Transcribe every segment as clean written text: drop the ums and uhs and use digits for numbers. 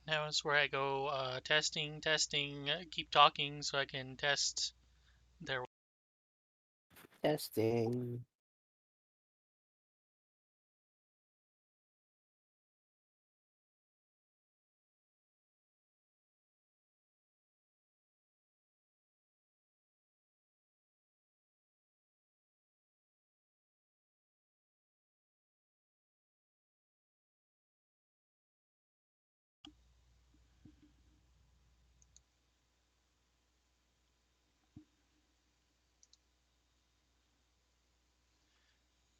Now is where I go testing, keep talking so I can test their. Testing.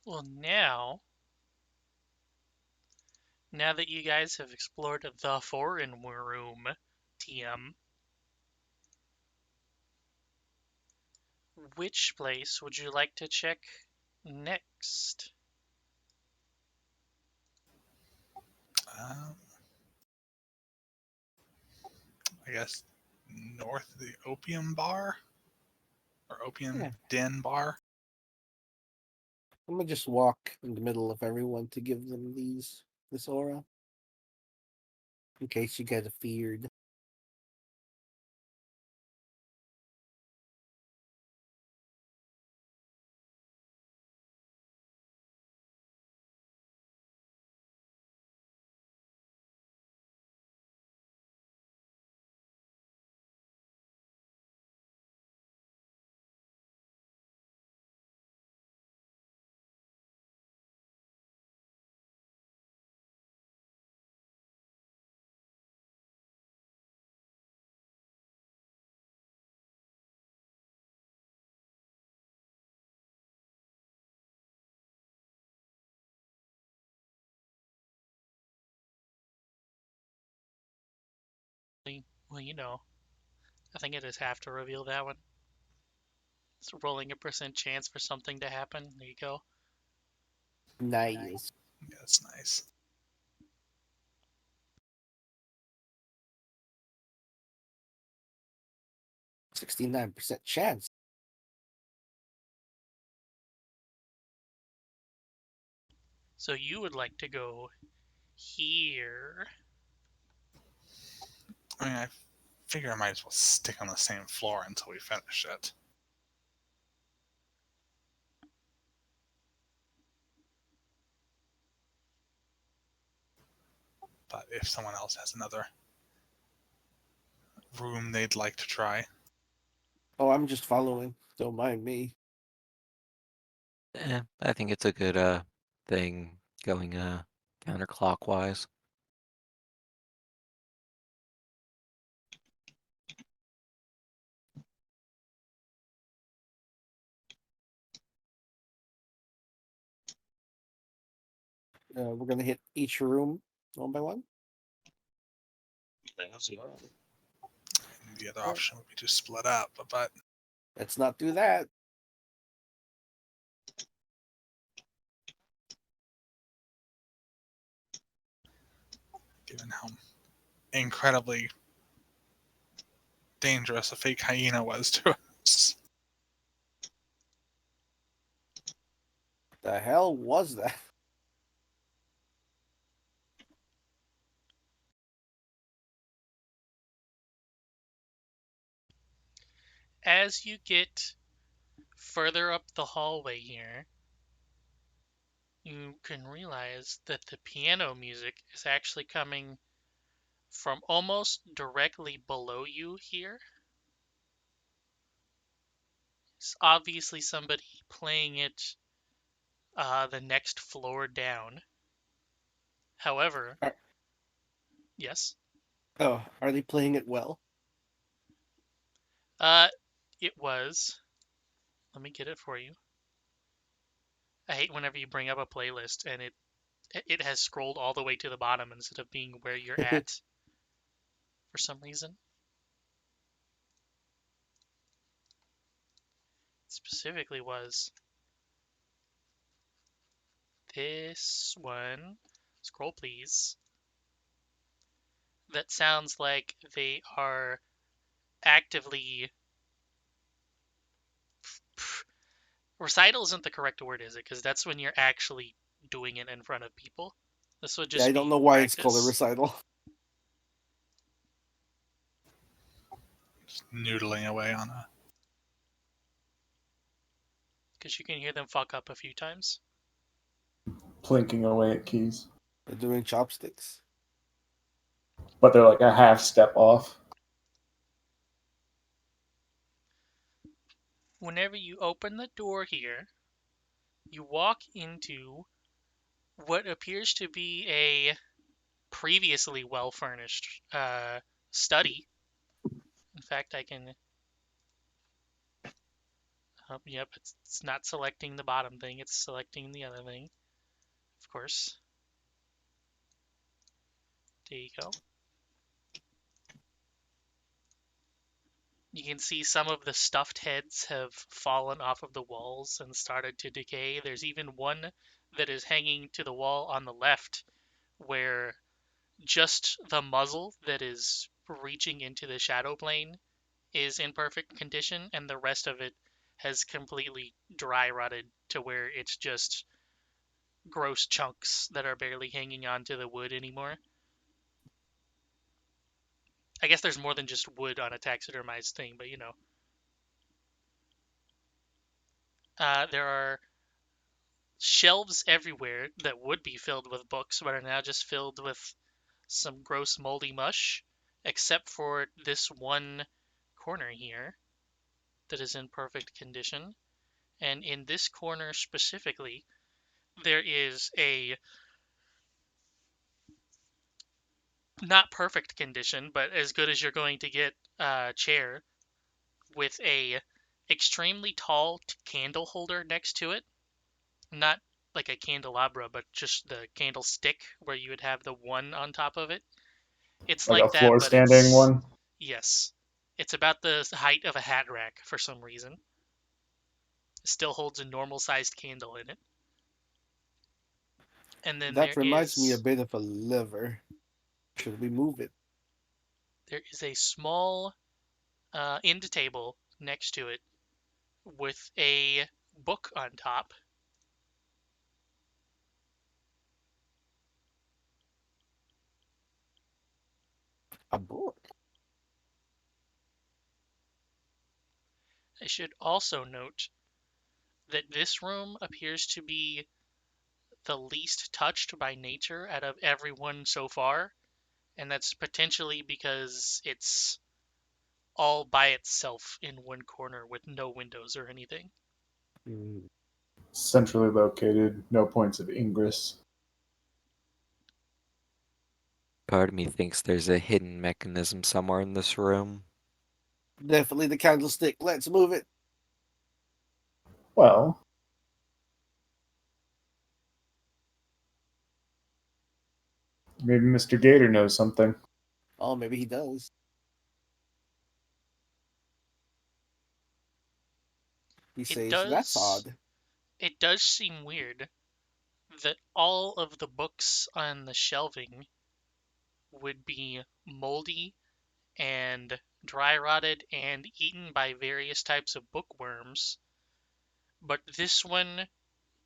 Well, now that you guys have explored the foreign room, TM, which place would you like to check next? Um, I guess north of the Opium Bar or Opium Yeah. Den Bar. I'm gonna just walk in the middle of everyone to give them this aura. In case you get feared. Well, I think I just have to reveal that one. It's rolling a % chance for something to happen. There you go. Nice. Yeah, that's nice. 69% chance. So you would like to go here. I mean, I figure I might as well stick on the same floor until we finish it. But if someone else has another room they'd like to try. Oh, I'm just following. Don't mind me. I think it's a good thing going counterclockwise. We're gonna hit each room one by one. The other option would be to split up, but Let's not do that. given how incredibly dangerous a fake hyena was to us. The hell was that? As you get further up the hallway here, you can realize that the piano music is actually coming from almost directly below you here. It's obviously somebody playing it the next floor down. However, Are, yes, are they playing it well? uh, it was. Let me get it for you. I hate whenever you bring up a playlist and it has scrolled all the way to the bottom instead of being where you're at for some reason. It specifically was this one. Scroll, please. That sounds like they are actively. Recital isn't the correct word, is it? Because that's when you're actually doing it in front of people. This would Yeah, I just don't be know why it's called a practice. recital. Just noodling away on a. Because you can hear them fuck up a few times. Plinking away at keys. They're doing chopsticks. But they're like a half step off. Whenever you open the door here, you walk into what appears to be a previously well-furnished study. In fact, I can... yep, it's not selecting the bottom thing, it's selecting the other thing. Of course. There you go. You can see some of the stuffed heads have fallen off of the walls and started to decay. There's even one that is hanging to the wall on the left where just the muzzle that is reaching into the shadow plane is in perfect condition, and the rest of it has completely dry rotted to where it's just gross chunks that are barely hanging onto the wood anymore. I guess there's more than just wood on a taxidermized thing, but you know. There are shelves everywhere that would be filled with books, but are now just filled with some gross moldy mush, except for this one corner here that is in perfect condition. And in this corner specifically, there is a not perfect condition, but as good as you're going to get chair with a extremely tall candle holder next to it. Not like a candelabra, but just the candlestick where you would have the one on top of it. It's Like like a that, floor but standing it's... one. Yes. It's about the height of a hat rack for some reason. It still holds a normal-sized candle in it. And then That there reminds me a is... bit of a liver. Should we move it? There is a small end table next to it with a book on top. A book? I should also note that this room appears to be the least touched by nature out of everyone so far, and that's potentially because it's all by itself in one corner with no windows or anything. Centrally located, no points of ingress. Part of me thinks there's a hidden mechanism somewhere in this room. Definitely the candlestick. Let's move it. Well, maybe Mr. Gator knows something. Oh, maybe he does. He says, that's odd. It does seem weird that all of the books on the shelving would be moldy and dry rotted and eaten by various types of bookworms, but this one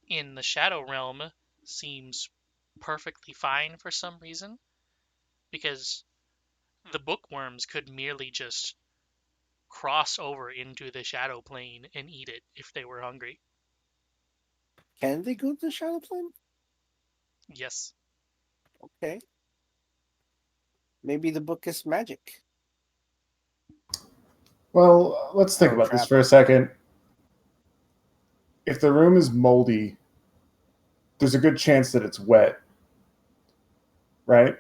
in the Shadow Realm seems perfectly fine for some reason, because the bookworms could merely just cross over into the shadow plane and eat it if they were hungry. Can they go to the shadow plane? Yes. Okay. Maybe the book is magic. Well, let's think Or about this trap. for a second. If the room is moldy, there's a good chance that it's wet, right?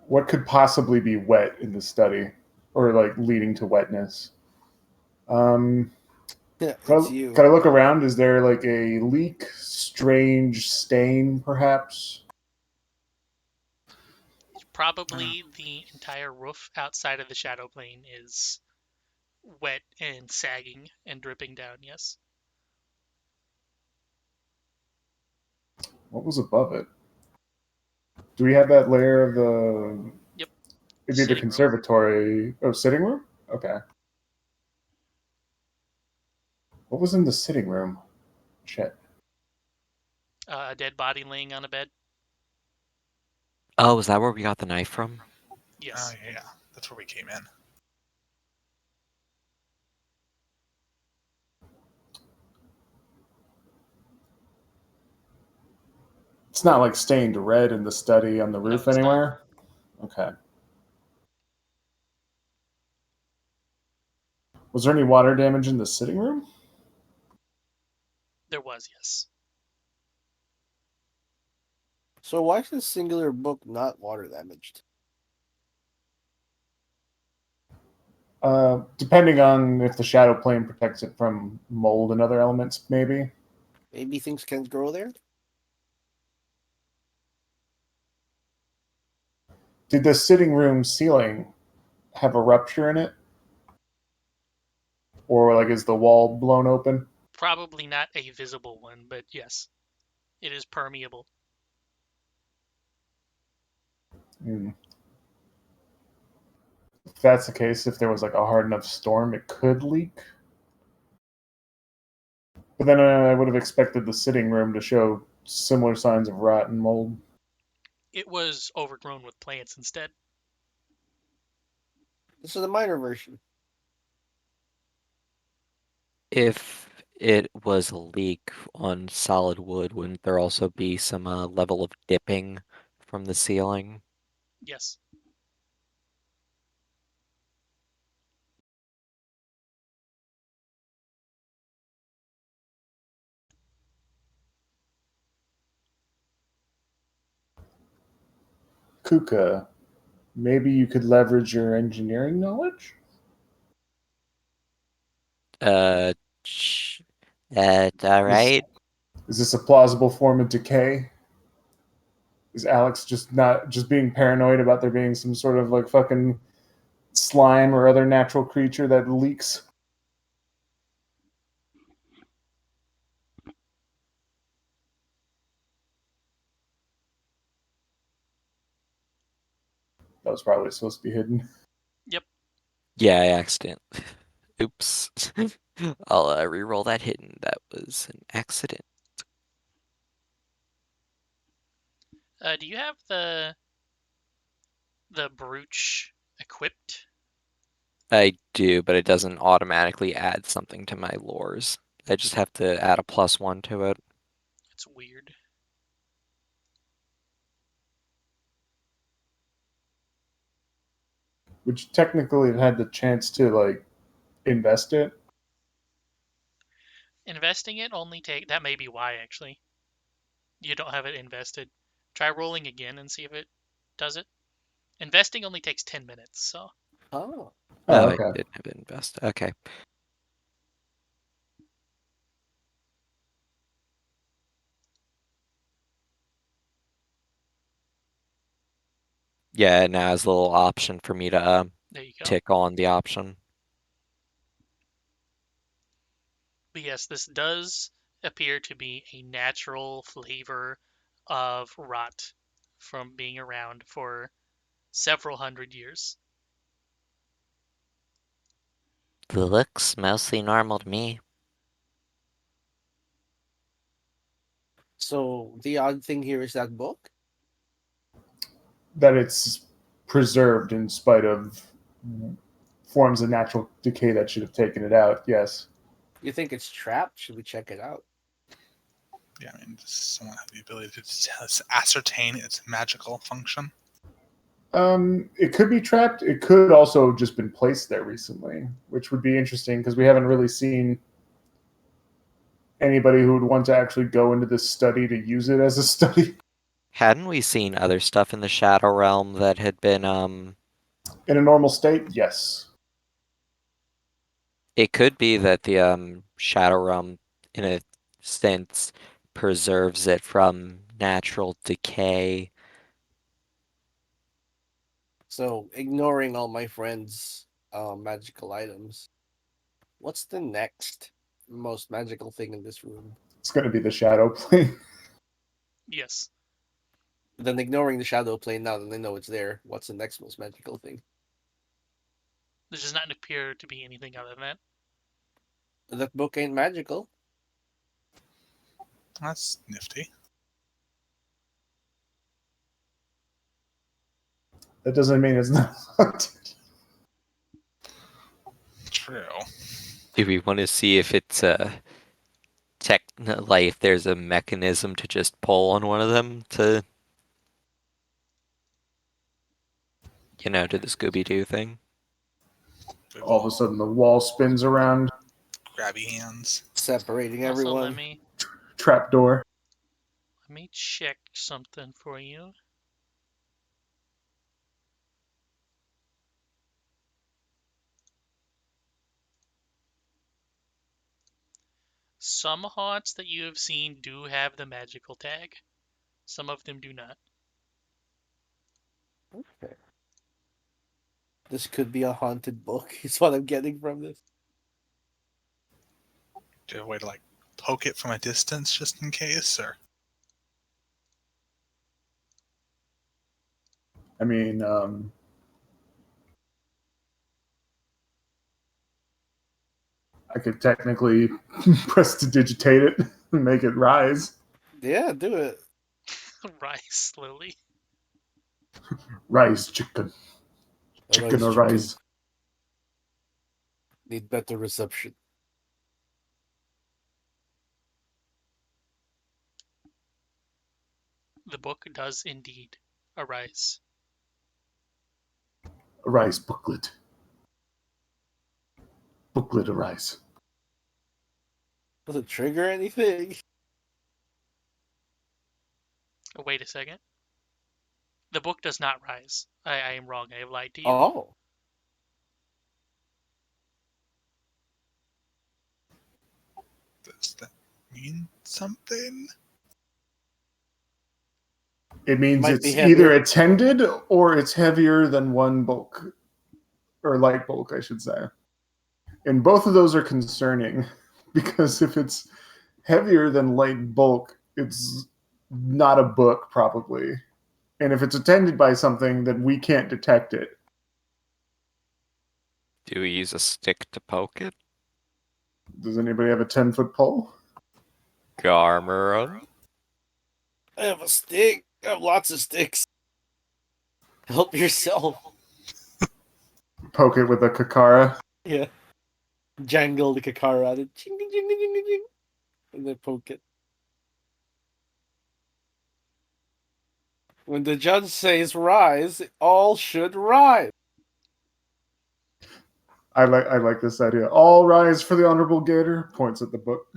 What could possibly be wet in the study, or like leading to wetness? Yeah, Can it's you. I look around? Is there like a leak, strange stain, perhaps? Probably the entire roof outside of the shadow plane is wet and sagging and dripping down, yes. What was above it? Do we have that layer of the... Yep. It'd be the Sitting room. conservatory. Oh, sitting room? Okay. What was in the sitting room? Shit. A dead body laying on a bed. Oh, is that where we got the knife from? Yes. Oh, yeah. That's where we came in. It's not like stained red in the study on the No, roof it's not. anywhere? Okay. Was there any water damage in the sitting room? There was, yes. So why is this singular book not water damaged? Depending on if the shadow plane protects it from mold and other elements, maybe. Maybe things can't grow there? Did the sitting room ceiling have a rupture in it? Or like is the wall blown open? Probably not a visible one, but yes, it is permeable. Hmm. If that's the case, if there was like a hard enough storm, it could leak. But then I would have expected the sitting room to show similar signs of rot and mold. It was overgrown with plants instead. This is a minor version. If it was a leak on solid wood, wouldn't there also be some level of dipping from the ceiling? Yes. Kuka, maybe you could leverage your engineering knowledge? Uh, all right. Is this a plausible form of decay? Is Alex just being paranoid about there being some sort of like fucking slime or other natural creature that leaks? That was probably supposed to be hidden. Yep. Yeah, I accident. Oops. I'll re-roll that hidden. That was an accident. Do you have the brooch equipped? I do, but it doesn't automatically add something to my lores. I just have to add a +1 to it. It's weird. Would you technically have had the chance to like invest it? Investing it only take that may be why actually. You don't have it invested. Try rolling again and see if it does it. Investing only takes 10 minutes, so Oh. Oh, I okay. didn't have it invest. Okay. Yeah, now has a little option for me to there you go. tick on the option. But yes, this does appear to be a natural flavor of rot from being around for several hundred years. Looks mostly normal to me. So the odd thing here is that book? That it's preserved in spite of forms of natural decay that should have taken it out. Yes. You think it's trapped? Should we check it out? Yeah, I mean, does someone have the ability to ascertain its magical function? It could be trapped. It could also have just been placed there recently, which would be interesting because we haven't really seen anybody who would want to actually go into this study to use it as a study. Hadn't we seen other stuff in the Shadow Realm that had been In a normal state, yes. it could be that the Shadow Realm in a sense preserves it from natural decay. So ignoring all my friends' magical items, what's the next most magical thing in this room? It's going to be the shadow plane. Yes. Then ignoring the shadow plane now that they know it's there, what's the next most magical thing? There does not appear to be anything other than that. That book ain't magical. That's nifty. That doesn't mean it's not. Do we want to see if it's like if there's a mechanism to just pull on one of them to, do the Scooby-Doo thing? All of a sudden, the wall spins around. Grabby hands. Separating Also, everyone. Trapdoor. let me check something for you. Some haunts that you have seen do have the magical tag. Some of them do not. Okay. This could be a haunted book, is what I'm getting from this. Do you have a way to like poke it from a distance just in case, or I mean, I could technically press to digitate it and make it rise. Yeah, do it. Rise slowly. Rise, chicken. Chicken or rise. Need better reception. The book does indeed arise. Arise, booklet. Booklet arise. Does it trigger anything? Oh, wait a second. The book does not rise. I am wrong. I have lied to you. Oh. does that mean something? It means Might it's be heavier. either attended or it's heavier than one bulk. Or light bulk, I should say. And both of those are concerning because if it's heavier than light bulk, it's not a book, probably. And if it's attended by something, then we can't detect it. Do we use a stick to poke it? Does anybody have a 10-foot pole? Garmer. I have a stick. I have lots of sticks. Help yourself. Poke it with a kakara. Yeah. Jangle the Kakara at it. Ching, ding, ding, ding, ding, ding, ding. And then poke it. When the judge says rise, all should rise. I like this idea. All rise for the Honorable Gator. Points at the book.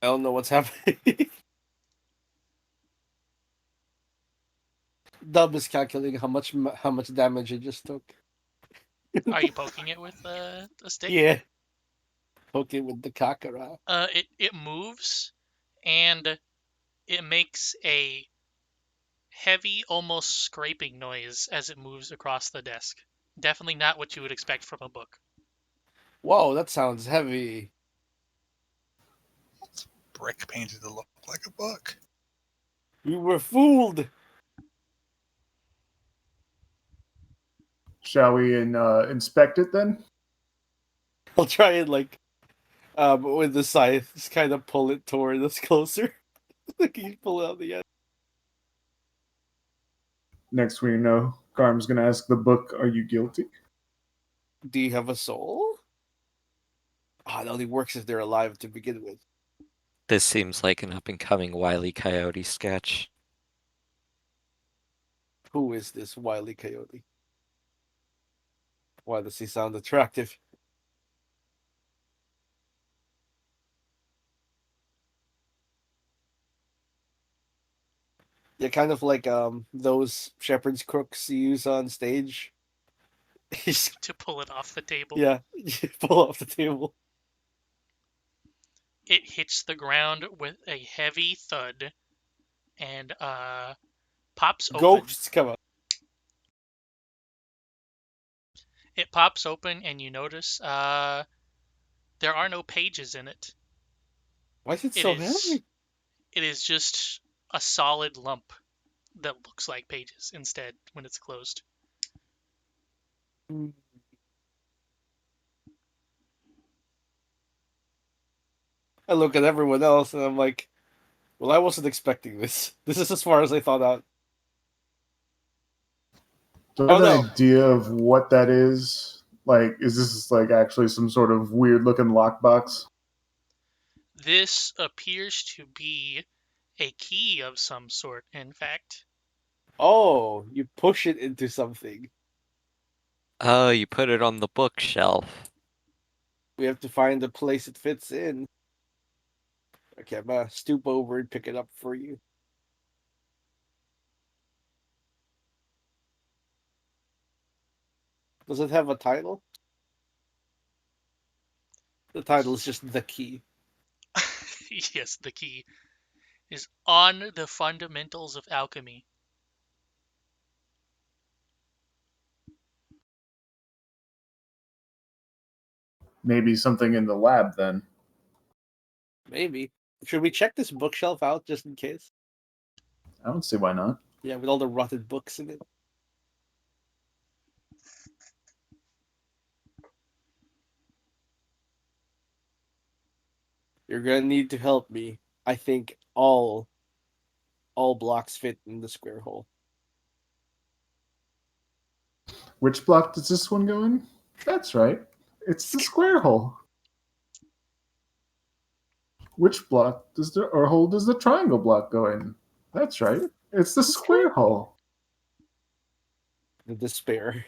I don't know what's happening. Dub is calculating how much damage it just took. Are you poking it with a stick? Yeah. Poke it with the Kakara. It moves, and it makes a heavy, almost scraping noise as it moves across the desk. Definitely not what you would expect from a book. Whoa, that sounds heavy. Brick painted to look like a book. We were fooled. Shall we inspect it then? I'll try and with the scythe, just kind of pull it toward us closer. Like you pull out the end. Next we know, Garm's going to ask the book, are you guilty? Do you have a soul? Ah, it only works if they're alive to begin with. This seems like an up-and-coming Wile E. Coyote sketch. Who is this Wile E. Coyote? Why does he sound attractive? Yeah, kind of like those shepherd's crooks you use on stage. He's To pull it off the table. yeah, you pull off the table. It hits the ground with a heavy thud and pops open. Ghosts come out. It pops open and you notice there are no pages in it. Why is it It so is- heavy? It is just a solid lump that looks like pages instead when it's closed. I look at everyone else and I'm like, Well, I wasn't expecting this. This is as far as I thought out. Do I have Oh, an no. idea of what that is? Like, is this like actually some sort of weird looking lockbox? This appears to be a key of some sort, in fact. Oh, you push it into something. Oh, you put it on the bookshelf. We have to find the place it fits in. Okay, I'm gonna stoop over and pick it up for you. Does it have a title? The title is just The Key. Yes, the key is On the Fundamentals of Alchemy. Maybe something in the lab then. Maybe. Should we check this bookshelf out just in case? I don't see why not. Yeah, with all the rotted books in it. You're gonna need to help me. I think all blocks fit in the square hole. Which block does this one go in? That's right. It's the square hole. Which block does the or hole does the triangle block go in? That's right. It's the square hole. The despair.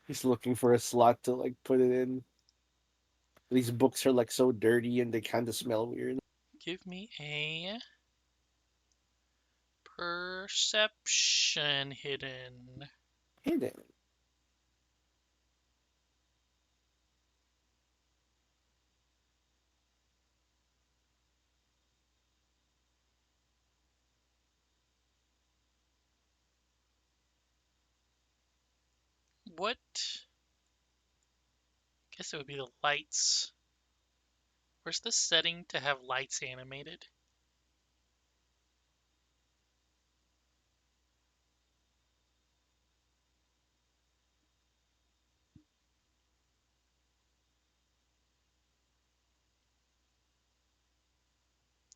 He's looking for a slot to like put it in. These books are like so dirty and they kind of smell weird. Give me a perception hidden. Hidden. What? Guess it would be the lights. Where's the setting to have lights animated?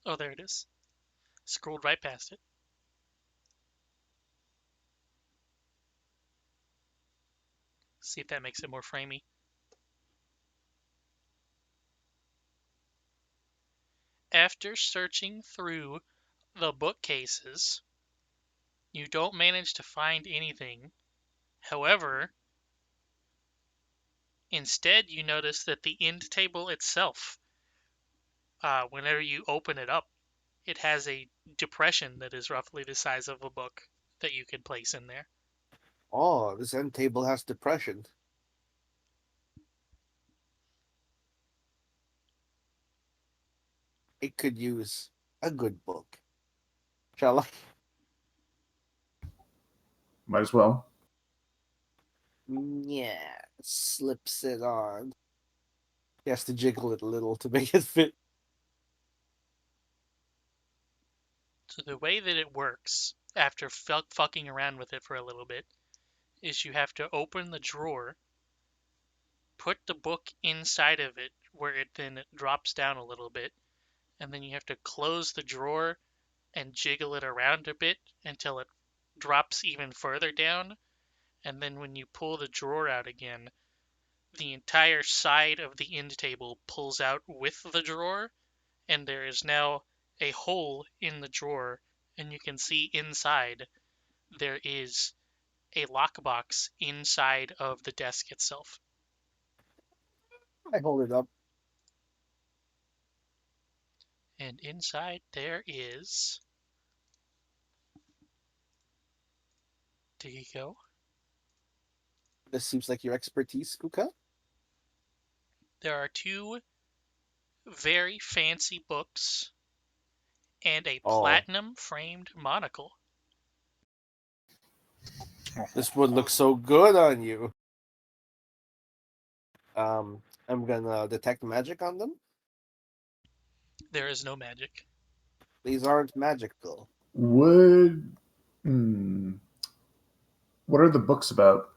Oh, there it is. Scrolled right past it. See if that makes it more framey. After searching through the bookcases, you don't manage to find anything. However, instead you notice that the end table itself, whenever you open it up, it has a depression that is roughly the size of a book that you can place in there. Oh, this end table has depression. It could use a good book. Shall I? Might as well. Yeah, slips it on. He has to jiggle it a little to make it fit. So the way that it works, after fucking around with it for a little bit, is you have to open the drawer, put the book inside of it where it then drops down a little bit, and then you have to close the drawer and jiggle it around a bit until it drops even further down. And then when you pull the drawer out again, the entire side of the end table pulls out with the drawer, and there is now a hole in the drawer, and you can see inside there is a lockbox inside of the desk itself. I hold it up. And inside there is... There you go. This seems like your expertise, Kuka. There are two very fancy books and a Oh. platinum framed monocle. This would look so good on you. I'm gonna detect magic on them. There is no magic. These aren't magical. Would. Hmm. What are the books about?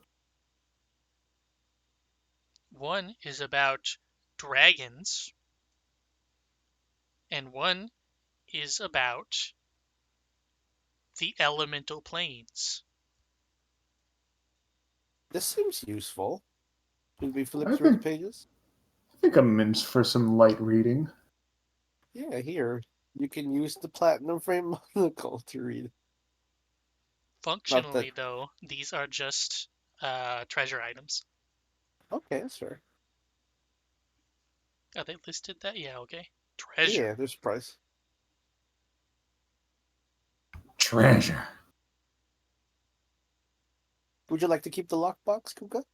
One is about dragons, and one is about the elemental planes. This seems useful. Should we flip I through the think- pages? I think I'm in for some light reading. Yeah, here. You can use the platinum frame monocle to read. Functionally, though, these are just treasure items. Okay, that's fair. Are they listed that? Yeah, okay. Treasure. Yeah, there's a price. Treasure. Would you like to keep the lockbox, Kuka?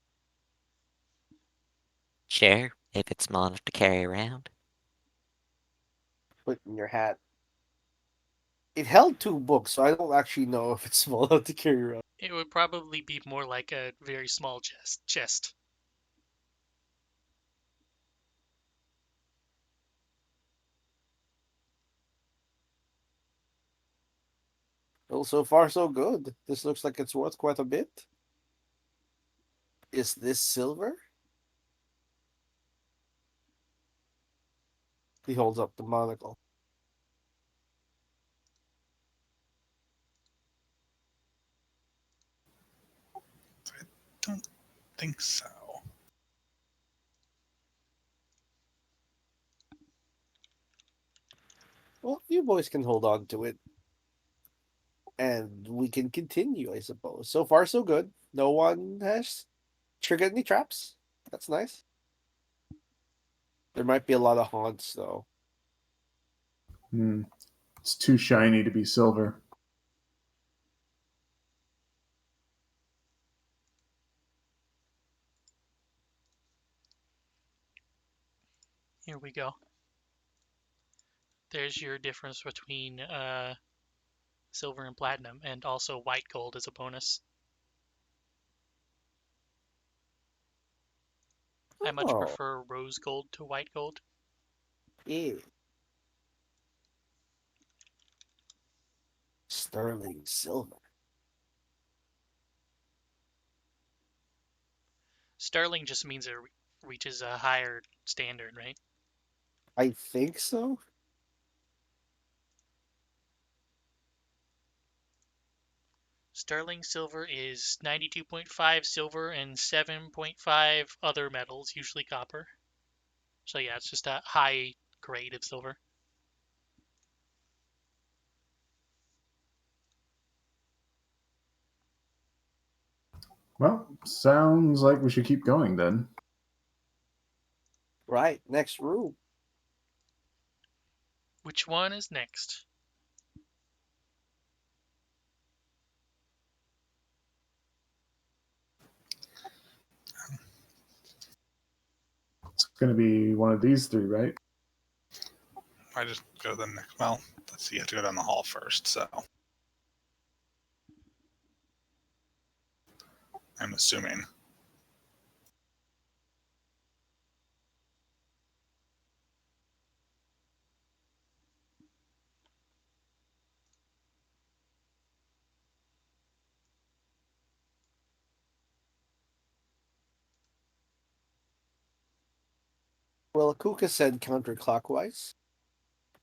Sure, if it's small enough to carry around. Put in your hat. It held 2 books, so I don't actually know if it's small enough to carry around. It would probably be more like a very small chest. Well, so far so good. This looks like it's worth quite a bit. Is this silver? He holds up the monocle. Don't think so. Well, you boys can hold on to it. And we can continue, I suppose. So far so good. No one has triggered any traps. That's nice. There might be a lot of haunts, though. It's too shiny to be silver. Here we go. There's your difference between silver and platinum, and also white gold as a bonus. I much Oh. prefer rose gold to white gold. Yeah. Sterling silver. Sterling just means it reaches a higher standard, right? I think so. Sterling silver is 92.5 silver and 7.5 other metals, usually copper. So yeah, it's just a high grade of silver. Well, sounds like we should keep going then. Right. Next room. Which one is next? It's going to be one of these 3, right? I just go to the next. Well, let's see. You have to go down the hall first, so I'm assuming. Well, Kuka said counterclockwise.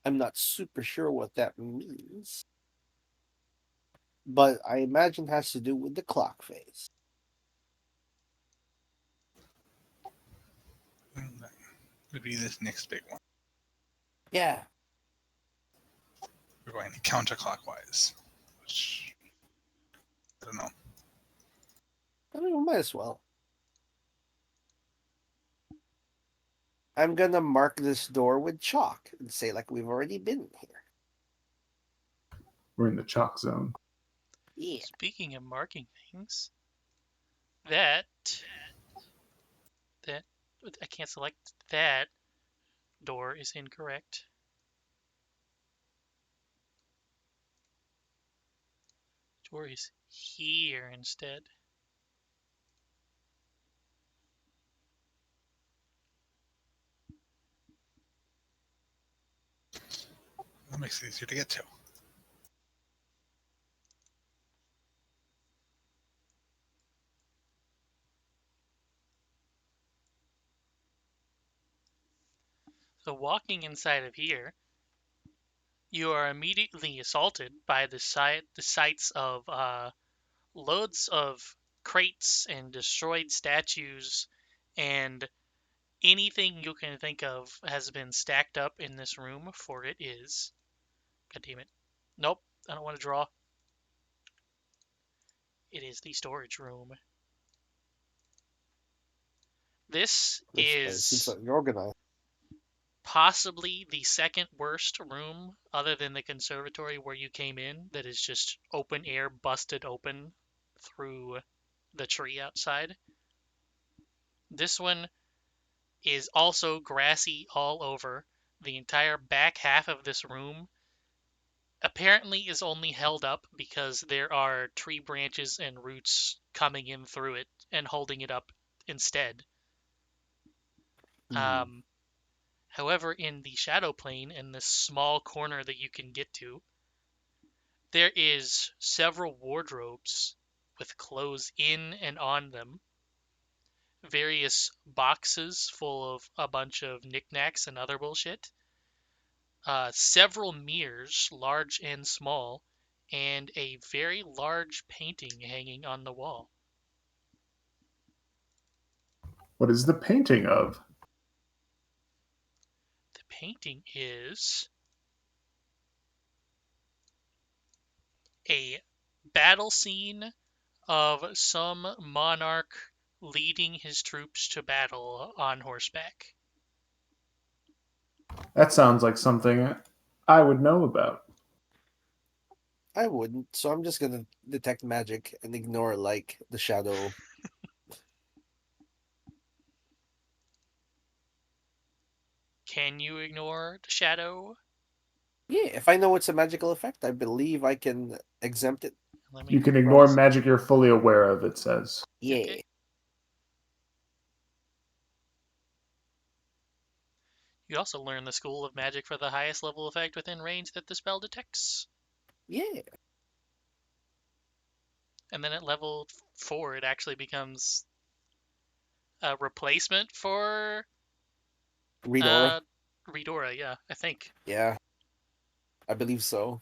I'm not super sure what that means. But I imagine it has to do with the clock phase. Would be this next big one. Yeah. We're going counterclockwise, which I don't know. I mean, we might as well. I'm gonna mark this door with chalk and say like we've already been here. We're in the chalk zone. Yeah. Speaking of marking things, that I can't select that door is incorrect. Door is here instead. That makes it easier to get to. So walking inside of here, you are immediately assaulted by the sights of loads of crates and destroyed statues, and anything you can think of has been stacked up in this room, for it is. God damn it. Nope, I don't want to draw. It is the storage room. This It seems is like you're organized. possibly the second worst room, other than the conservatory where you came in, that is just open air busted open through the tree outside. This one is also grassy all over. The entire back half of this room apparently is only held up because there are tree branches and roots coming in through it and holding it up instead. Hmm. However, in the shadow plane, in this small corner that you can get to, there is several wardrobes with clothes in and on them, various boxes full of a bunch of knickknacks and other bullshit, several mirrors, large and small, and a very large painting hanging on the wall. What is the painting of? The painting is a battle scene of some monarch leading his troops to battle on horseback. That sounds like something I would know about. I wouldn't, so I'm just gonna detect magic and ignore like the shadow. Can you ignore the shadow? Yeah, if I know it's a magical effect, I believe I can exempt it. Let You me. can ignore Promise. magic you're fully aware of, it says. Yeah. Okay. You also learn the school of magic for the highest level effect within range that the spell detects. Yeah. And then at level 4, it actually becomes a replacement for Read aura. Read-Aura, yeah, I think. Yeah. I believe so.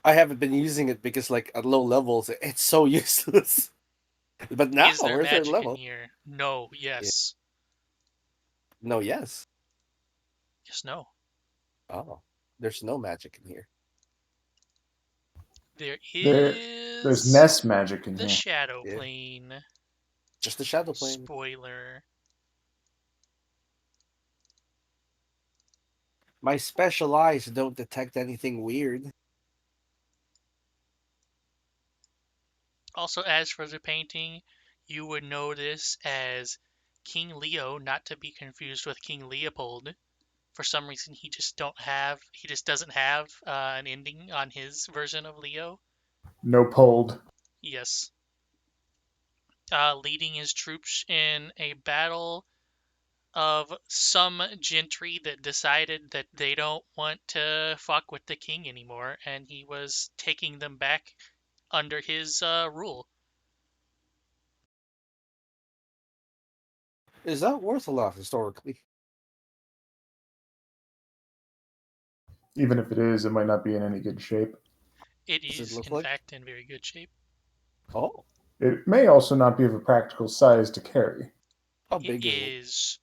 I haven't been using it because like at low levels it's so useless. But now Is there we're third magic in level. here? No, yes. No, yes. Yes, no. Oh. There's no magic in here. There There's is Nest magic in the here. shadow Yeah. plane. Just the shadow plane. Spoiler. My special eyes don't detect anything weird. Also, as for the painting, you would know this as King Leo, not to be confused with King Leopold. For some reason, he just doesn't have an ending on his version of Leo. No pulled. Yes. Leading his troops in a battle of some gentry that decided that they don't want to fuck with the king anymore, and he was taking them back under his rule. Is that worth a lot historically? Even if it is, it might not be in any good shape. It Does it is, look in like? fact, in very good shape. Oh. It may also not be of a practical size to carry. How It big is it? is.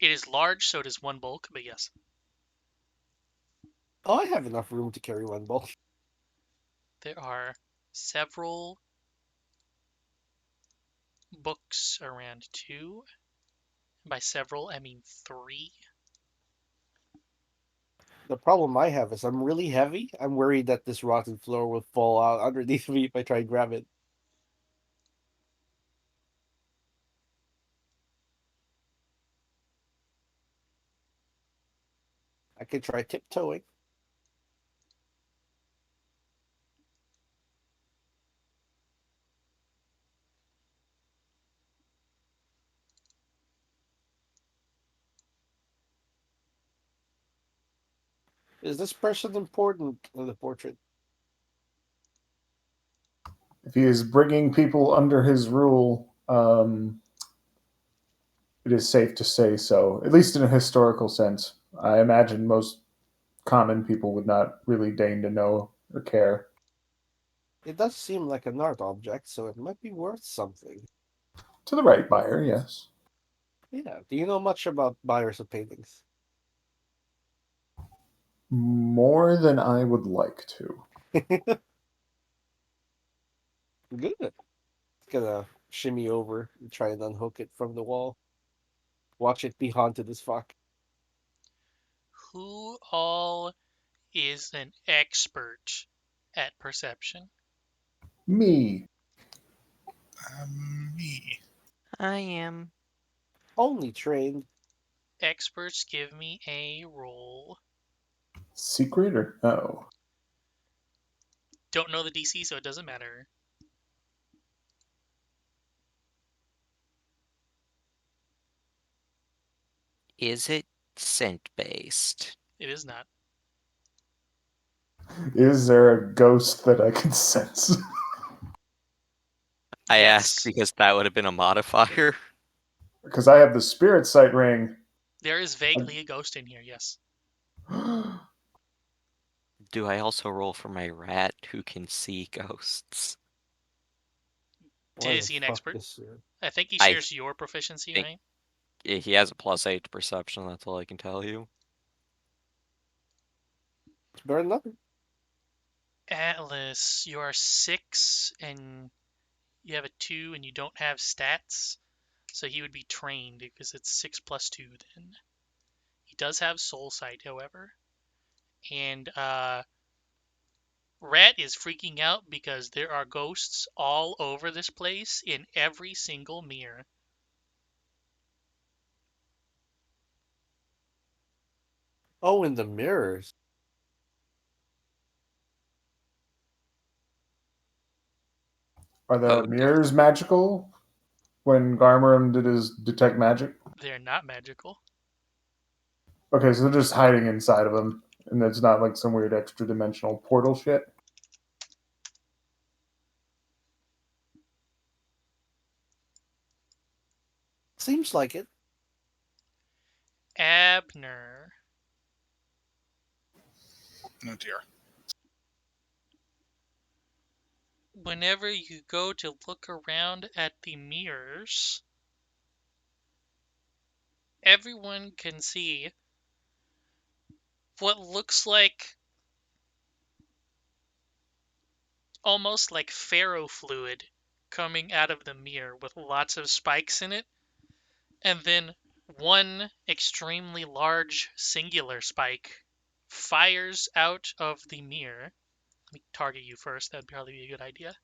It is large, so it is one bulk, but yes. Oh, I have enough room to carry one ball. There are several books around 2. By several, I mean 3. The problem I have is I'm really heavy. I'm worried that this rotten floor will fall out underneath me if I try and grab it. I could try tiptoeing. Is this person important in the portrait? If he is bringing people under his rule, It is safe to say so, at least in a historical sense. I imagine most common people would not really deign to know or care. It does seem like an art object, so it might be worth something. To the right buyer, yes. Yeah. Do you know much about buyers of paintings? More than I would like to. Good. Gonna shimmy over and try and unhook it from the wall. Watch it be haunted as fuck. Who all is an expert at perception? Me. Me. I am. Only trained. Experts, give me a roll. Secret or no? Don't know the DC, so it doesn't matter. Is it scent based? It is not. Is there a ghost that I can sense? I Yes. asked because that would have been a modifier. Because I have the spirit sight ring. There is vaguely a ghost in here, yes. Do I also roll for my rat who can see ghosts? Why Is the he an fuck expert? is there- I think he I shares your proficiency, think- right? He has a +8 to perception, that's all I can tell you. It's better than nothing. Atlas, you are 6 and you have a 2 and you don't have stats. So he would be trained because it's 6 plus 2 then. He does have soul sight, however. And Rat is freaking out because there are ghosts all over this place in every single mirror. Oh, in the mirrors. Are the Oh, mirrors magical? When Garmarum did his detect magic? They're not magical. Okay, so they're just hiding inside of them, and it's not like some weird extra dimensional portal shit. Seems like it. Abner. Oh dear. Whenever you go to look around at the mirrors, everyone can see what looks like almost like ferrofluid coming out of the mirror with lots of spikes in it, and then one extremely large singular spike fires out of the mirror. Let me target you first, that'd probably be a good idea.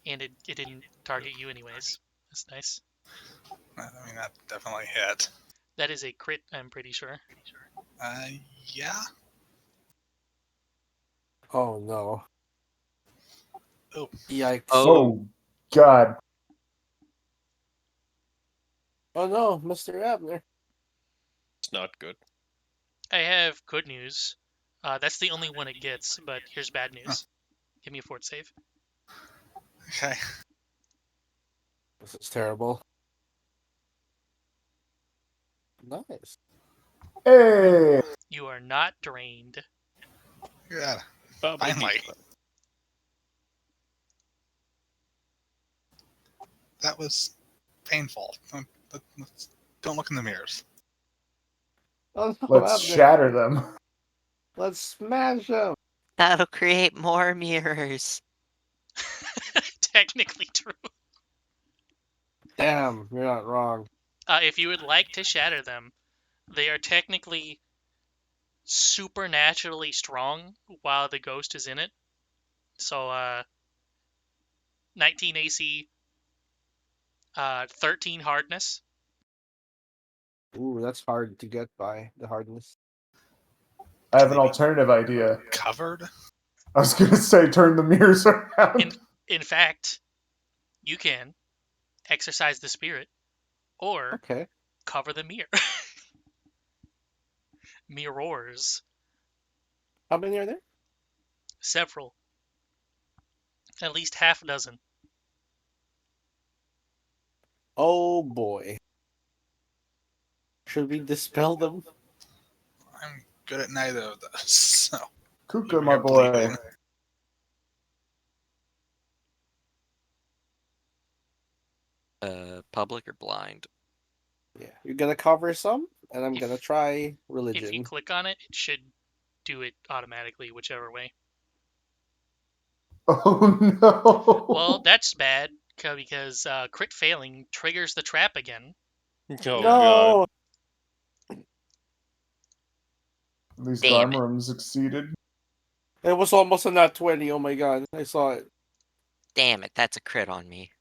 And it didn't target you anyways. That's nice. I mean, that definitely hit. That is a crit, I'm pretty sure. Yeah. Oh no. Oh. Yikes. Oh, God. Oh no, Mr. Abner. It's not good. I have good news. That's the only one it gets, but here's bad news. Give me a fort save. Okay. This is terrible. Nice. Hey! You are not drained. Yeah. Probably Finally. decent. That was painful. Don't look in the mirrors. Oh no, Let's Abner. shatter them. Let's smash him. That'll create more mirrors. Technically true. Damn, you're not wrong. If you would like to shatter them, they are technically supernaturally strong while the ghost is in it. So, 19 AC, 13 hardness. Ooh, that's hard to get by, the hardness. I have an alternative idea. Covered? I was going to say turn the mirrors around. In fact, you can exercise the spirit or Okay. cover the mirror. Mirrors. How many are there? Several. At least half a dozen. Oh boy. Should we dispel them? I'm good at neither of those. So Kuka, You're my boy. bleeding. Public or blind? Yeah. You're gonna cover some, and I'm If- gonna try If you religion. click on it, it should do it automatically, whichever way. Oh no. Well, that's bad because crit failing triggers the trap again. Oh No! god. At least Damn it. Garmram succeeded. It was almost a nat 20. Oh my god. I saw it. Damn it, that's a crit on me.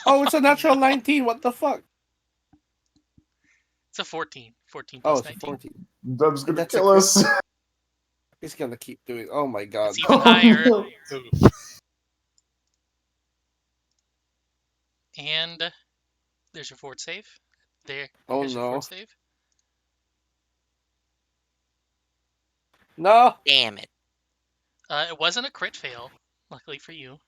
Oh, it's a natural 19. What the fuck? It's a 14. 14 Oh, plus it's a 19. 14. Dub's gonna That's a kill crit. us. He's gonna keep doing. Oh my god. It's even higher. no. oof. And there's your fort save. There's Oh your no. fort save. No. Damn it. It wasn't a crit fail, luckily for you.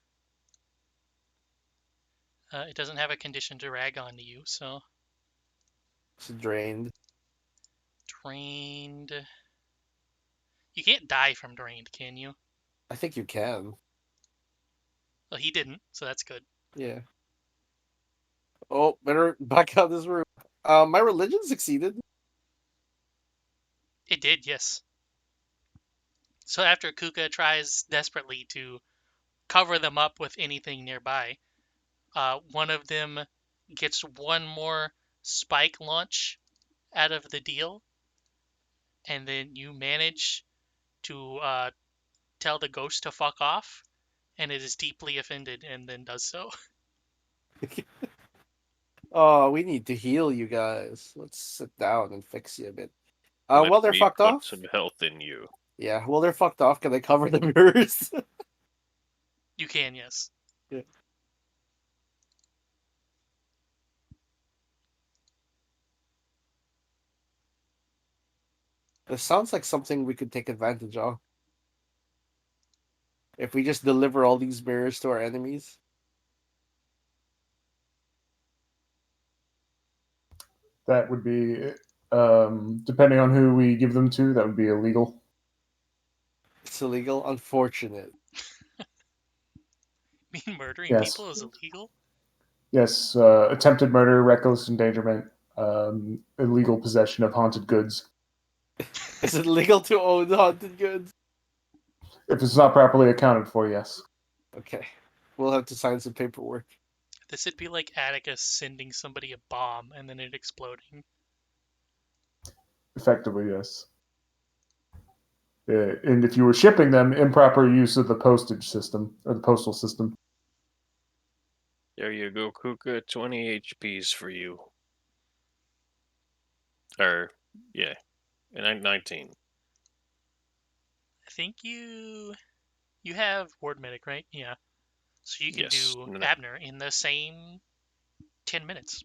It doesn't have a condition to rag onto you, so It's drained. drained. You can't die from drained, can you? I think you can. Well, he didn't, so that's good. Yeah. Oh, better back out of this room. My religion succeeded. It did, yes. So after Kuka tries desperately to cover them up with anything nearby, one of them gets one more spike launch out of the deal, and then you manage to tell the ghost to fuck off, and it is deeply offended and then does so. Oh, we need to heal you guys. Let's sit down and fix you a bit. Let Well, they're me fucked put off. some health in you. Yeah, well, they're fucked off. Can I cover the mirrors? You can, yes. Yeah. This sounds like something we could take advantage of. If we just deliver all these mirrors to our enemies. That would be, depending on who we give them to, that would be illegal. It's illegal. Unfortunate. I mean, murdering Yes. people is illegal? Yes, attempted murder, reckless endangerment, illegal possession of haunted goods. Is it legal to own haunted goods? If it's not properly accounted for, yes. Okay. We'll have to sign some paperwork. This would be like Atticus sending somebody a bomb and then it exploding. Effectively, yes. And if you were shipping them, improper use of the postage system or the postal system. There you go, Kuka. 20 HPs for you. Or, yeah. And 19. I think you have Ward Medic, right? Yeah. So you can Yes. do No, no. Abner in the same 10 minutes.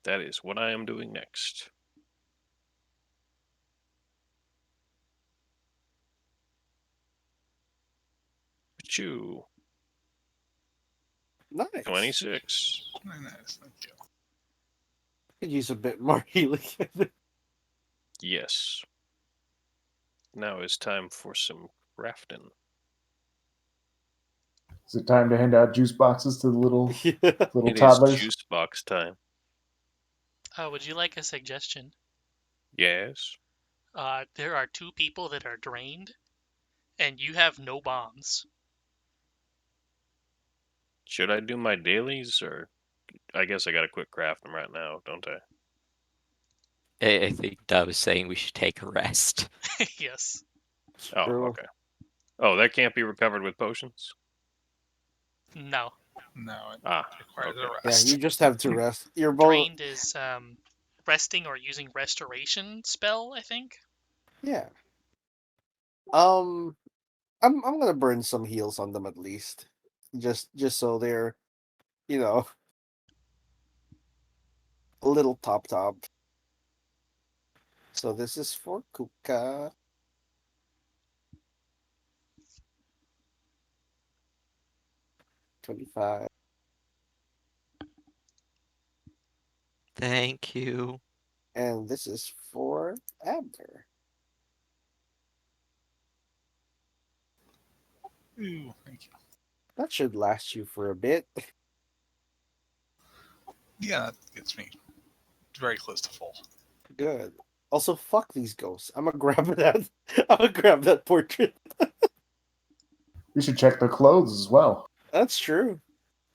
That is what I am doing next. Achoo. Nice. 26. Very nice. Thank you. Could use a bit more healing. Yes. Now it's time for some crafting. Is it time to hand out juice boxes to the little Yeah. little It is toddlers? juice box time. Would you like a suggestion? Yes. There are 2 people that are drained, and you have no bombs. Should I do my dailies, or I guess I gotta quit crafting right now, don't I? I think Dub was saying we should take a rest. Yes. Oh, True. okay. Oh, that can't be recovered with potions? No. No, it Ah, requires okay. a Yeah, rest. you just have to rest. You're both. Drained is resting or using restoration spell, I think. Yeah. I'm gonna burn some heals on them at least, just so they're, you know, a little top. So this is for Kuka. 25. Thank you. And this is for Abner. Ooh, thank you. That should last you for a bit. Yeah, that gets me very close to full. Good. Also, fuck these ghosts. I'm gonna grab that. I'm gonna grab that portrait. We should check their clothes as well. That's true.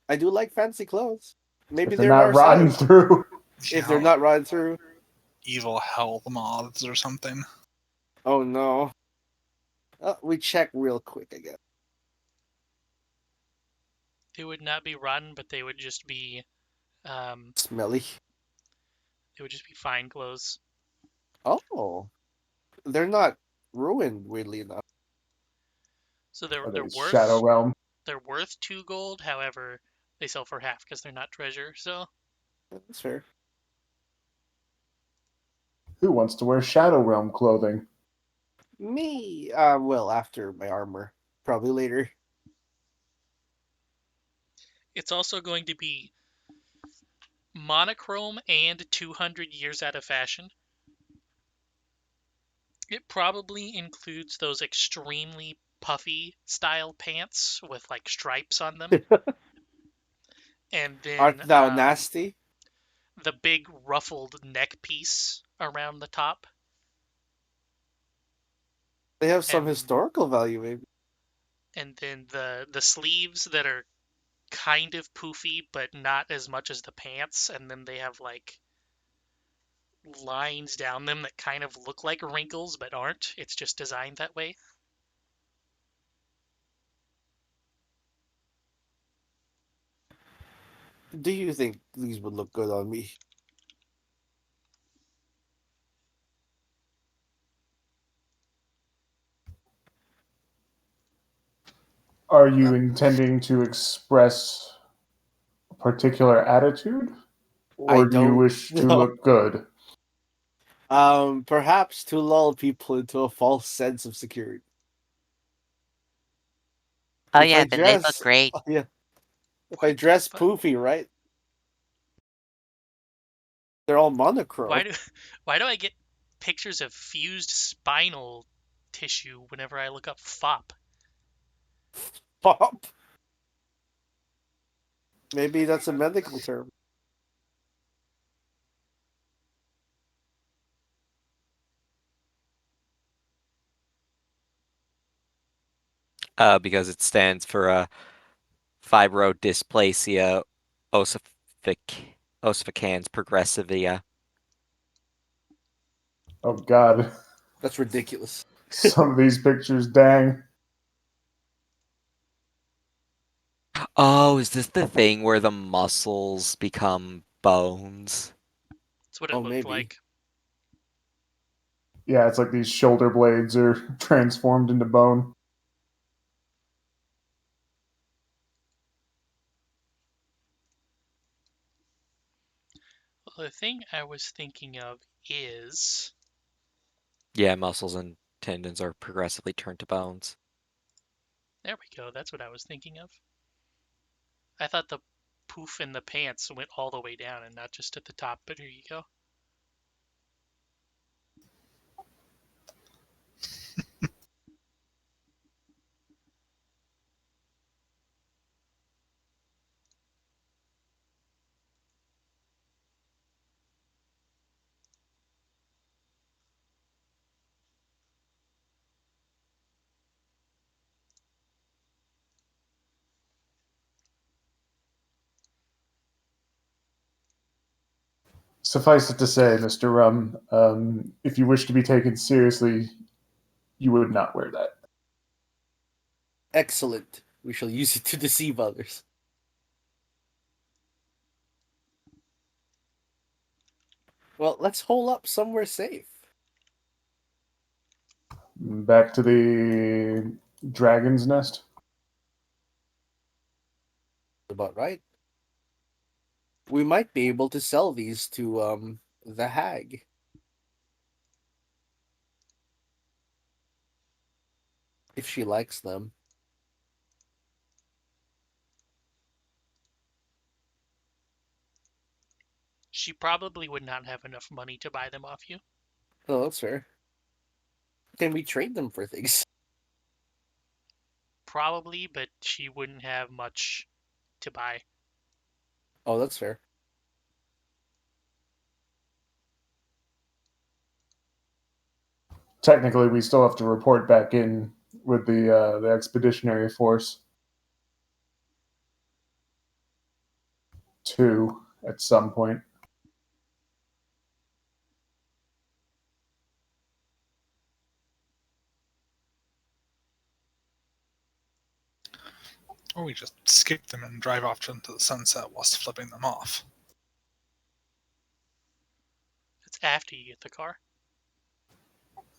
I do like fancy clothes. Maybe If they're they're not our rotten size. through. If they're not rotted through. Evil health moths or something. Oh no. We check real quick again. They would not be rotten, but they would just be Smelly. they would just be fine clothes. Oh. They're not ruined, weirdly enough. So they're Are they're they worth Shadow Realm? they're worth 2 gold. However, they sell for half because they're not treasure. So That's fair. Who wants to wear Shadow Realm clothing? Me. Well, after my armor. Probably later. it's also going to be monochrome and 200 years out of fashion. It probably includes those extremely puffy style pants with like stripes on them. And Art then thou nasty? the big ruffled neck piece around the top. They have some and- historical value, maybe. And then the sleeves that are kind of poofy, but not as much as the pants. And then they have like lines down them that kind of look like wrinkles, but aren't. It's just designed that way. Do you think these would look good on me? Are you intending to express a particular attitude? Or do you don't wish to know. look good? Perhaps to lull people into a false sense of security. Oh If yeah, I then they look dress- great. Yeah. If I dress But- poofy, right? They're all monochrome. Why do I get pictures of fused spinal tissue whenever I look up FOP? Pop. Maybe that's a medical term. Because it stands for fibrodysplasia ossificans progressiva. Oh god. That's ridiculous. Some of these pictures, dang. Oh, is this the thing where the muscles become bones? That's what it Oh, looked maybe. like. Yeah, it's like these shoulder blades are transformed into bone. Well, the thing I was thinking of is Yeah, muscles and tendons are progressively turned to bones. there we go. That's what I was thinking of. I thought the poof in the pants went all the way down and not just at the top, but here you go. Suffice it to say, Mr. Rum, if you wish to be taken seriously, you would not wear that. Excellent. We shall use it to deceive others. Well, let's hole up somewhere safe. Back to the dragon's nest. About right. We might be able to sell these to the hag. If she likes them. she probably would not have enough money to buy them off you. Oh, that's fair. Can we trade them for things? Probably, but she wouldn't have much to buy. Oh, that's fair. Technically, we still have to report back in with the expeditionary force too at some point. Or we just skip them and drive off into the sunset whilst flipping them off. It's after you get the car.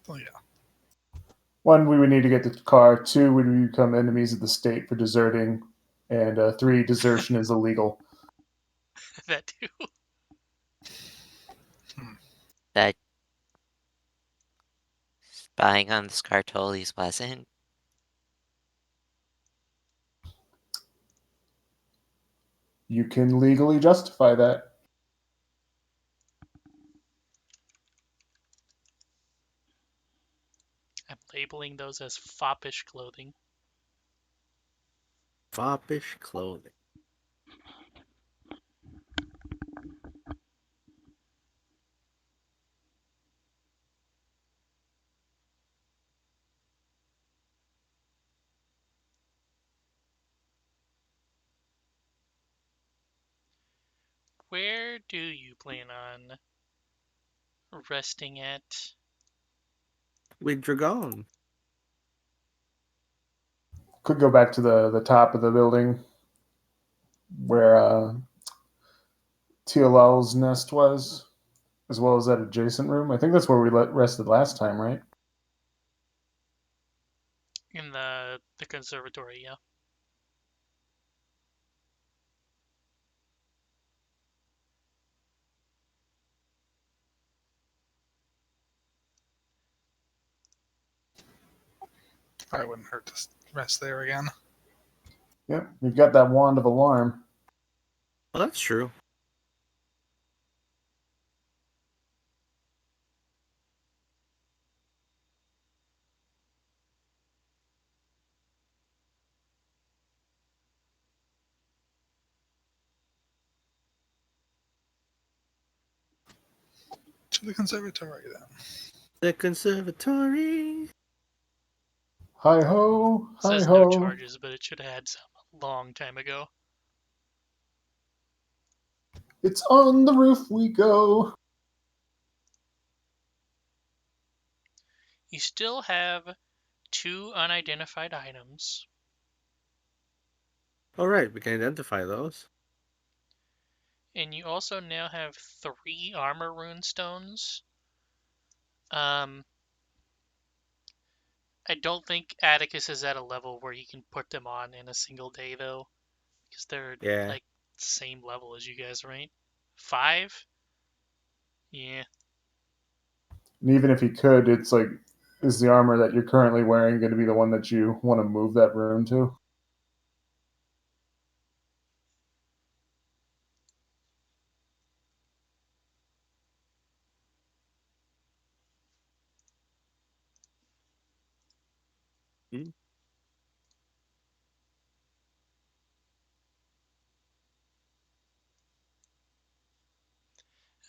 Oh yeah. One, we would need to get the car. Two, we would become enemies of the state for deserting. And three, desertion is illegal. That too. That spying on the Scartolis wasn't. You can legally justify that. I'm labeling those as foppish clothing. Foppish clothing. Where do you plan on resting at? With Dragon. Could go back to the top of the building where TLL's nest was, as well as that adjacent room. I think that's where we rested last time, right? In the conservatory, yeah. Probably wouldn't hurt to rest there again. Yep, we've got that wand of alarm. Well, that's true. To the conservatory then. The conservatory. Hi ho, hi Says ho. no charges, but it should have had some a long time ago. It's on the roof we go. You still have 2 unidentified items. All right, we can identify those. And you also now have 3 armor rune stones. I don't think Atticus is at a level where he can put them on in a single day, though. Because they're, Yeah. like, same level as you guys, right? 5? Yeah. And even if he could, it's like, is the armor that you're currently wearing going to be the one that you want to move that rune to?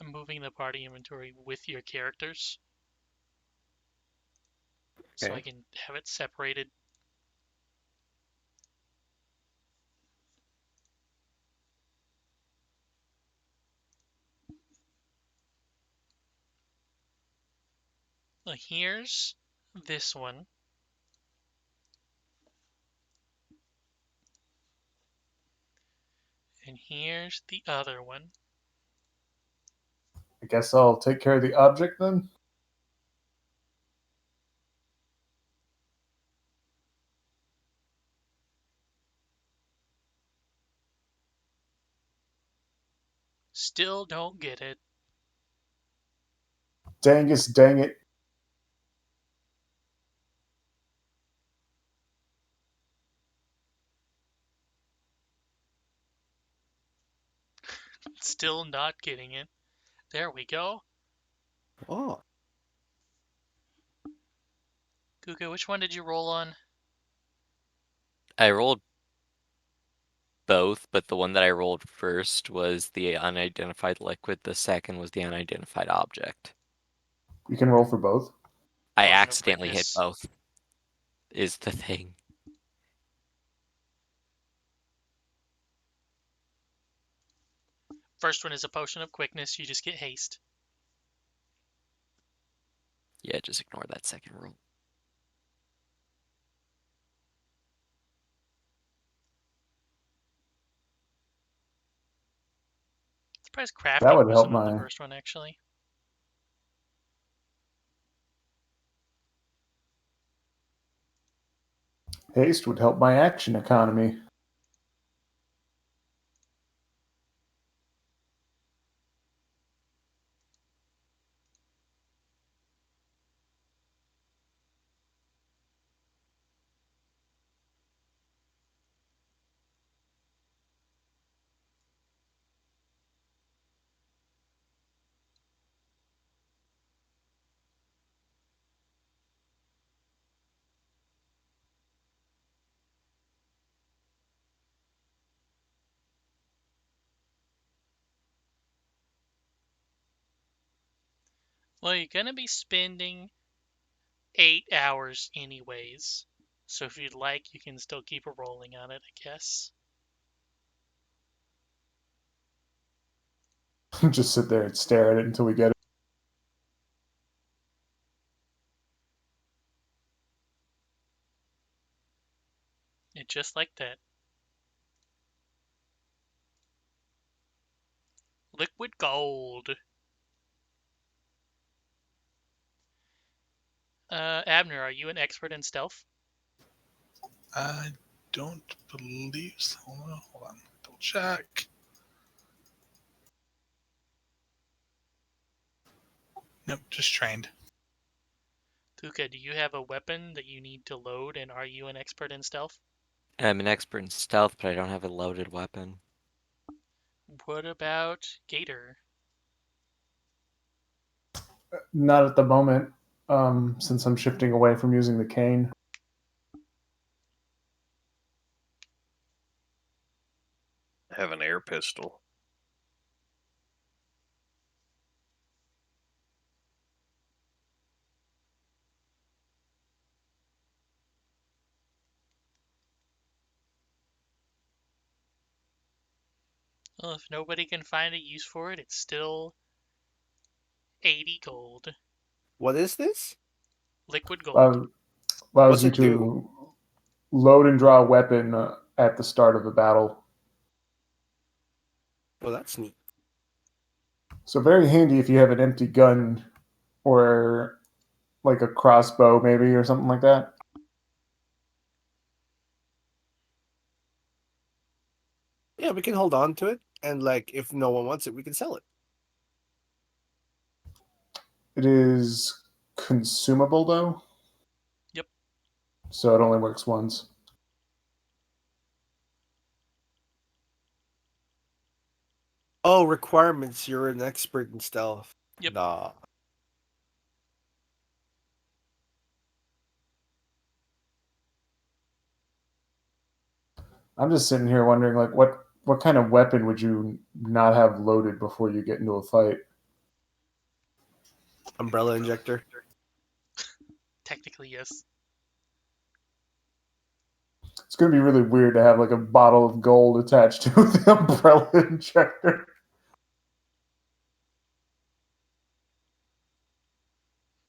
I'm moving the party inventory with your characters. So I Okay. can have it separated. Well, here's this one. And here's the other one. I guess I'll take care of the object then. Still don't get it. Dangus, dang it. Still not getting it. There we go. Oh, Kuka, which one did you roll on? I rolled both, but the one that I rolled first was the unidentified liquid. The second was the unidentified object. You can roll for both. I Potion of accidentally hit quickness. both. Is the thing. First one is a potion of quickness. You just get haste. Yeah, just ignore that second roll. Surprised crafting That would wasn't help on the my first one, actually. haste would help my action economy. Well, you're gonna be spending 8 hours anyways. So if you'd like, you can still keep a rolling on it, I guess. Just sit there and stare at it until we get it. It's just like that. Liquid gold. Abner, are you an expert in stealth? I don't believe so. Hold on. Double check. Nope, just trained. Kuka, do you have a weapon that you need to load, and are you an expert in stealth? I'm an expert in stealth, but I don't have a loaded weapon. What about Gator? Not at the moment, since I'm shifting away from using the cane. I have an air pistol. Well, if nobody can find a use for it, it's still 80 gold. what is this? Liquid gold. Allows What's you it to do? load and draw a weapon at the start of a battle. Oh, that's neat. So very handy if you have an empty gun or like a crossbow maybe or something like that. Yeah, we can hold on to it, and like if no one wants it, we can sell it. It is consumable though. Yep. So it only works once. Oh, requirements. You're an expert in stealth. Yep. Nah. I'm just sitting here wondering like what kind of weapon would you not have loaded before you get into a fight? Umbrella injector. Technically, yes. It's going to be really weird to have like a bottle of gold attached to the umbrella injector.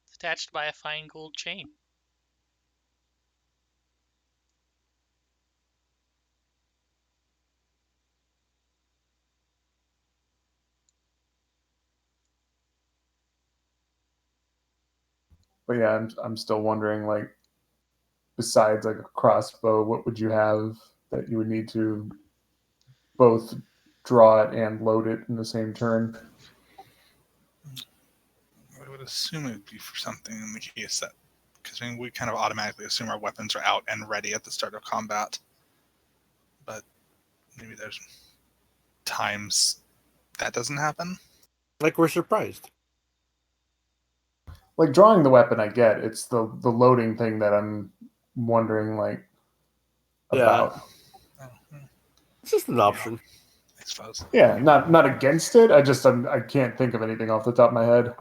It's attached by a fine gold chain. But yeah, I'm still wondering like besides like a crossbow, what would you have that you would need to both draw it and load it in the same turn? I would assume it would be for something in the case that, because I mean, we kind of automatically assume our weapons are out and ready at the start of combat. But maybe there's times that doesn't happen. Like we're surprised. Like drawing the weapon, I get. It's the loading thing that I'm wondering like Yeah. about. Oh, It's just an option. I suppose. Yeah, not against it. I can't think of anything off the top of my head.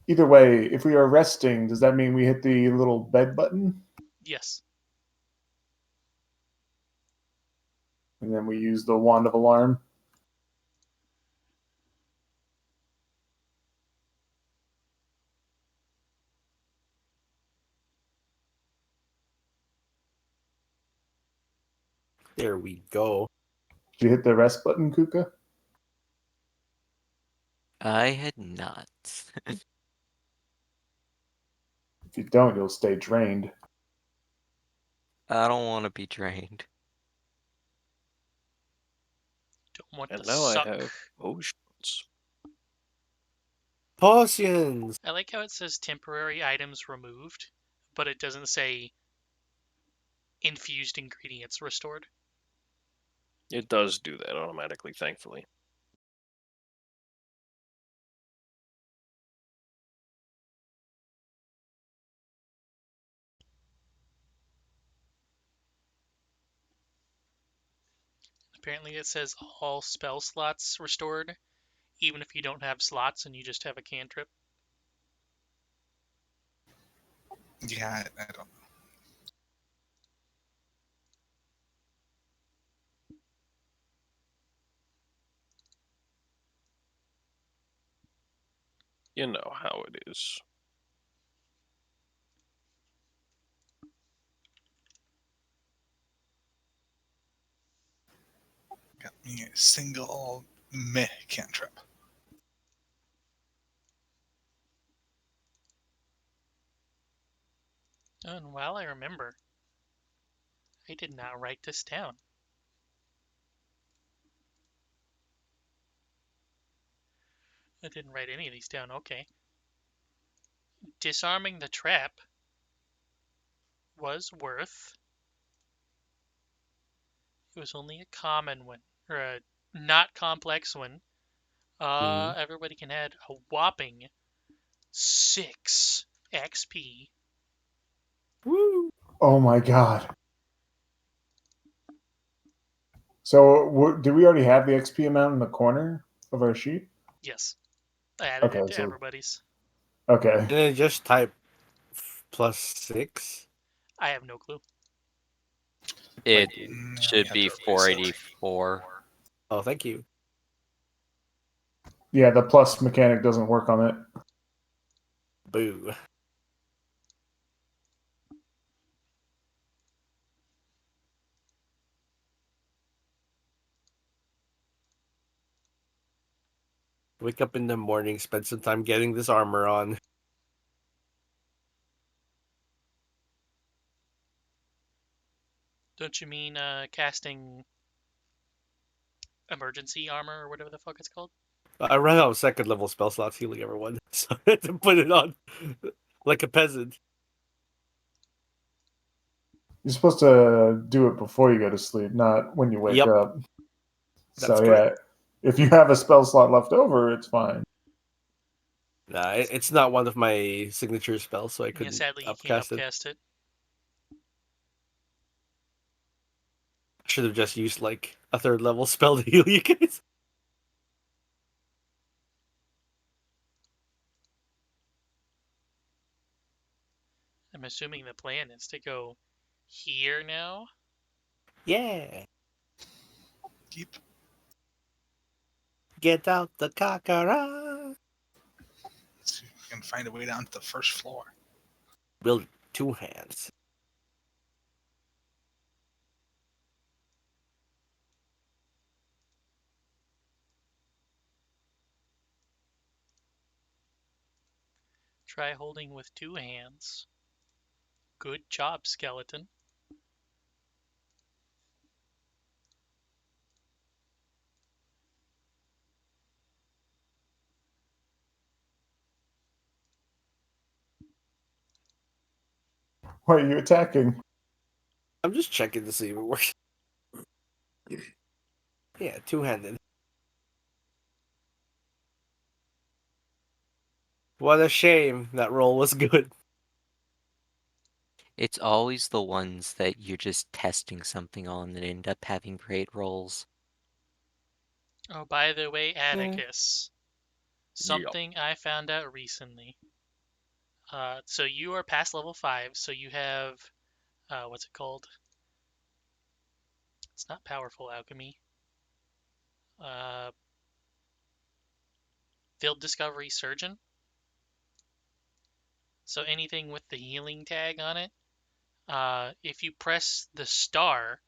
Either way, if we are resting, does that mean we hit the little bed button Yes. and then we use the wand of alarm? There we go. Did you hit the rest button, Kuka? I had not. If you don't, you'll stay drained. I don't want to be drained. Don't want And to now suck. I have potions. Potions. I like how it says temporary items removed, but it doesn't say infused ingredients restored. It does do that automatically, thankfully. Apparently it says all spell slots restored, even if you don't have slots and you just have a cantrip. Yeah, I don't know. You know how it is. Got me a single meh cantrip. Oh, and while I remember, I did not write this down. I didn't write any of these down. Okay. Disarming the trap was worth. It was only a common one, or a not complex one. Everybody can add a whopping 6 XP. Woo. Oh my god. So, do we already have the XP amount in the corner of our sheet? Yes, I added Okay, it to so- everybody's. Okay. And then just type +6. I have no clue. It Mm, should yeah, be you have to replace it. 484. Oh, thank you. Yeah, the plus mechanic doesn't work on it. Boo. Wake up in the morning, spend some time getting this armor on. Don't you mean casting emergency armor or whatever the fuck it's called? I ran out of second level spell slots healing everyone, so I had to put it on like a peasant. You're supposed to do it before you go to sleep, not when you wake Yep. up. That's So correct. yeah, if you have a spell slot left over, it's fine. Nah, it's not one of my signature spells, so I Yeah, couldn't sadly you can't upcast it. upcast it. Should have just used like a third level spell to heal you guys. I'm assuming the plan is to go here now. Yeah. Keep. Get out the kakara. See if we can find a way down to the first floor. Build 2 hands. Try holding with 2 hands. Good job, skeleton. Why are you attacking? I'm just checking to see if it works. Yeah, two-handed. What a shame that roll was good. It's always the ones that you're just testing something on that end up having great rolls. Oh, by the way, Atticus, Yeah. something I found out recently. So you are past level 5, so you have, what's it called? It's not powerful alchemy. Field Discovery Surgeon. So anything with the healing tag on it, if you press the star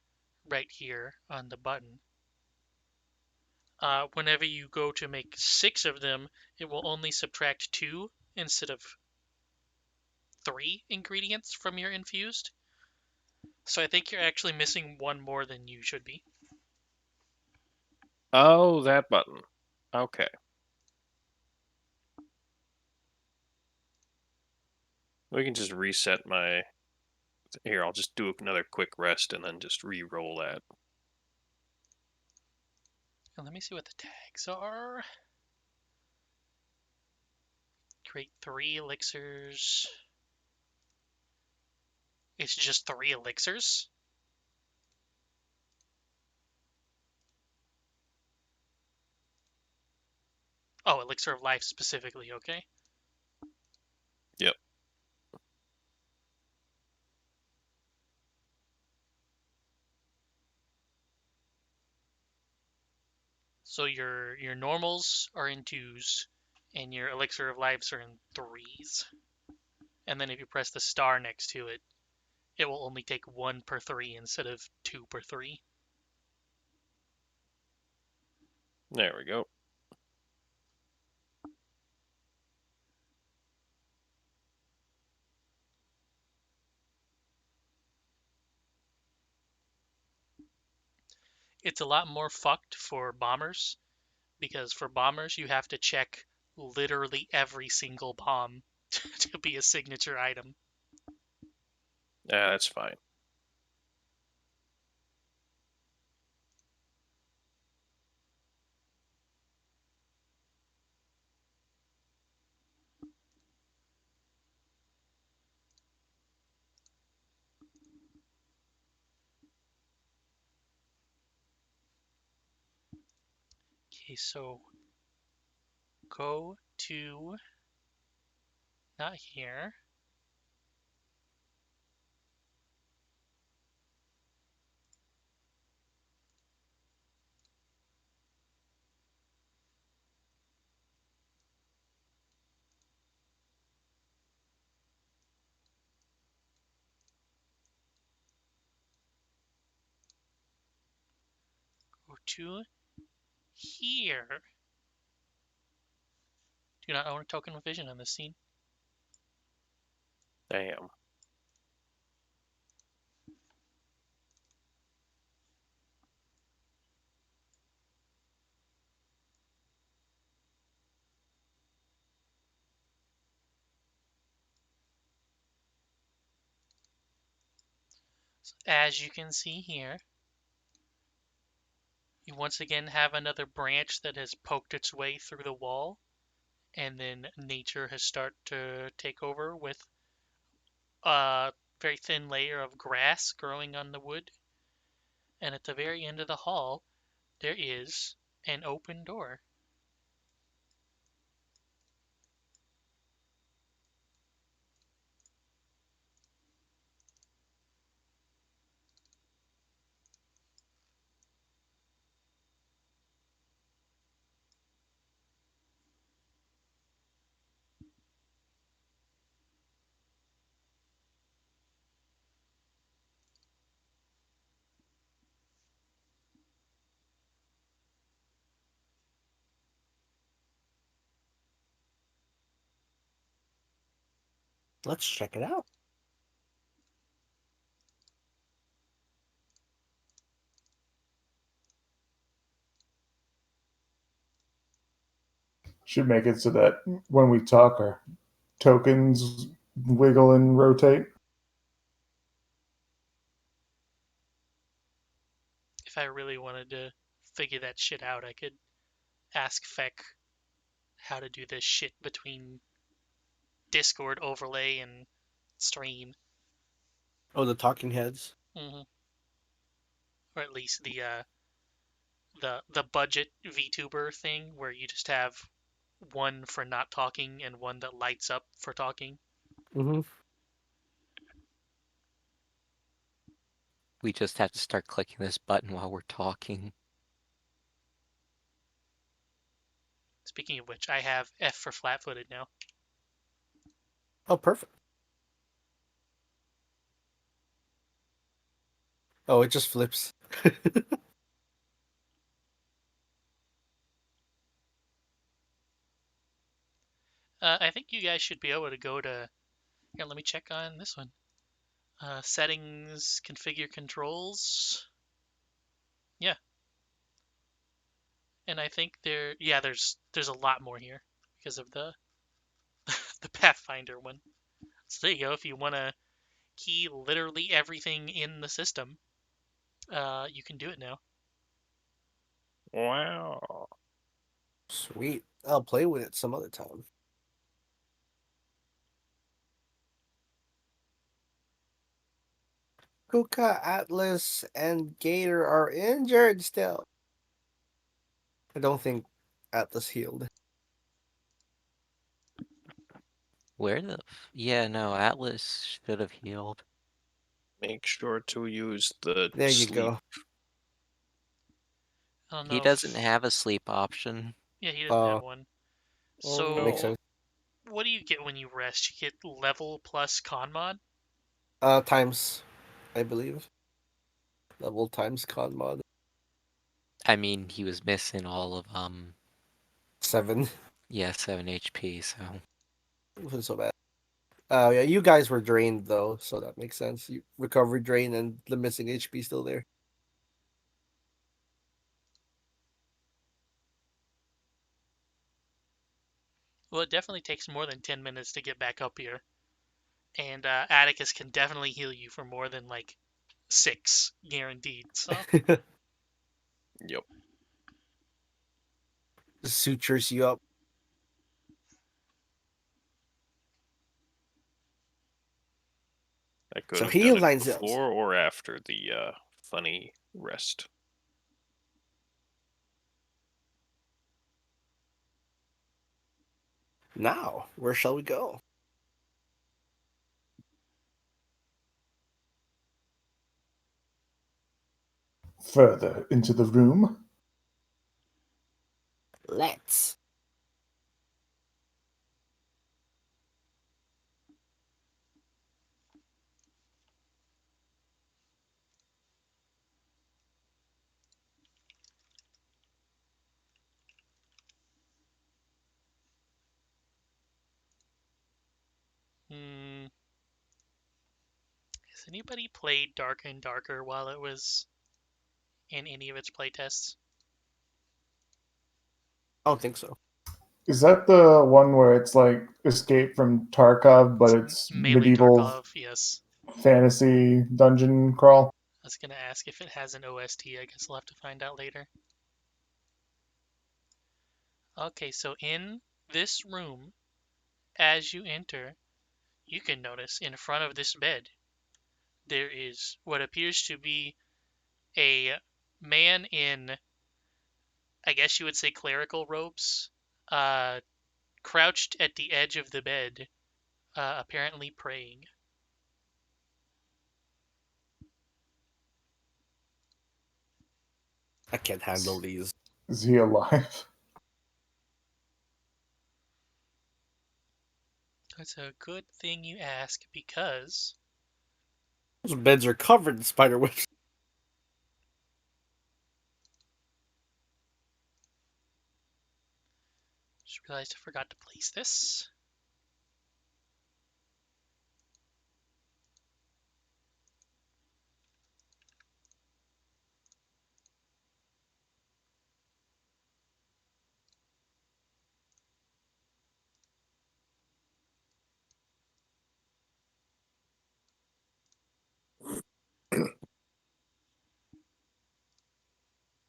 right here on the button, whenever you go to make 6 of them, it will only subtract 2 instead of 3 ingredients from your infused. So I think you're actually missing 1 more than you should be. Oh, that button. Okay. We can just reset my. Here, I'll just do another quick rest and then just re-roll that. And let me see what the tags are. Create 3 elixirs. It's just 3 elixirs? Oh, Elixir of Life specifically, okay. Yep. So your normals are in 2s, and your Elixir of Lives are in 3s. And then if you press the star next to it, it will only take 1 per 3 instead of 2 per 3. There we go. It's a lot more fucked for bombers, because for bombers you have to check literally every single bomb to be a signature item. Yeah, that's fine. Okay, so go to, not here. Go to here. Do not own a token of vision on this scene. Damn. So as you can see here, you once again have another branch that has poked its way through the wall, and then nature has started to take over with a very thin layer of grass growing on the wood. And at the very end of the hall, there is an open door. Let's check it out. Should make it so that when we talk, our tokens wiggle and rotate. if I really wanted to figure that shit out, I could ask Feck how to do this shit between Discord overlay and stream. Oh, the talking heads. Or at least the budget VTuber thing where you just have one for not talking and one that lights up for talking. Mm-hmm. We just have to start clicking this button while we're talking. Speaking of which, I have F for flat-footed now. Oh, perfect. Oh, it just flips. I think you guys should be able to go to... Here, let me check on this one. Settings, configure controls. Yeah. And I think there's a lot more here because of the the Pathfinder one. So there you go. If you want to key literally everything in the system, you can do it now. Wow. Sweet. I'll play with it some other time. Kuka, Atlas, and Gator are injured still. I don't think Atlas healed. Where the... Yeah, no, Atlas should have healed. Make sure to use the There you sleep. go. I don't know. He doesn't have a sleep option. Yeah, he doesn't have one. Oh, That makes So, sense. what do you get when you rest? You get level plus con mod? Times, I believe. Level times con mod. I mean, he was missing all of 7. yeah, 7 HP, so It wasn't so bad. Yeah, you guys were drained though, so that makes sense. You recovery drain and the missing HP still there. Well, it definitely takes more than 10 minutes to get back up here. And Atticus can definitely heal you for more than like 6, guaranteed. So, Yep. Sutures you up. I could So have he done it lines up. before or after the funny rest. Now, where shall we go? Further into the room. Let's. has anybody played Dark and Darker while it was in any of its playtests? I don't think so. Is that the one where it's like Escape from Tarkov, but it's Melee medieval Tarkov, yes. fantasy dungeon crawl? I was gonna ask if it has an OST. I guess I'll have to find out later. Okay, so in this room, as you enter, you can notice in front of this bed, there is what appears to be a man in, I guess you would say, clerical robes, crouched at the edge of the bed, apparently praying. I can't handle these. Is he alive? That's a good thing you ask, because Those beds are covered in spider webs. just realized I forgot to place this.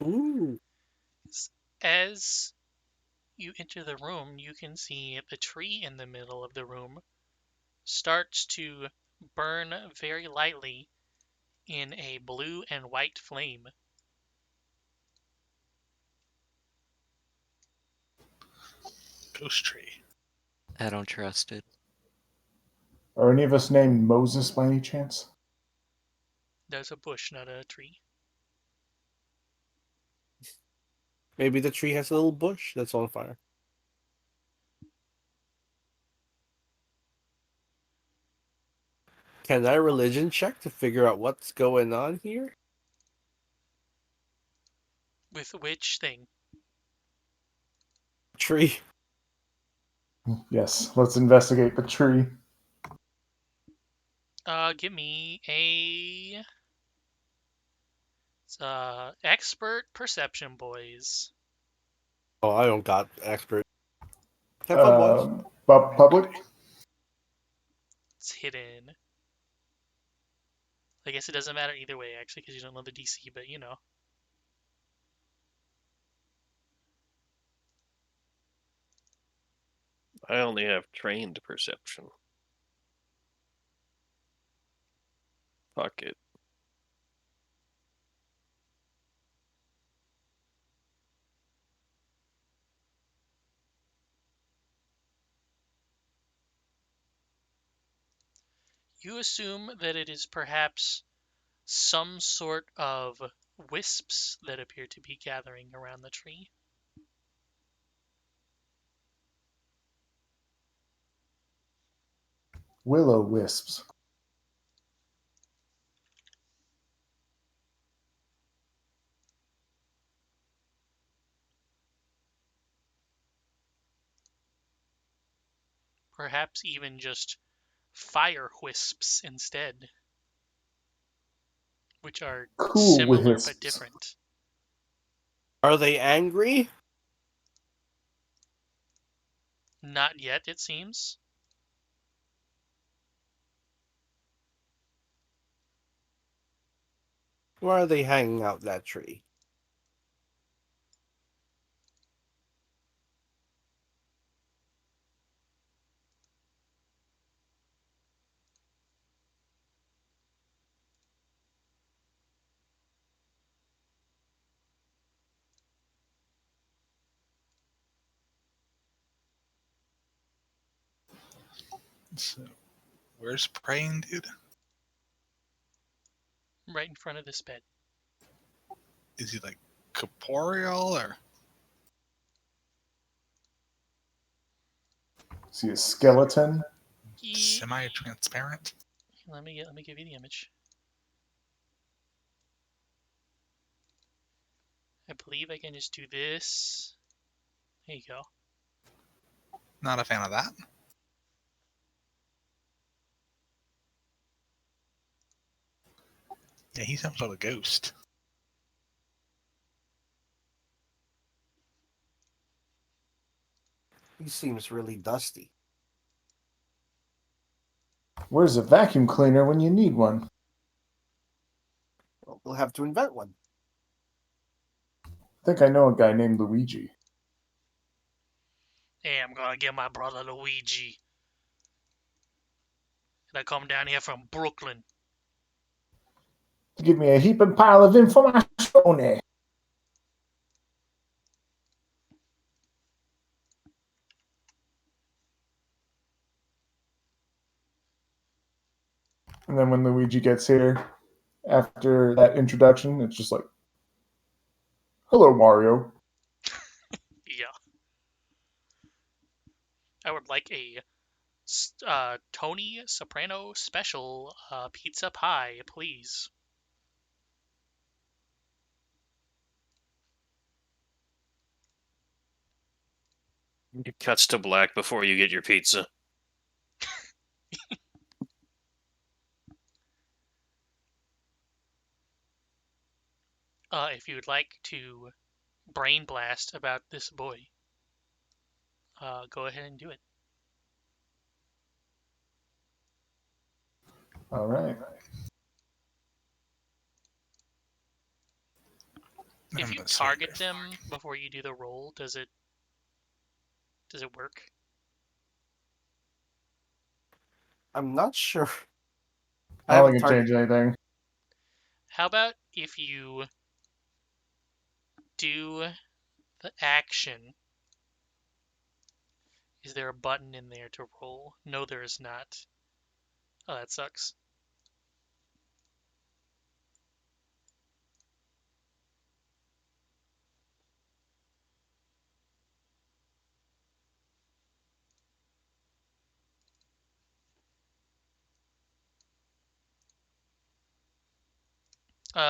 Ooh. As you enter the room, you can see the tree in the middle of the room starts to burn very lightly in a blue and white flame. Ghost tree. I don't trust it. Are any of us named Moses by any chance? There's a bush, not a tree. Maybe the tree has a little bush that's on fire. Can I religion check to figure out what's going on here? With which thing? Tree. Yes, let's investigate the tree. Give me a expert perception, boys. Oh, I don't got expert. Have fun, boys. Public? It's hidden. I guess it doesn't matter either way, actually, because you don't know the DC, but you know. I only have trained perception. Fuck it. You assume that it is perhaps some sort of wisps that appear to be gathering around the tree. Willow wisps. Perhaps even just fire wisps instead, which are Cool similar wisps. but different. Are they angry? Not yet, it seems. Why are they hanging out that tree? So, where's praying, dude? Right in front of this bed. Is he like corporeal or? See a skeleton? Semi-transparent? Let me give you the image. I believe I can just do this. There you go. Not a fan of that. Yeah, he's some sort of ghost. He seems really dusty. Where's a vacuum cleaner when you need one? Well, we'll have to invent one. I think I know a guy named Luigi. Hey, I'm gonna get my brother Luigi. And I come down here from Brooklyn. Give me a heaping pile of information. And then when Luigi gets here, after that introduction, it's just like, hello, Mario. Yeah. I would like a Tony Soprano special pizza pie, please. It cuts to black before you get your pizza. If you would like to brain blast about this boy, go ahead and do it. All right. If I'm you gonna say target very them far. before you do the roll, does it work? I'm not sure. I don't think it changed anything. How about if you do the action? Is there a button in there to roll? No, there is not. Oh, that sucks.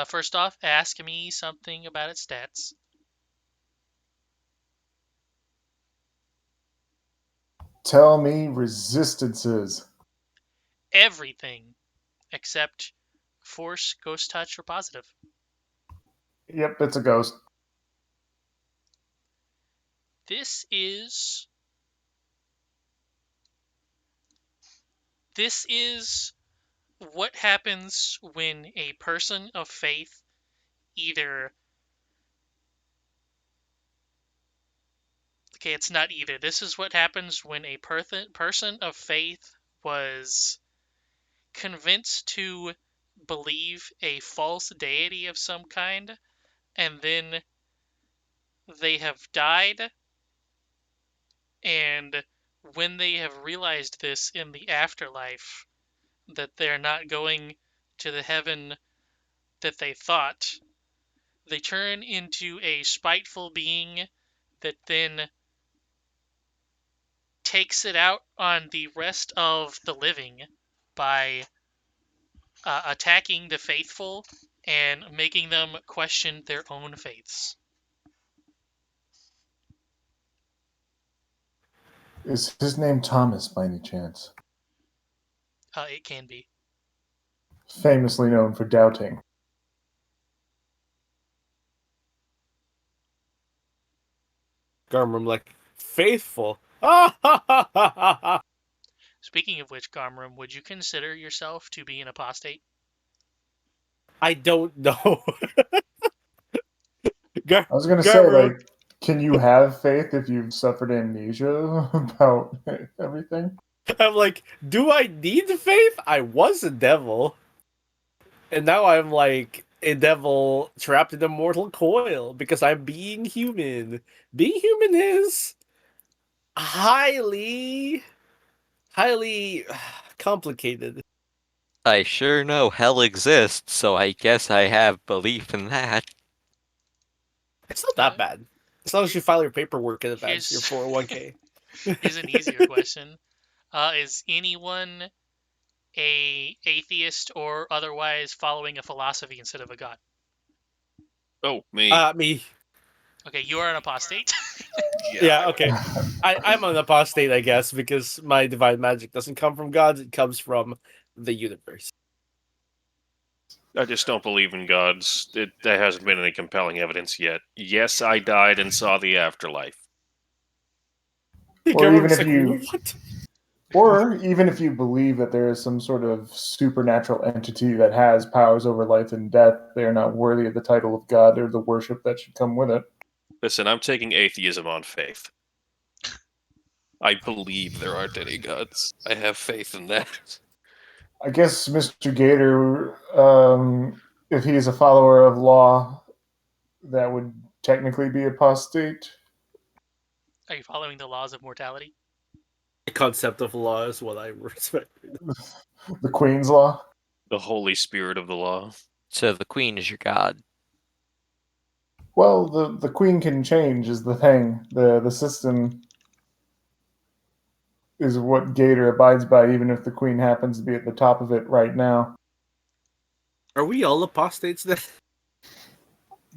First off, ask me something about its stats. Tell me resistances. Everything except force, ghost touch, or positive. Yep, it's a ghost. This is what happens when a person of faith either. Okay, it's not either. This is what happens when a person of faith was convinced to believe a false deity of some kind, and then they have died, and when they have realized this in the afterlife, that they're not going to the heaven that they thought, they turn into a spiteful being that then takes it out on the rest of the living by attacking the faithful and making them question their own faiths. Is his name Thomas by any chance? It can be. Famously known for doubting. Garmrim like faithful. Ah, ha, ha, ha, ha, ha. Speaking of which, Garmrim, would you consider yourself to be an apostate? I don't know. I was gonna say, like, can you have faith if you've suffered amnesia about everything? I'm like, do I need faith? I was a devil. And now I'm like a devil trapped in a mortal coil because I'm being human. Being human is highly complicated. I sure know hell exists, so I guess I have belief in that. It's not that bad. As long as you file your paperwork in advance, your Here's 401k. here's an easier question. Is anyone a atheist or otherwise following a philosophy instead of a god? Oh, me. Me. Okay, you are an apostate. Yeah, okay. I'm an apostate, I guess, because my divine magic doesn't come from gods, it comes from the universe. I just don't believe in gods. There hasn't been any compelling evidence yet. Yes, I died and saw the afterlife. Or even Government's if like, you, what? or even if you believe that there is some sort of supernatural entity that has powers over life and death, they are not worthy of the title of God or the worship that should come with it. Listen, I'm taking atheism on faith. I believe there aren't any gods. I have faith in that. I guess Mr. Gator, if he is a follower of law, that would technically be apostate. Are you following the laws of mortality? The concept of law is what I respect. The Queen's Law. The Holy Spirit of the law. So the queen is your god. Well, the Queen can change is the thing. The system is what Gator abides by, even if the Queen happens to be at the top of it right now. Are we all apostates then?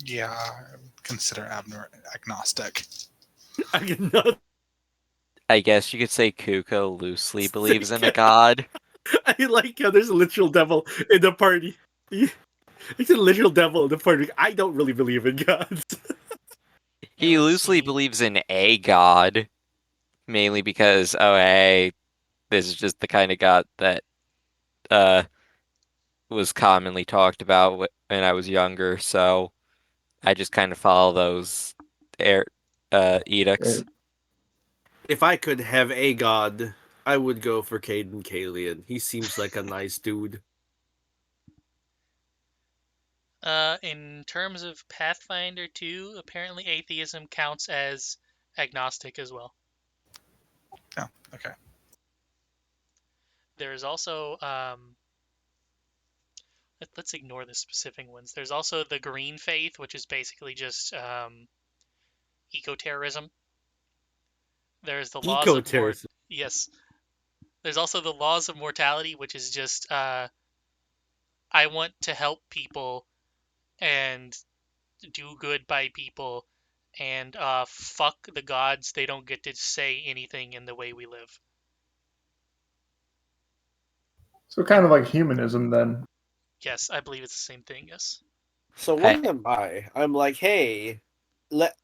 Yeah, I would consider Abner agnostic. I cannot. I guess you could say Kuko loosely believes in a god. I like how there's a literal devil in the party. There's a literal devil in the party. I don't really believe in gods. He let's loosely see. believes in a god, mainly because, oh hey, this is just the kind of god that was commonly talked about when I was younger, so I just kind of follow those edicts. If I could have a god, I would go for Caden Kalian. He seems like a nice dude. In terms of Pathfinder 2, apparently atheism counts as agnostic as well. Oh, okay. There's also let's ignore the specific ones. There's also the Green Faith, which is basically just eco-terrorism. There's the laws of Eco-terrorism. yes. There's also the laws of mortality, which is just I want to help people and do good by people, and fuck the gods. They don't get to say anything in the way we live. So kind of like humanism then. Yes, I believe it's the same thing. Yes. So what am I? I'm like, hey,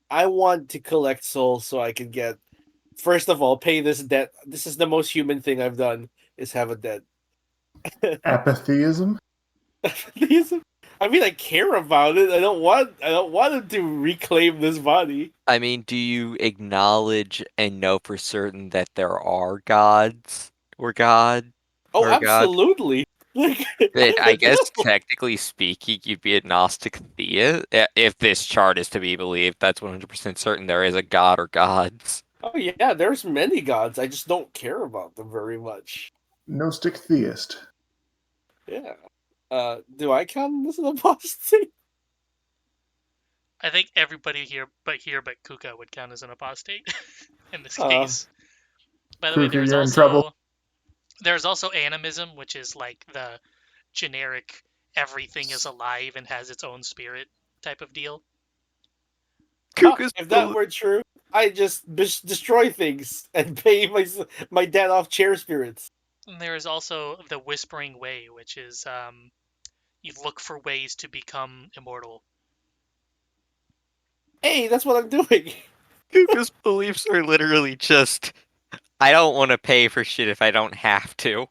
I want to collect souls so I can get. First of all, pay this debt. This is the most human thing I've done, is have a debt. Apatheism? I mean, I care about it. I don't want him to reclaim this body. I mean, do you acknowledge and know for certain that there are gods or God? Oh, or God? absolutely. Like, I guess technically speaking, you'd be agnostic theist. If this chart is to be believed, that's 100% certain there is a god or gods. Oh yeah, there's many gods. I just don't care about them very much. Gnostic theist. Yeah. Do I count as an apostate? I think everybody here but Kuka would count as an apostate in this case. By the way, Kuka, you're in trouble. There's also animism, which is like the generic everything is alive and has its own spirit type of deal. If that were true, I just destroy things and pay my debt off chair spirits. And there is also the Whispering Way, which is you look for ways to become immortal. Hey, that's what I'm doing. Kuka's beliefs are literally just, I don't want to pay for shit if I don't have to.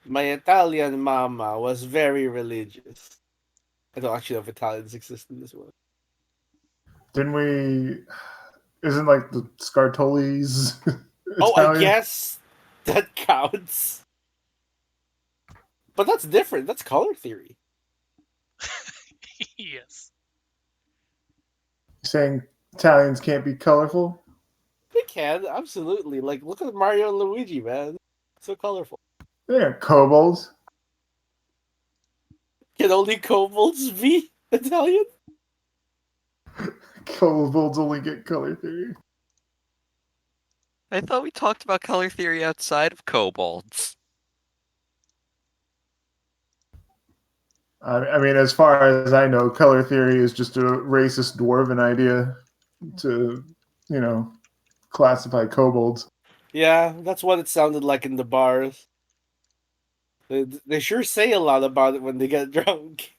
My Italian mama was very religious. I don't actually know if Italians exist in this world. Didn't we? Isn't like the Scartoli's Oh, I Italian? guess that counts. But that's different. That's color theory. Yes. Saying Italians can't be colorful? They can, absolutely. Like, look at Mario and Luigi, man. So colorful. Yeah, kobolds. Can only kobolds be Italian? Kobolds only get color theory. I thought we talked about color theory outside of kobolds. I mean, as far as I know, color theory is just a racist dwarven idea to, classify kobolds. Yeah, that's what it sounded like in the bars. They sure say a lot about it when they get drunk.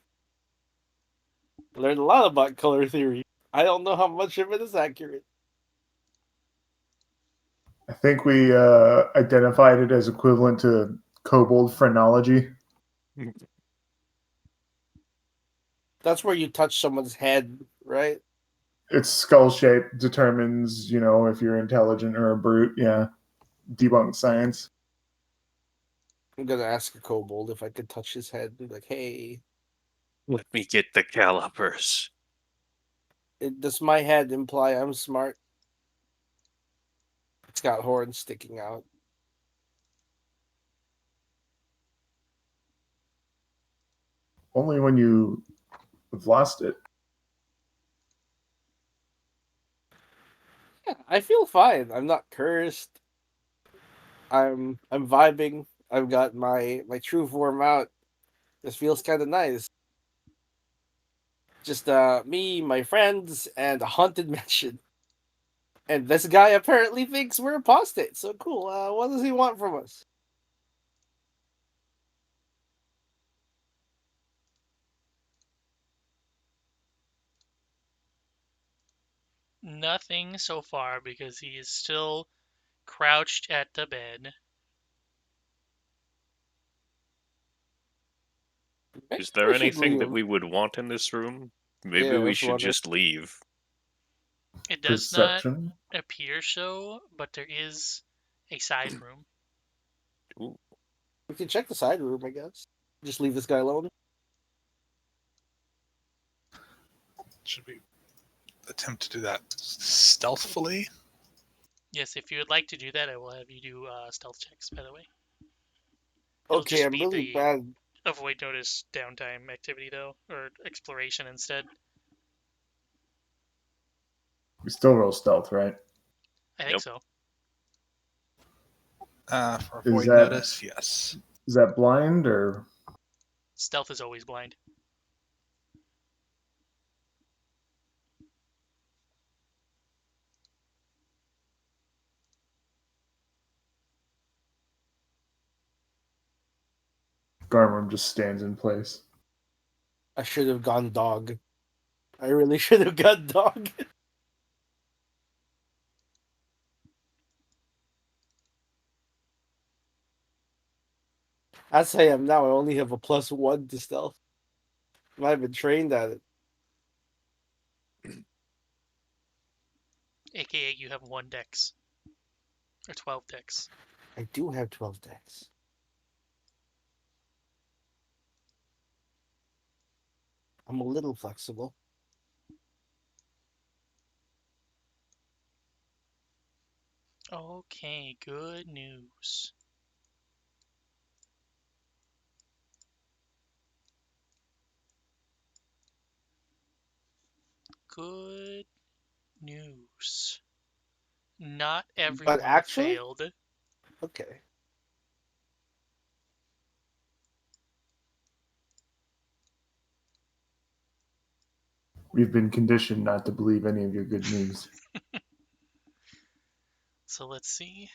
Learn a lot about color theory. I don't know how much of it is accurate. I think we identified it as equivalent to kobold phrenology. That's where you touch someone's head, right? Its skull shape determines, if you're intelligent or a brute. Yeah. Debunked science. I'm gonna ask a kobold if I could touch his head and be like, hey, Let me get the calipers. does my head imply I'm smart? It's got horns sticking out. Only when you have lost it. Yeah, I feel fine. I'm not cursed. I'm vibing. I've got my true form out. This feels kind of nice. Just me, my friends, and a haunted mansion. And this guy apparently thinks we're apostates. So cool. What does he want from us? Nothing so far because he is still crouched at the bed. Is there We should anything that leave. we would want in this room? Maybe Yeah, I we was should wondering. just leave. It does not Perception. appear so, but there is a side room. Ooh. We can check the side room, I guess. Just leave this guy alone. Should we attempt to do that stealthily? Yes, if you would like to do that, I will have you do stealth checks, by the way. It'll Okay, just I'm be really the bad. avoid notice downtime activity, though, or exploration instead. We still roll stealth, right? I think Yep. so. For Is avoid that- notice, yes. Is that blind or? Stealth is always blind. Garmram just stands in place. I should have gone dog. I really should have gone dog. As I am now, I only have a +1 to stealth. I haven't trained at it. AKA, you have 1 dex. Or 12 dex. I do have 12 decks. I'm a little flexible. Okay, good news. Good news. Not everyone actually- failed. Okay. We've been conditioned not to believe any of your good news. So let's see.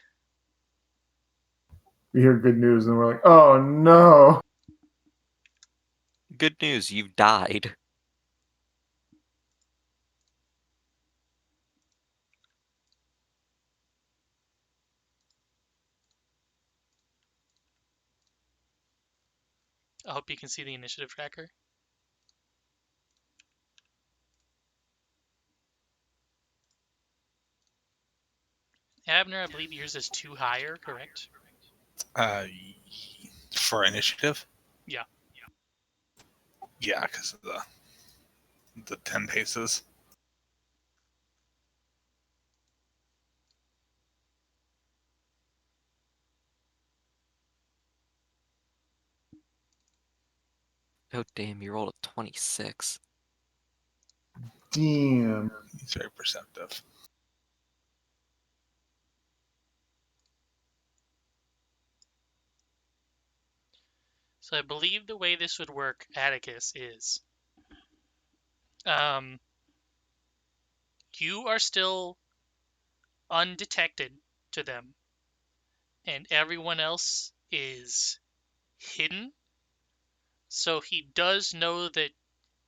We hear good news and we're like, oh no. Good news, you've died. I hope you can see the initiative tracker. Abner, I believe yours is 2 higher, correct? For initiative? Yeah. Yeah, because of the 10 paces. Oh damn, you rolled a 26. Damn. He's very perceptive. So I believe the way this would work, Atticus, is you are still undetected to them, and everyone else is hidden. So he does know that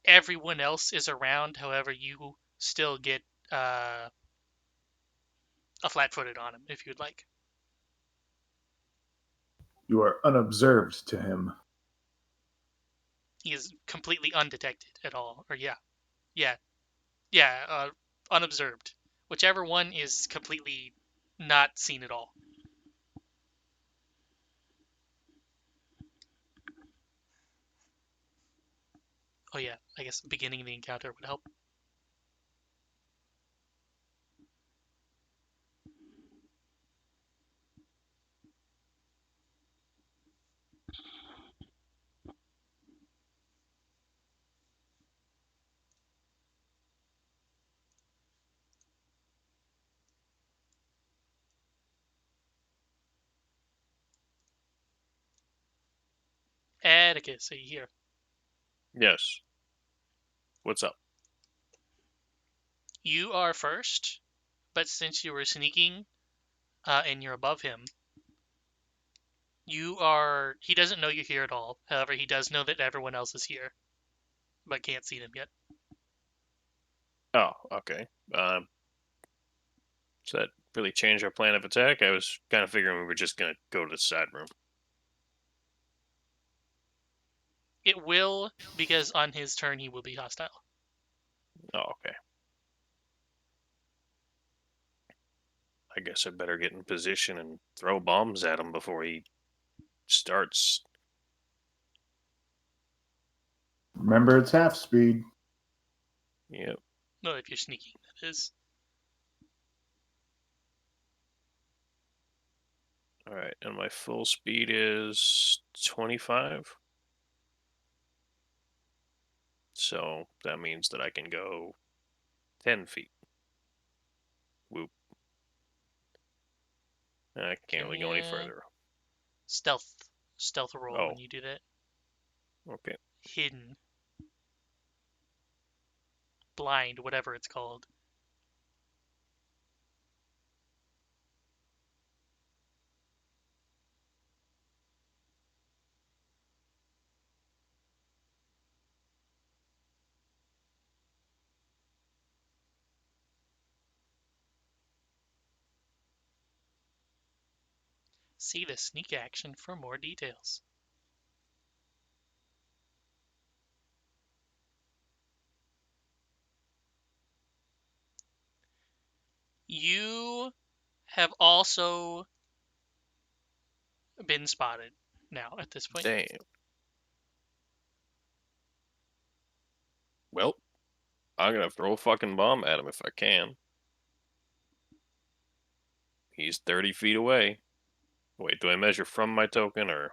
everyone else is around. However, you still get a flat-footed on him if you'd like. You are unobserved to him. He is completely undetected at all. Or unobserved. Whichever one is completely not seen at all. Oh yeah, I guess beginning the encounter would help. Atticus, are you here? Yes. What's up? You are first, but since you were sneaking, and you're above him, he doesn't know you're here at all. However, he does know that everyone else is here, but can't see them yet. Oh, okay. Does that really change our plan of attack? I was kind of figuring we were just going to go to the side room. It will, because on his turn he will be hostile. Oh, okay. I guess I better get in position and throw bombs at him before he starts. Remember, it's half speed. Yep. No, if you're sneaking, that is. All right, and my full speed is 25. So that means that I can go 10 feet. Whoop. And I can't really go any Okay. further. Stealth roll Oh. when you do that. Okay. Hidden. Blind, whatever it's called. See the sneak action for more details. You have also been spotted now at this point. Damn. Well, I'm gonna throw a fucking bomb at him if I can. He's 30 feet away. Wait, do I measure from my token or?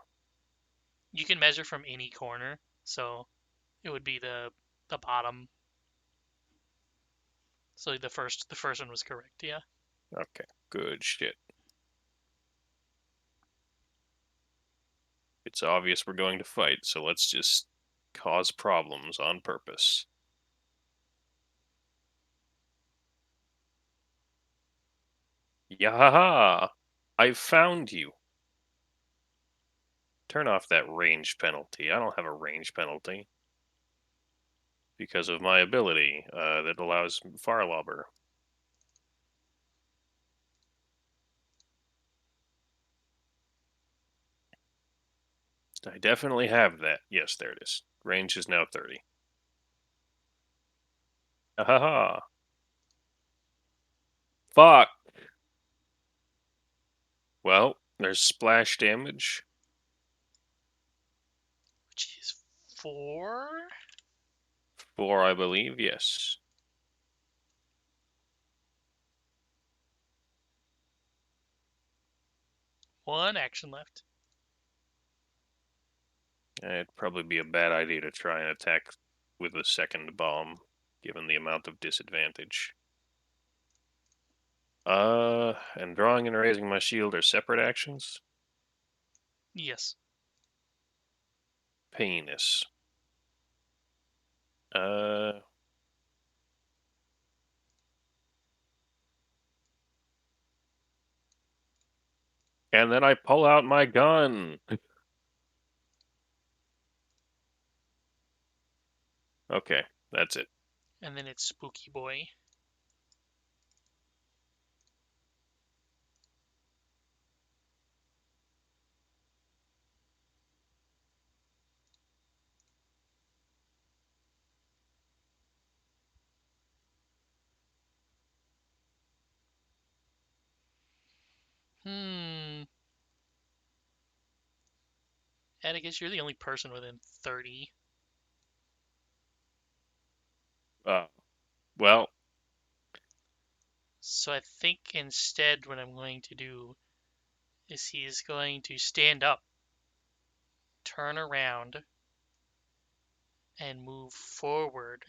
You can measure from any corner, so it would be the bottom. So the first one was correct, yeah. Okay, good shit. It's obvious we're going to fight, so let's just cause problems on purpose. Yahaha! I found you. Turn off that range penalty. I don't have a range penalty. Because of my ability that allows Firelobber. I definitely have that. Yes, there it is. Range is now 30. Ahaha. Fuck. Well, there's splash damage. Which is 4? 4, I believe, yes. One action left. It'd probably be a bad idea to try and attack with a second bomb, given the amount of disadvantage. And drawing and raising my shield are separate actions? Yes. Penis. And then I pull out my gun. Okay, that's it. And then it's Spooky Boy. Atticus, you're the only person within 30. Well, So I think instead what I'm going to do is he's going to stand up, turn around, and move forward.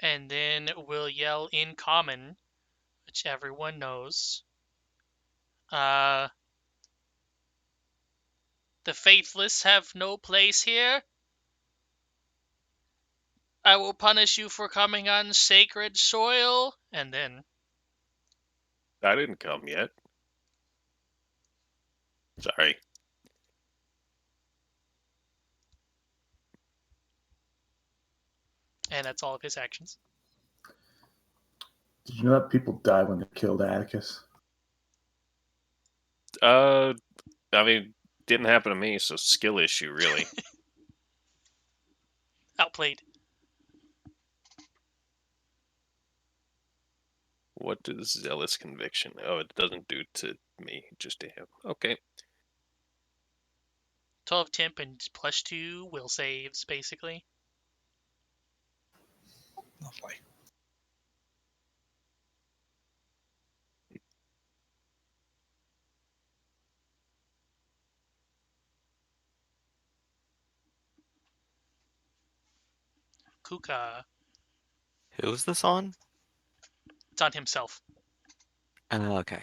And then we'll yell in common, which everyone knows. The faithless have no place here. I will punish you for coming on sacred soil. And then I didn't come yet. Sorry. and that's all of his actions. Did you know that people die when they're killed, Atticus? I mean, didn't happen to me, so skill issue, really. Outplayed. What does Zealous Conviction? Oh, it doesn't do to me, just to him. Okay. 12 temp and +2 will saves, basically. Lovely. Kuka. Who's this on? It's on himself. Oh, okay.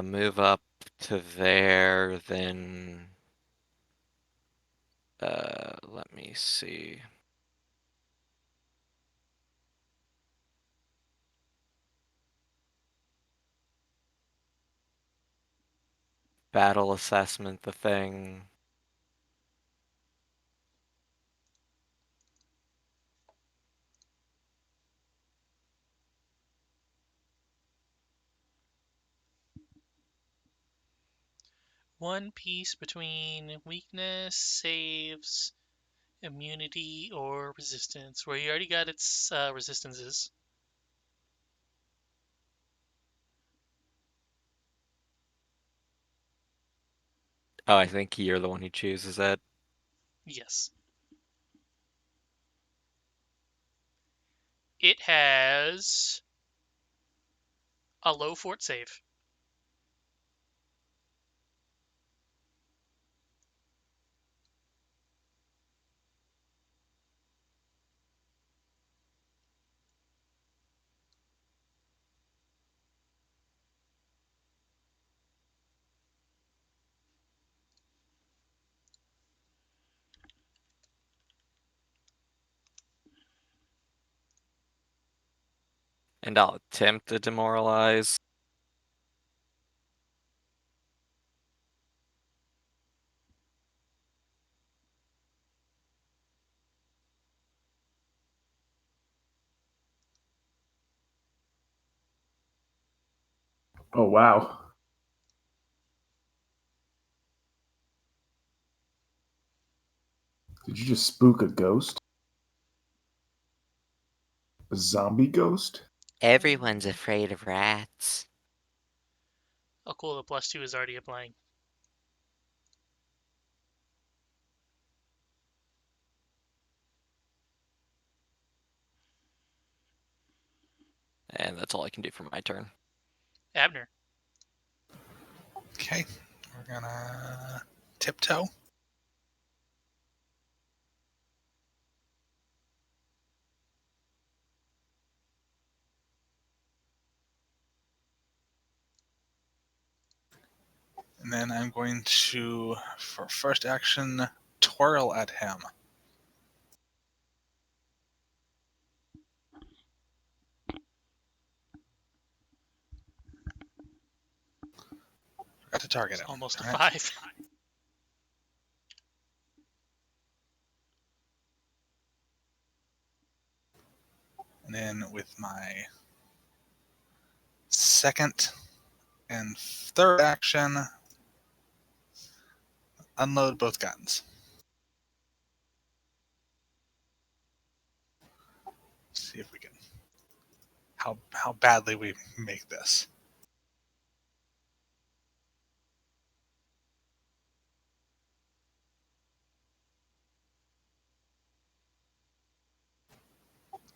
Move up to there, then let me see. Battle assessment the thing. One piece between weakness, saves, immunity, or resistance. Where you already got its resistances. Oh, I think you're the one who chooses it. Yes. It has a low fort save. And I'll attempt to demoralize. Oh wow. Did you just spook a ghost? A zombie ghost? Everyone's afraid of rats. Oh, cool. The +2 is already applying. And that's all I can do for my turn. Abner. Okay. We're gonna tiptoe. And then I'm going to, for first action, twirl at him. Forgot to target him. Almost a All right. 5. And then with my second and third action, unload both guns. See if we can how badly we make this.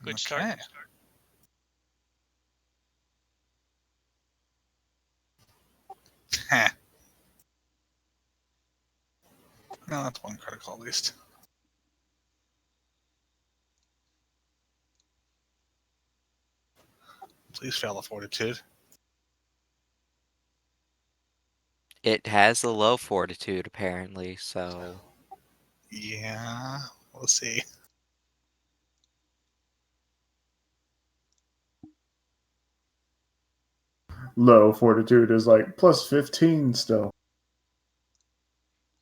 Good Okay. start. Heh. No, that's one critical at least. Please fail the fortitude. It has a low fortitude, apparently, so... Yeah, we'll see. Low fortitude is like plus 15 still.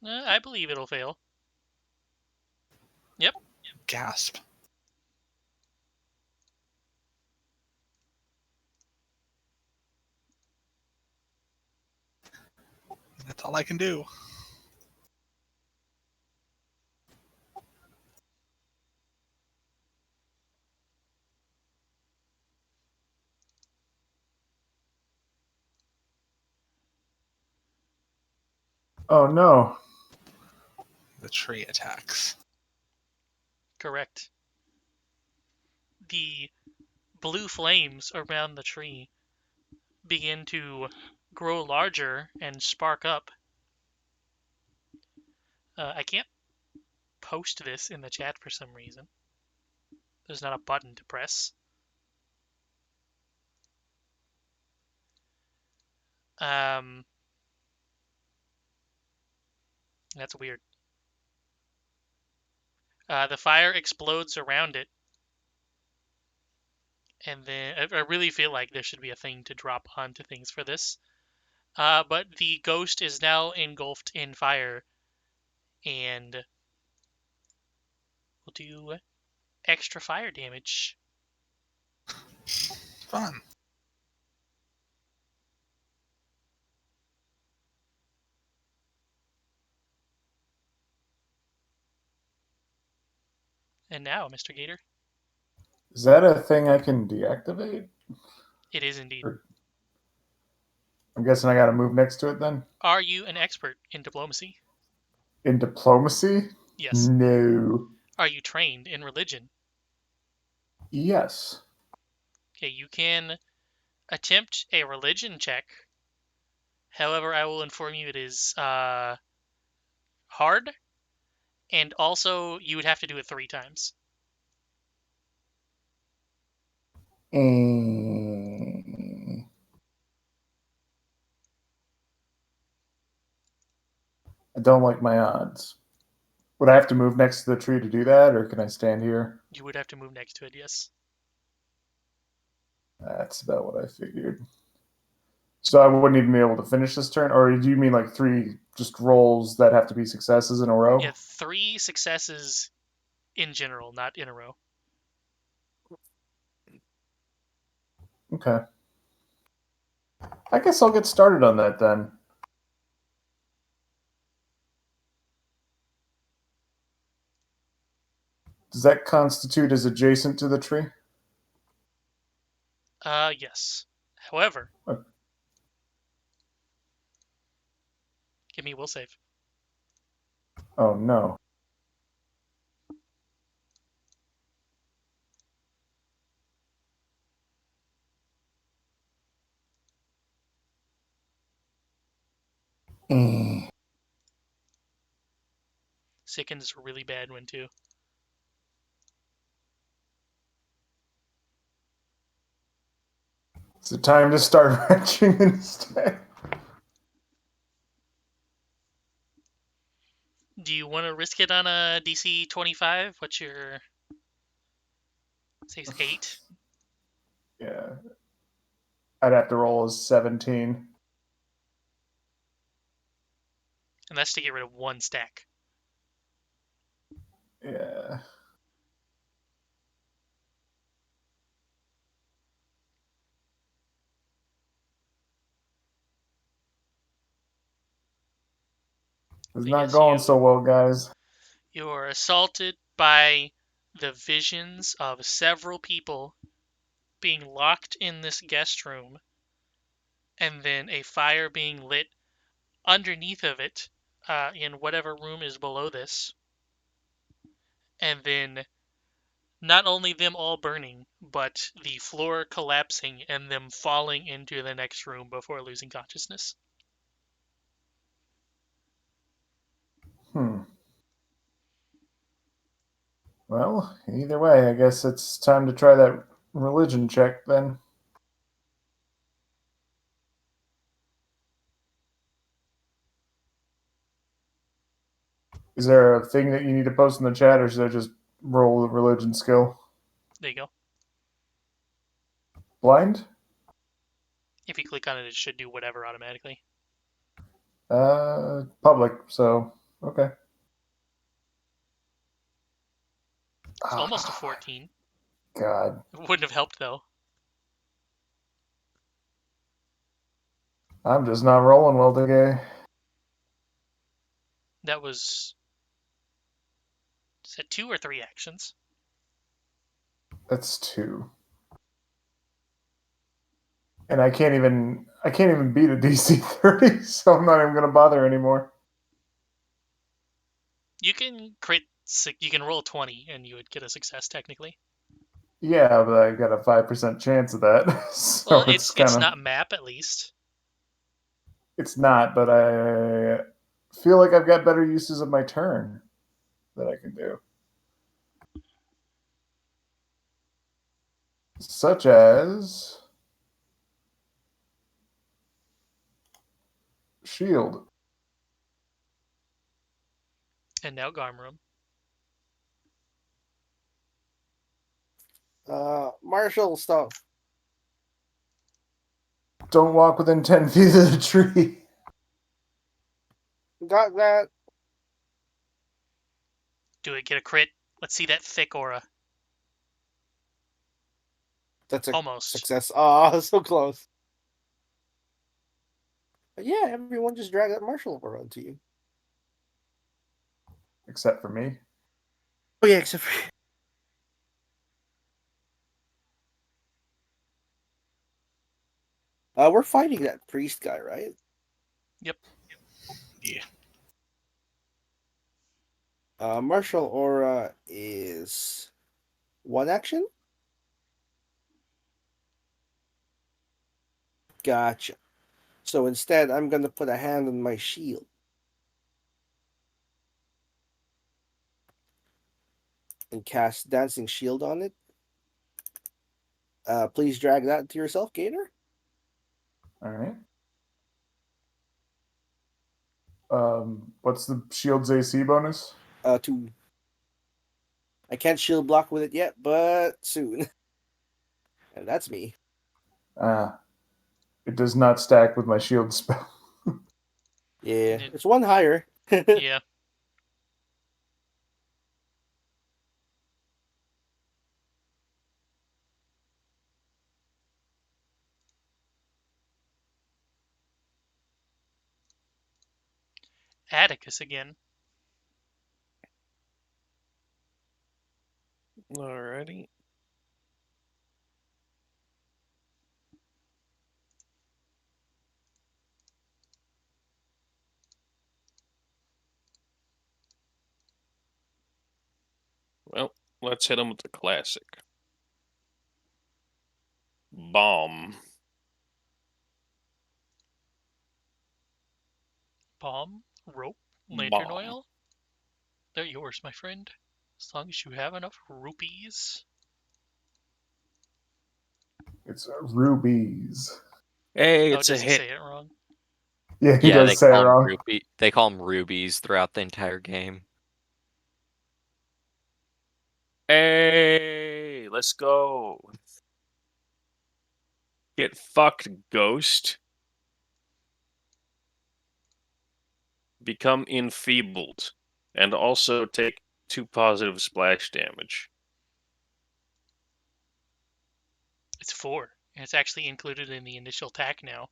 I believe it'll fail. Yep. Gasp. That's all I can do. Oh no. The tree attacks. Correct. The blue flames around the tree begin to grow larger and spark up. I can't post this in the chat for some reason. There's not a button to press. That's weird. The fire explodes around it. And then I really feel like there should be a thing to drop onto things for this. But the ghost is now engulfed in fire. And will do extra fire damage. Fun. And now, Mr. Gator. Is that a thing I can deactivate? It is indeed. I'm guessing I gotta move next to it then? Are you an expert in diplomacy? In diplomacy? Yes. No. Are you trained in religion? Yes. Okay, you can attempt a religion check. However, I will inform you it is hard. And also, you would have to do it 3 times. I don't like my odds. Would I have to move next to the tree to do that, or can I stand here? You would have to move next to it, yes. That's about what I figured. So I wouldn't even be able to finish this turn? Or do you mean like 3 just rolls that have to be successes in a row? Yeah, 3 successes in general, not in a row. Okay. I guess I'll get started on that then. Does that constitute as adjacent to the tree? Yes. However, Okay. give me a will save. Oh no. Sickened is a really bad one, too. Is it time to start wrenching instead? Do you want to risk it on a DC 25? What's your... Say 8? Yeah. I'd have to roll a 17. And that's to get rid of 1 stack. Yeah. It's I not guess going you- so well, guys. You are assaulted by the visions of several people being locked in this guest room, and then a fire being lit underneath of it in whatever room is below this, and then not only them all burning, but the floor collapsing and them falling into the next room before losing consciousness. Well, either way, I guess it's time to try that religion check then. Is there a thing that you need to post in the chat, or should I just roll the religion skill? There you go. Blind? If you click on it, it should do whatever automatically. Public. So okay. It's almost a 14. God, It wouldn't have helped though. I'm just not rolling well today. That was. Is that 2 or 3 actions? That's 2. And I can't even beat a DC 30, so I'm not even gonna bother anymore. You can crit. You can roll 20 and you would get a success technically. Yeah, but I got a 5% chance of that. So Well, it's it's kinda, not map at least. it's not, but I feel like I've got better uses of my turn that I can do. Such as shield. And now Garmroom. Marshall stuff. Don't walk within 10 feet of the tree. Got that. Do it get a crit? Let's see that thick aura. That's a Almost. success. Oh, so close. But yeah, everyone just drag that Marshall over onto you. Except for me. Oh yeah, except for we're fighting that priest guy, right? Yep. Yeah. Martial aura is 1 action. Gotcha. So instead, I'm gonna put a hand on my shield. And cast Dancing Shield on it. Please drag that to yourself, Gator. All right. What's the shield's AC bonus? 2. I can't shield block with it yet, but soon. And that's me. It does not stack with my shield spell. Yeah, it's 1 higher. Yeah. Atticus again. Alrighty. Well, let's hit him with the classic. Bomb. Bomb, rope, lantern Bomb. oil. They're yours, my friend. As long as you have enough rupees. It's rubies. Hey, Oh, it's a does he hit. say it wrong? Yeah, he Yeah, does say it wrong. They call them rubies throughout the entire game. Hey, let's go. Get fucked, ghost. Become enfeebled. And also take 2 positive splash damage. It's 4. And it's actually included in the initial attack now.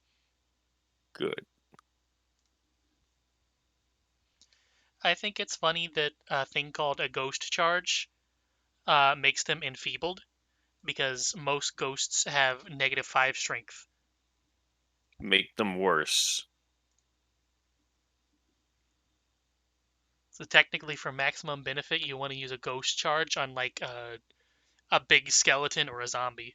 Good. I think it's funny that a thing called a ghost charge makes them enfeebled, because most ghosts have -5 strength. Make them worse. So technically, for maximum benefit, you want to use a ghost charge on like a big skeleton or a zombie.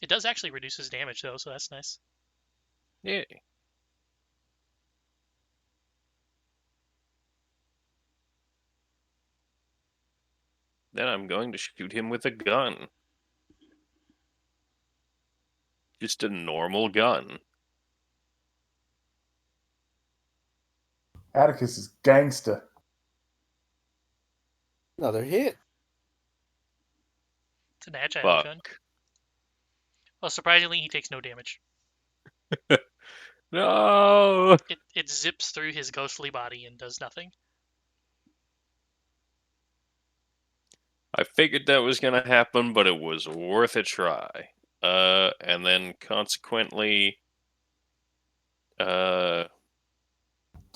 It does actually reduce his damage though, so that's nice. Yay. Then I'm going to shoot him with a gun. just a normal gun. Atticus is gangsta. Another hit. It's an agile Fuck. gun. Well, surprisingly, he takes no damage. No. It zips through his ghostly body and does nothing. I figured that was gonna happen, but it was worth a try. And then consequently, Do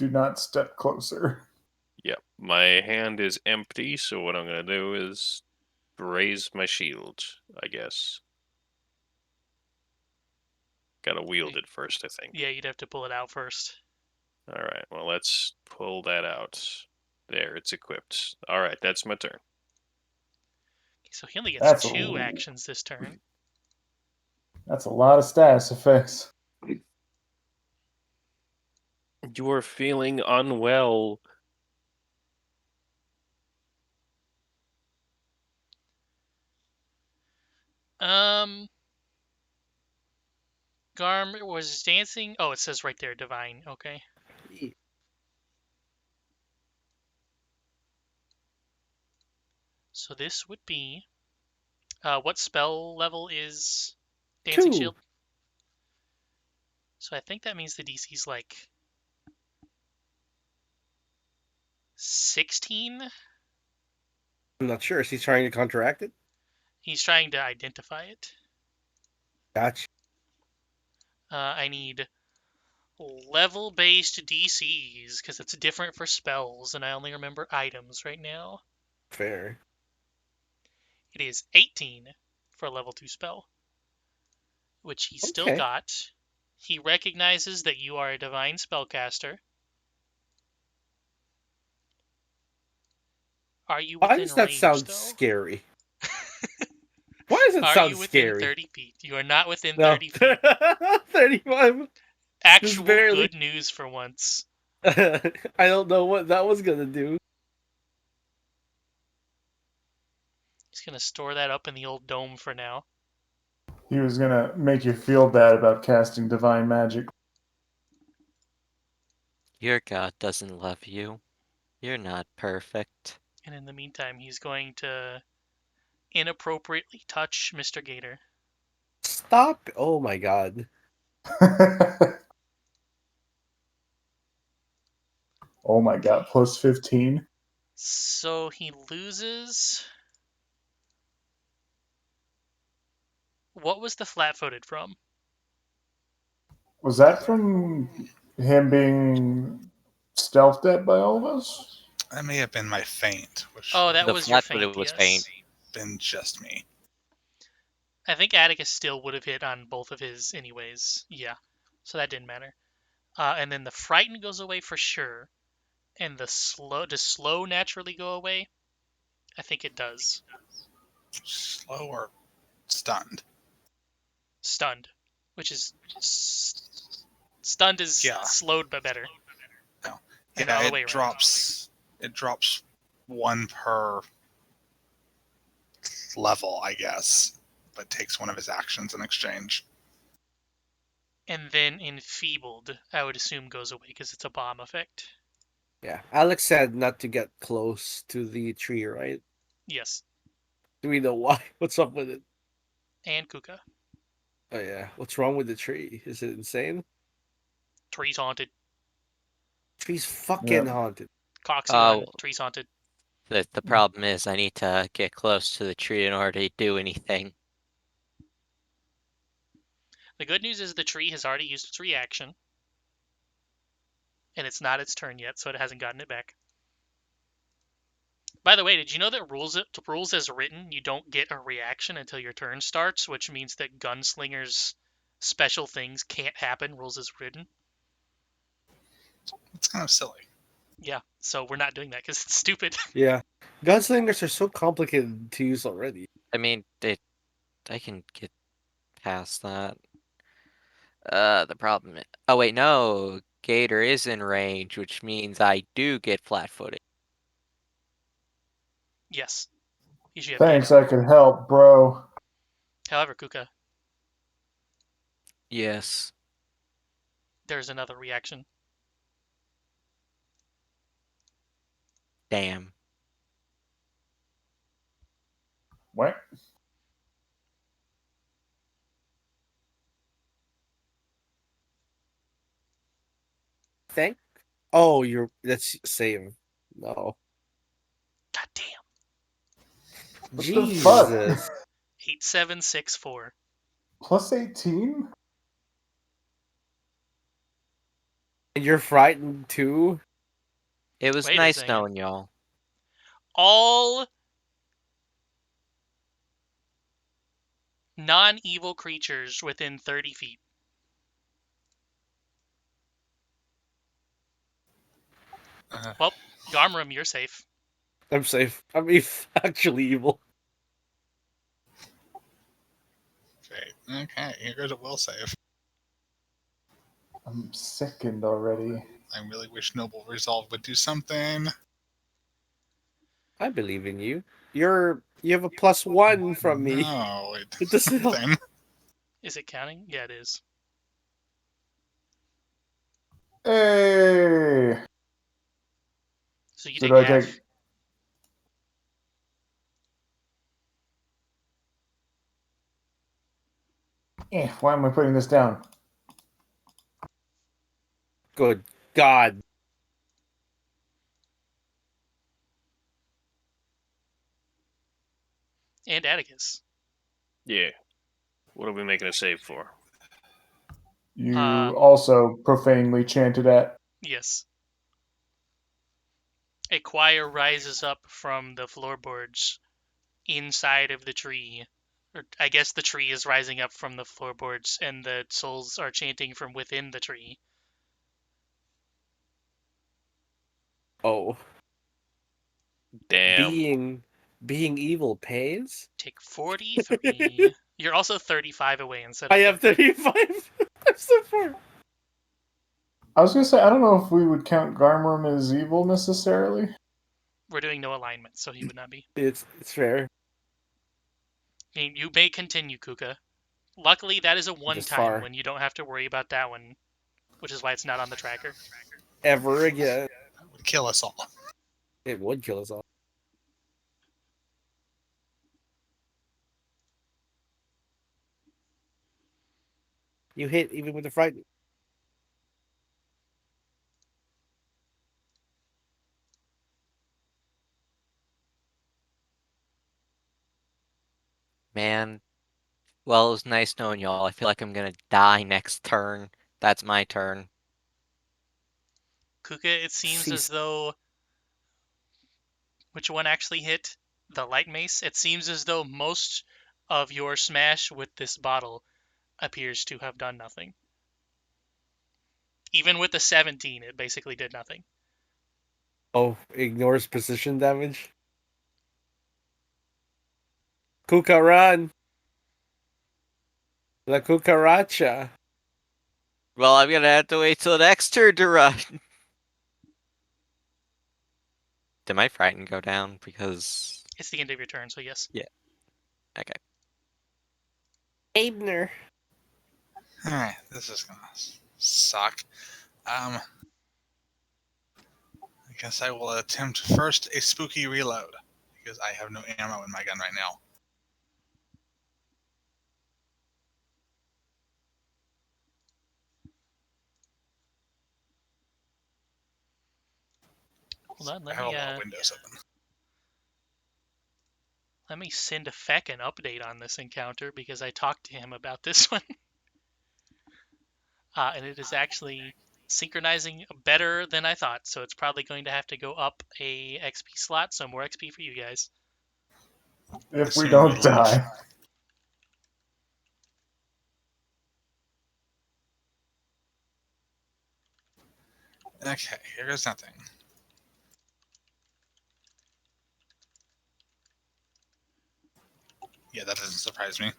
not step closer. yep, my hand is empty, so what I'm gonna do is raise my shield, I guess. Gotta wield it first, I think. Yeah, you'd have to pull it out first. Alright, well, let's pull that out. There, it's equipped. Alright, that's my turn. So he only gets That's 2 a- actions this turn. That's a lot of status effects. You are feeling unwell. Garm was dancing. Oh, it says right there, divine. Okay. So this would be. What spell level is Dancing 2. Shield? So I think that means the DC's like 16. I'm not sure. Is he trying to counteract it? He's trying to identify it. Gotcha. I need level-based DCs because it's different for spells, and I only remember items right now. Fair. It is 18 for a level 2 spell, which he still Okay. got. He recognizes that you are a divine spellcaster. Are you Why within does that range, sound though? scary? Why does it Are sound you within scary? 30 feet? You are not within No. 30 feet. 35. Actual barely. good news for once. I don't know what that was gonna do. He's going to store that up in the old dome for now. He was gonna make you feel bad about casting divine magic. Your god doesn't love you. You're not perfect. And in the meantime, he's going to inappropriately touch Mr. Gator. Stop. Oh my god. Oh my god, plus 15. So he loses. What was the flat-footed from? Was that from him being stealthed at by all of us? That may have been my feint, which Oh, that The was your flat-footed feint, was yes. feint. been just me. I think Atticus still would have hit on both of his anyways. Yeah, so that didn't matter. And then the frightened goes away for sure. And the slow, does slow naturally go away? I think it does. Slow or stunned? Stunned, which is stunned is Yeah. slowed but better. And all Yeah, the way it around. drops one per level, I guess, but takes one of his actions in exchange. And then enfeebled, I would assume goes away because it's a bomb effect. Yeah. Alex said not to get close to the tree, right? Yes, Do we know why? What's up with it? and Kuka. Oh yeah. What's wrong with the tree? Is it insane? Tree's haunted. Tree's fucking Yeah. haunted. Coxie Oh. one. Tree's haunted. The problem is I need to get close to the tree in order to do anything. The good news is the tree has already used its reaction. And it's not its turn yet, so it hasn't gotten it back. By the way, did you know that rules as written, you don't get a reaction until your turn starts, which means that Gunslinger's special things can't happen, rules as written? It's kind of silly. Yeah, so we're not doing that because it's stupid. Yeah. Gunslingers are so complicated to use already. I mean, I can get past that. The problem is... Oh wait, no. Gator is in range, which means I do get flat-footed. Yes. You should have Thanks, Gator. I could help, bro. However, Kuka, Yes. There's another reaction. Damn. What? Think? Oh, that's save. No. God damn. What the fuck? Jesus. 8764. Plus 18? And you're frightened too? It was Wait a nice second. knowing y'all. All non-evil creatures within 30 feet. Well, Garmram, you're safe. I'm safe. I'm actually evil. Great. Okay, here goes a will save. I'm sickened already. I really wish Noble Resolve would do something. I believe in you. You have a +1 from me. No, it It doesn't help. something. Is it counting? Yeah, it is. Hey! So you So take do I half. take... why am I putting this down? Good God. And Atticus. Yeah. What are we making a save for? You Um, also profanely chanted at. Yes. A choir rises up from the floorboards inside of the tree. Or I guess the tree is rising up from the floorboards, and the souls are chanting from within the tree. Oh. Damn. Being evil pays? Take 43. You're also 35 away instead of I have 35. I'm so far. I was gonna say, I don't know if we would count Garmram as evil necessarily. We're doing no alignment, so he would not be. It's fair. I mean, you may continue, Kuka. Luckily, that is a Just one-time far. one. You don't have to worry about that one, which is why it's not on the tracker. Ever again. That would kill us all. It would kill us all. You hit even with the frightened. Man. Well, it was nice knowing y'all. I feel like I'm gonna die next turn. That's my turn. Kuka, it seems as Jeez. though... Which one actually hit? The light mace? It seems as though most of your smash with this bottle appears to have done nothing. Even with the 17, it basically did nothing. Oh, ignores position damage. Kuka run. La cucaracha. Well, I'm gonna have to wait till next turn to run. Did my frighten go down? Because... It's the end of your turn, so yes. Yeah. Okay. Abner. Alright, this is gonna suck. I guess I will attempt first a spooky reload, because I have no ammo in my gun right now. Hold on, I have a lot of windows open. let me send Feck an update on this encounter because I talked to him about this one. And it is actually synchronizing better than I thought, so it's probably going to have to go up a XP slot, so more XP for you guys. If we Assume don't we die. Okay, here is nothing. Yeah, that doesn't surprise me.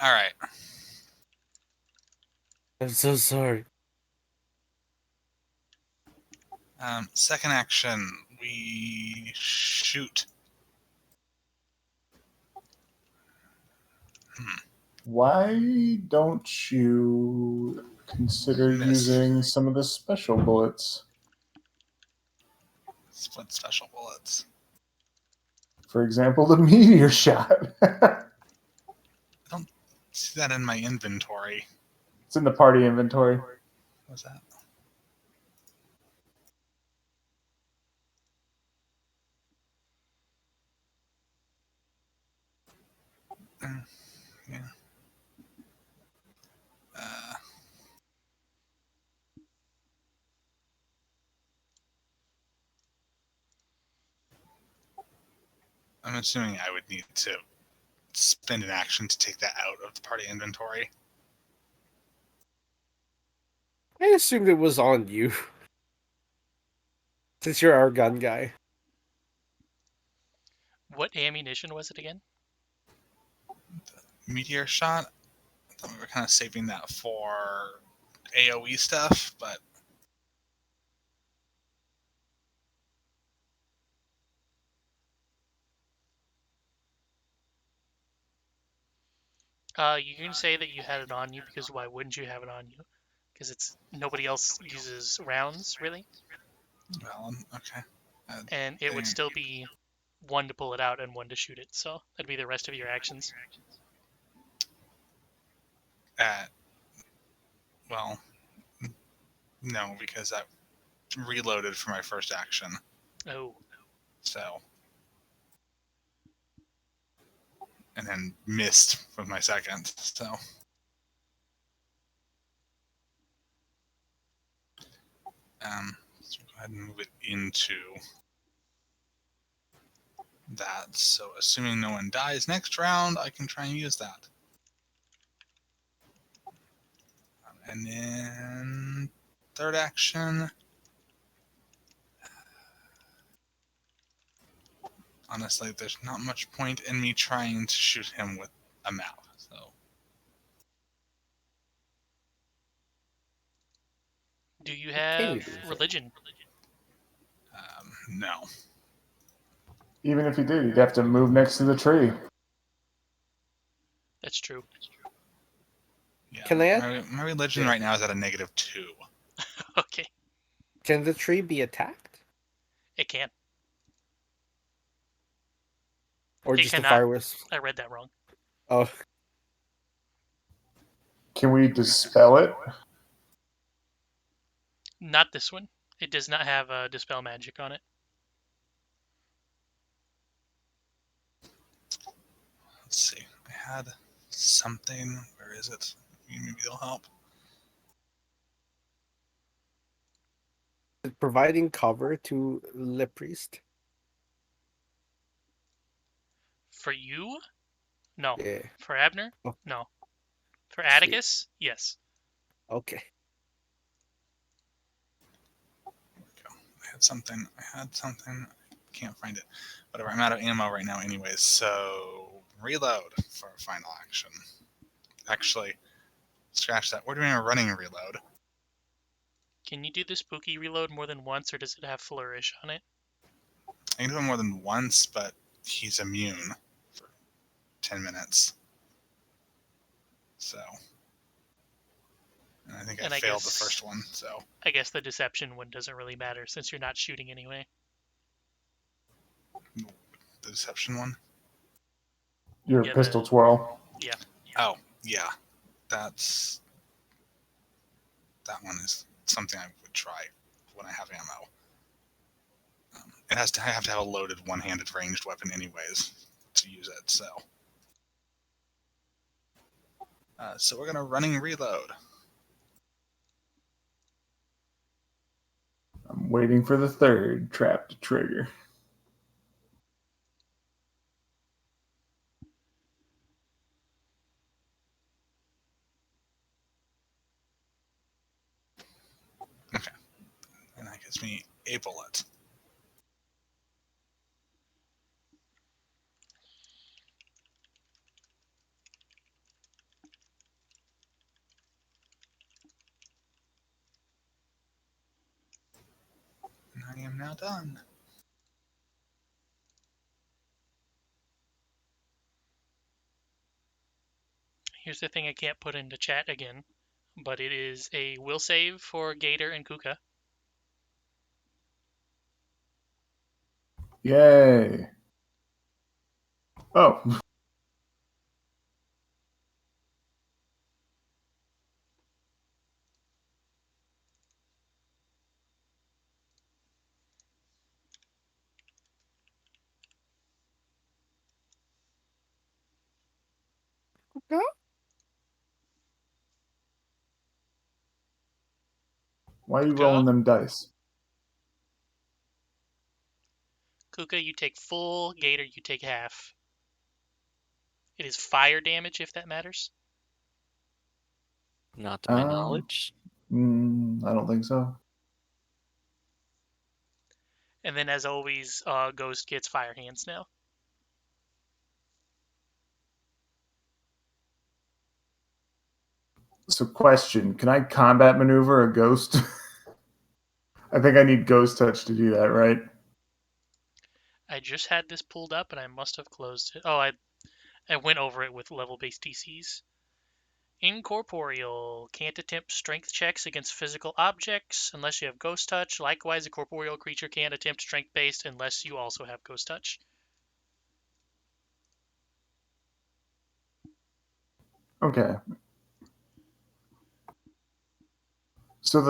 Alright. I'm so sorry. Second action, we shoot. Why don't you consider Miss. using some of the special bullets? Split special bullets. For example, the meteor shot. See that in my inventory. It's in the party inventory. What's that? Yeah. I'm assuming I would need to spend an action to take that out of the party inventory. I assumed it was on you. Since you're our gun guy. What ammunition was it again? Meteor shot. I thought we were kind of saving that for AoE stuff, but You can say that you had it on you because why wouldn't you have it on you? Because it's nobody else uses rounds really, well, okay. and it would still be one to pull it out and one to shoot it. So that'd be the rest of your actions. Well, no, because I reloaded for my first action. Oh, So, and then missed with my second. So, let's go ahead and move it into that. So, assuming no one dies next round, I can try and use that. And then third action. Honestly, there's not much point in me trying to shoot him with a map. So, do you Can you have do that? religion? no. Even if you did, you'd have to move next to the tree. That's true. Yeah, Can I add? my religion right now is at a -2. Okay, Can the tree be attacked? it can. Or It just the cannot. fire wisp? I read that wrong. Oh, Can we dispel it? Not this one. It does not have dispel magic on it. Let's see. I had something. Where is it? Maybe it'll help. providing cover to Le Priest? For you? No. Yeah. For Abner? Oh. No. For Atticus? Yes. Okay. I had something. Can't find it. Whatever. I'm out of ammo right now, anyways. So reload for a final action. Actually, scratch that. We're doing a running reload. Can you do the spooky reload more than once, or does it have flourish on it? I can do it more than once, but he's immune for 10 minutes. So, and I think I failed the first one. So I guess the deception one doesn't really matter since you're not shooting anyway. the deception one. Your Yeah, pistol twirl. Yeah. Oh, yeah. That one is something I would try when I have ammo. I have to have a loaded one-handed ranged weapon anyways to use it. So we're gonna running reload. I'm waiting for the third trap to trigger. Okay, and that gives me a bullet. And I am now done. Here's the thing I can't put into chat again, but it is a will save for Gator and Kuka. Yay. Oh. Why are you Kuka? rolling them dice? Kuka, you take full. Gator, you take half. It is fire damage, if that matters. Not to my knowledge. I don't think so. And then, as always, Ghost gets fire hands now. So, question: can I combat maneuver a ghost? I think I need ghost touch to do that, right? I just had this pulled up, and I must have closed it. Oh, I went over it with level-based DCs. Incorporeal. Can't attempt strength checks against physical objects unless you have ghost touch. Likewise, a corporeal creature can't attempt strength-based unless you also have ghost touch. Okay. So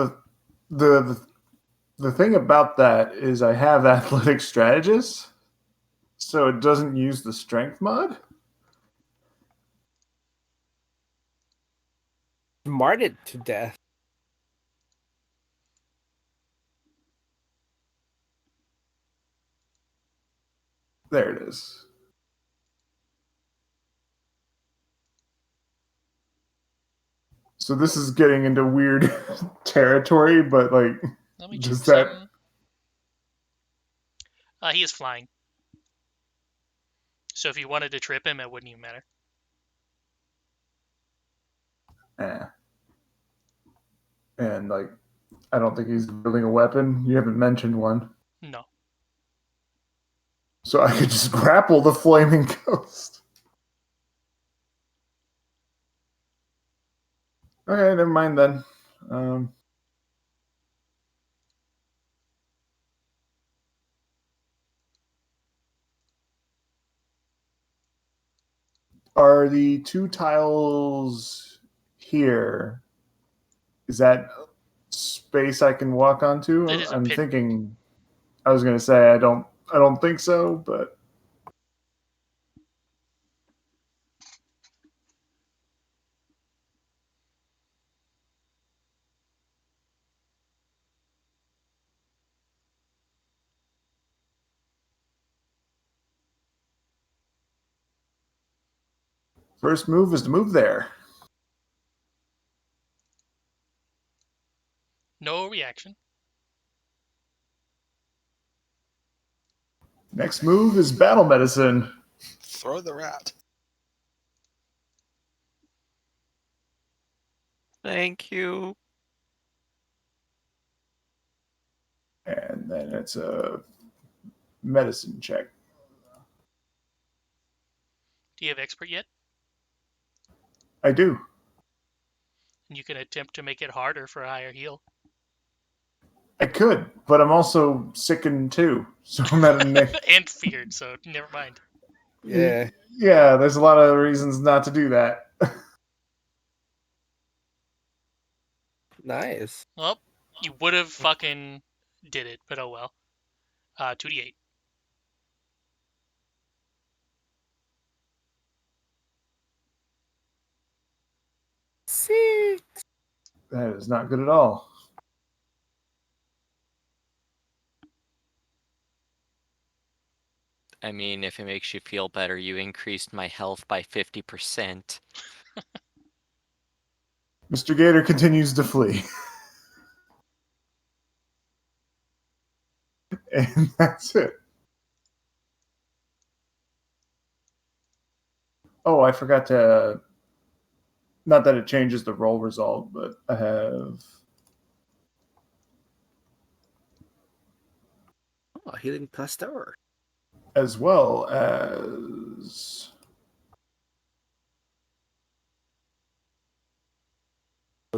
the thing about that is I have athletic strategist, so it doesn't use the strength mod. Smarted to death. There it is. So this is getting into weird territory, but like, Let me does check that? something. He is flying. So if you wanted to trip him, it wouldn't even matter. And like, I don't think he's building a weapon. You haven't mentioned one. No. So I could just grapple the flaming ghost. Okay, never mind then. Are the two tiles here? Is that space I can walk onto? It is a I'm pit. thinking. I was gonna say I don't think so, but first move is to move there. No reaction. Next move is battle medicine. Throw the rat. Thank you. And then it's a medicine check. Do you have expert yet? I do. And you can attempt to make it harder for a higher heal. I could, but I'm also sickened too. So I'm at a and feared, so never mind. Yeah. Yeah, there's a lot of reasons not to do that. Nice. Well, you would have fucking did it, but oh well. 2d8. See. That is not good at all. I mean, if it makes you feel better, you increased my health by 50%. Mr. Gator continues to flee. And that's it. Oh, I forgot to. Not that it changes the roll result, but I have. Oh, healing plus tower. As well as.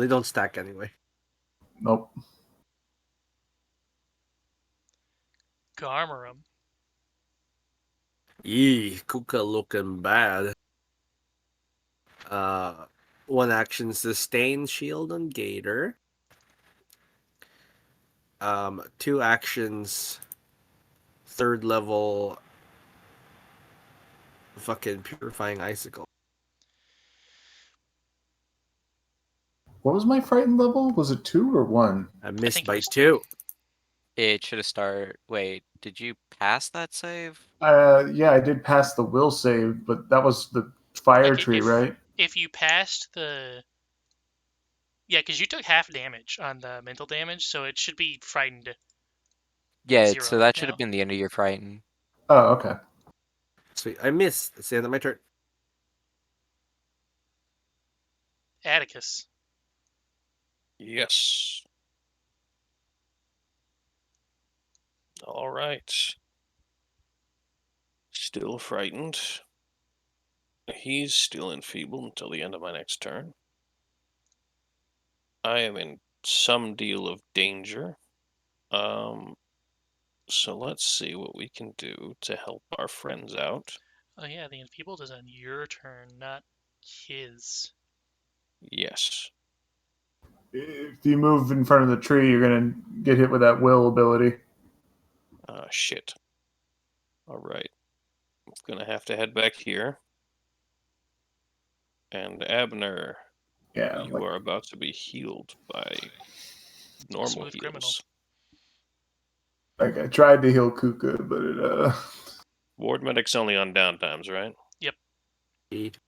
Well, they don't stack anyway. Nope. Garmarum. Yee, Kuka looking bad. One action sustain shield on Gator. 2 actions third level fucking purifying icicle. What was my frightened level? Was it 2 or 1? I missed think it by was 2. It should have started. Wait, did you pass that save? Yeah, I did pass the will save, but that was the fire Like, tree, right? If you passed the... Yeah, because you took half damage on the mental damage, so it should be frightened. Yeah, 0 so that should now. have been the end of your frighten. Oh, okay. Sweet. I missed. It's the end of my turn. Atticus. Yes. All right. Still frightened. He's still enfeebled until the end of my next turn. I am in some deal of danger. So let's see what we can do to help our friends out. Oh yeah, the enfeebled is on your turn, not his. Yes. If you move in front of the tree, you're gonna get hit with that will ability. Shit. All right. I'm gonna have to head back here. And Abner, Yeah, you are about to be healed by normal Smooth heals. criminal. like I tried to heal Kuka, but it Ward medic's only on downtimes, right? Indeed.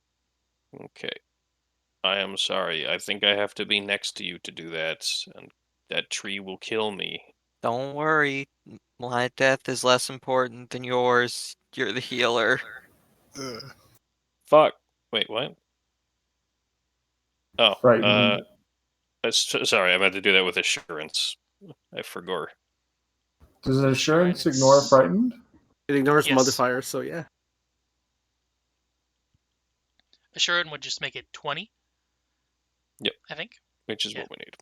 Okay. I am sorry. I think I have to be next to you to do that, and that tree will kill me. Don't worry, my death is less important than yours. You're the healer. Fuck. Wait, what? Oh, frightened. sorry, I meant to do that with assurance. I forgot. Does assurance Assurance. ignore frightened? It ignores Yes. modifiers, so yeah. Assured would just make it 20. Yep. I think. Which is Yeah. what we need.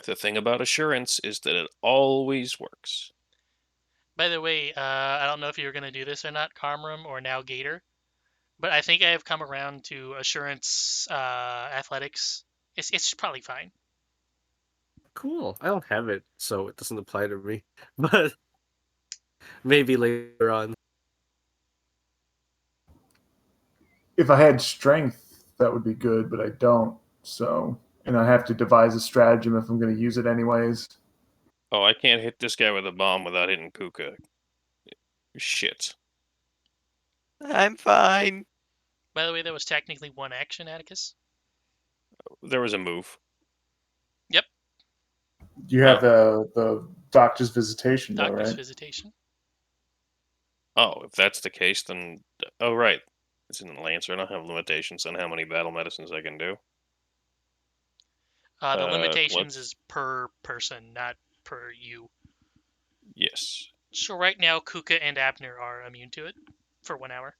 The thing about assurance is that it always works. By the way, I don't know if you're going to do this or not, Karmram or now Gator, but I think I have come around to Assurance Athletics. It's probably fine. Cool. I don't have it, so it doesn't apply to me. But maybe later on. If I had strength, that would be good, but I don't. So, and I have to devise a stratagem if I'm going to use it anyways. Oh, I can't hit this guy with a bomb without hitting Kuka. Shit. I'm fine. By the way, that was technically one action, Atticus. There was a move. You have the doctor's visitation, though, Doctor's right? Visitation. Oh, if that's the case, then... Oh, right. It's in the Lancer. I don't have limitations on how many battle medicines I can do. The limitations let's- is per person, not per you. Yes. So right now, Kuka and Abner are immune to it for 1 hour.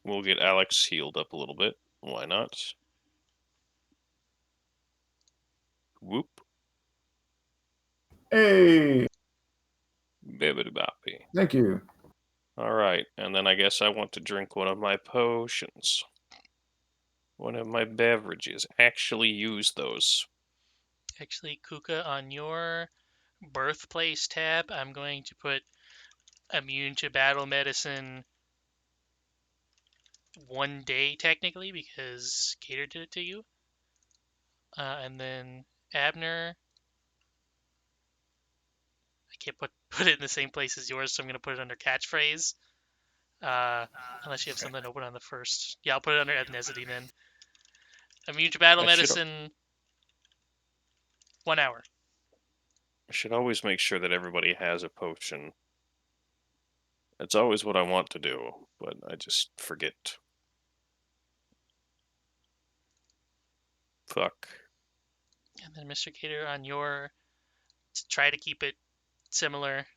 We'll get Alex healed up a little bit. Why not? Whoop. Hey, Bibbidi boppy. thank you. Alright, and then I guess I want to drink one of my potions. One of my beverages. Actually use those. Actually, Kuka, on your birthplace tab, I'm going to put immune to battle medicine 1 day, technically, because Gator did it to you. And then Abner, I can't put it in the same place as yours, so I'm going to put it under catchphrase. Unless you have something open on the first. Yeah, I'll put it under ethnicity then. Immune to battle I should've- medicine 1 hour. I should always make sure that everybody has a potion. It's always what I want to do, but I just forget. Fuck. And then Mr. Gator, on your, try to keep it similar.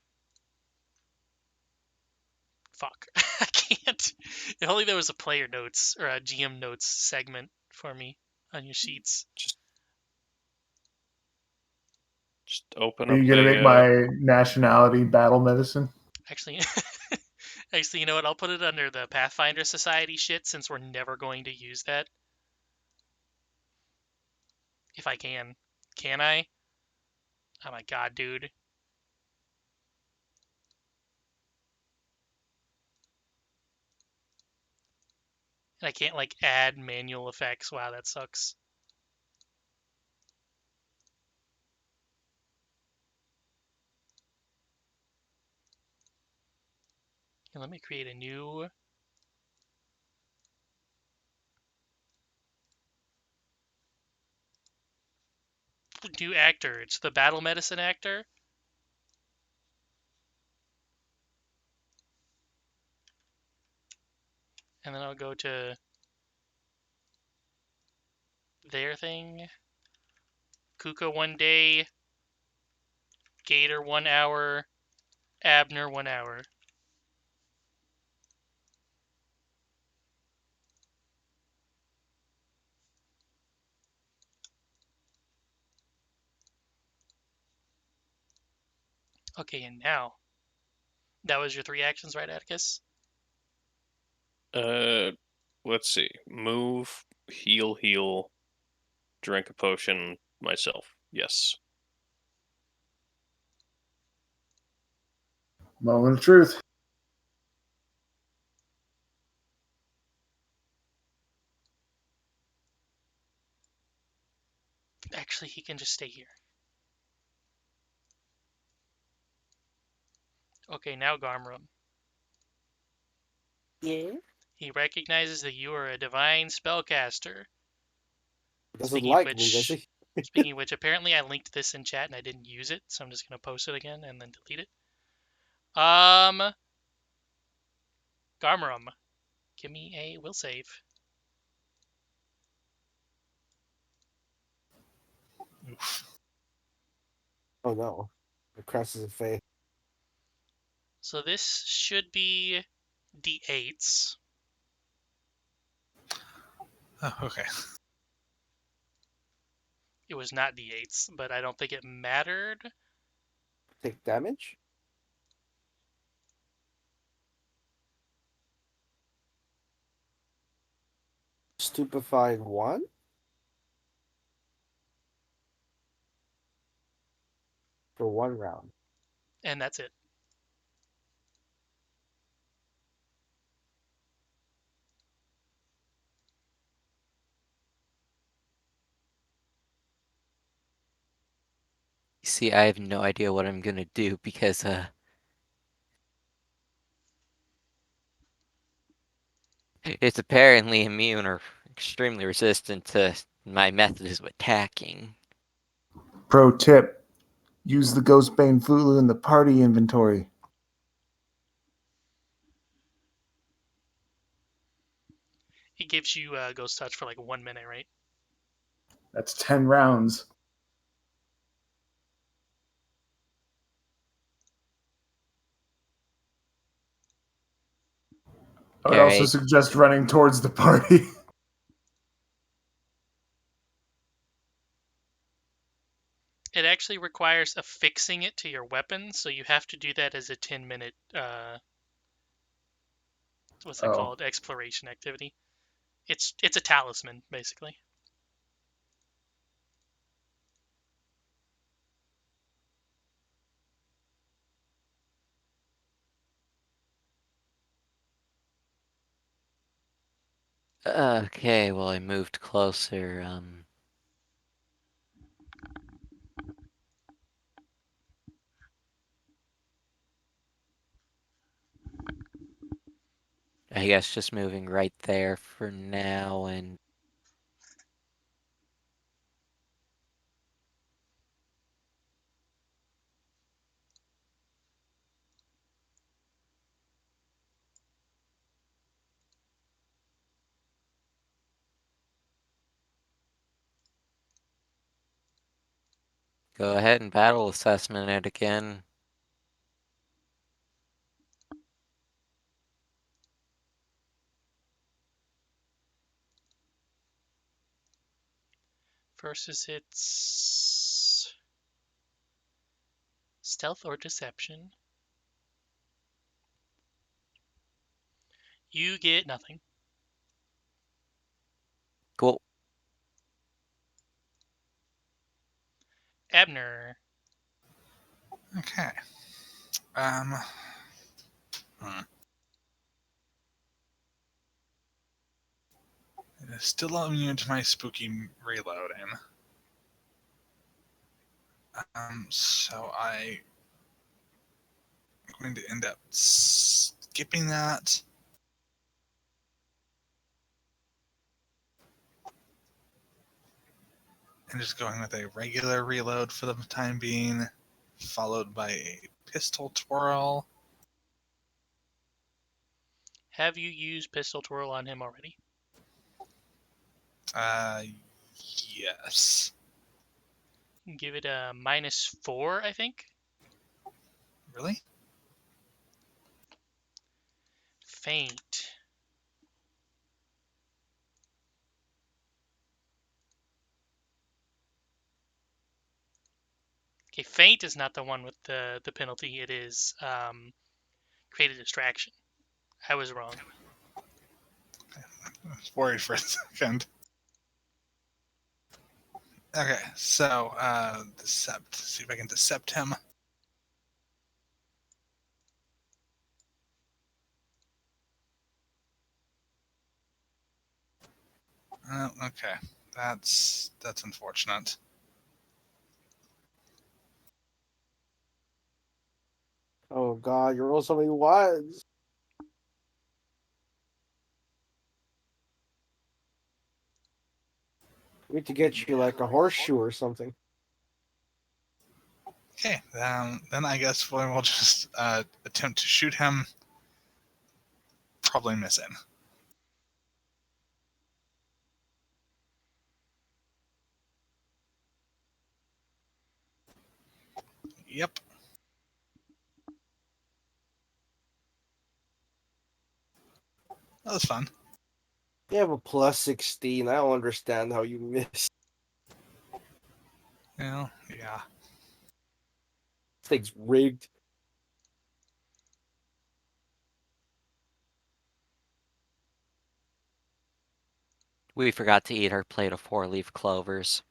Fuck. I can't. If only there was a player notes or a GM notes segment for me on your sheets. Just open Are up you gonna make my nationality battle medicine? Actually, actually, you know what? I'll put it under the Pathfinder Society shit since we're never going to use that. If I can. Can I? Oh my god, dude. And I can't, like, add manual effects. Wow, that sucks. And let me create a new... new actor. It's the battle medicine actor. And then I'll go to their thing. Kuka 1 day. Gator 1 hour. Abner 1 hour. Okay, and now. That was your 3 actions, right, Atticus? let's see. Move, heal, drink a potion myself. Yes. Moment of truth. Actually, he can just stay here. Okay, now Garmrum. Yeah. He recognizes that you are a divine spellcaster. Doesn't Speaking like of me, does which, he? speaking of which, apparently I linked this in chat and I didn't use it, so I'm just gonna post it again and then delete it. Garmrum, give me a will save. Oh no. It crashes in face. So this should be D8s. Oh, okay. It was not D8s, but I don't think it mattered. Take damage? Stupefied 1? For 1 round. And that's it. See, I have no idea what I'm gonna do because it's apparently immune or extremely resistant to my methods of attacking. Pro tip: use the Ghostbane Fulu in the party inventory. It gives you Ghost Touch for like 1 minute, right? That's 10 rounds. I would also Alright. suggest running towards the party. It actually requires affixing it to your weapon, so you have to do that as a 10-minute, what's that called? Exploration activity. It's a talisman, basically. Okay, well I moved closer, I guess just moving right there for now and go ahead and battle assessment it again. versus its stealth or deception. You get nothing. Cool. Abner. Okay. It is still immune to my spooky reloading. So I'm going to end up skipping that. And just going with a regular reload for the time being, followed by a pistol twirl. Have you used pistol twirl on him already? Yes. Give it a -4, I think. Really? Feint. Okay, feint is not the one with the penalty. It is create a distraction. I was wrong. I was worried for a second. Okay, so decept. See if I can decept him. Okay, that's unfortunate. Oh god, you roll so many ones. We need to get you like a horseshoe or something. Okay, then I guess we'll just attempt to shoot him. Probably missing. Yep. That was fun. You have a +16. I don't understand how you miss. Yeah. This thing's rigged. We forgot to eat our plate of 4-leaf clovers.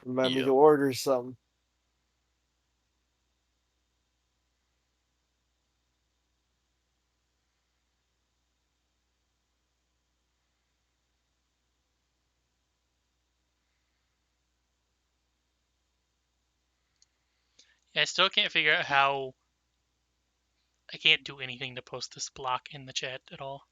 Remind me Yeah. to order some. I still can't figure out how I can't do anything to post this block in the chat at all.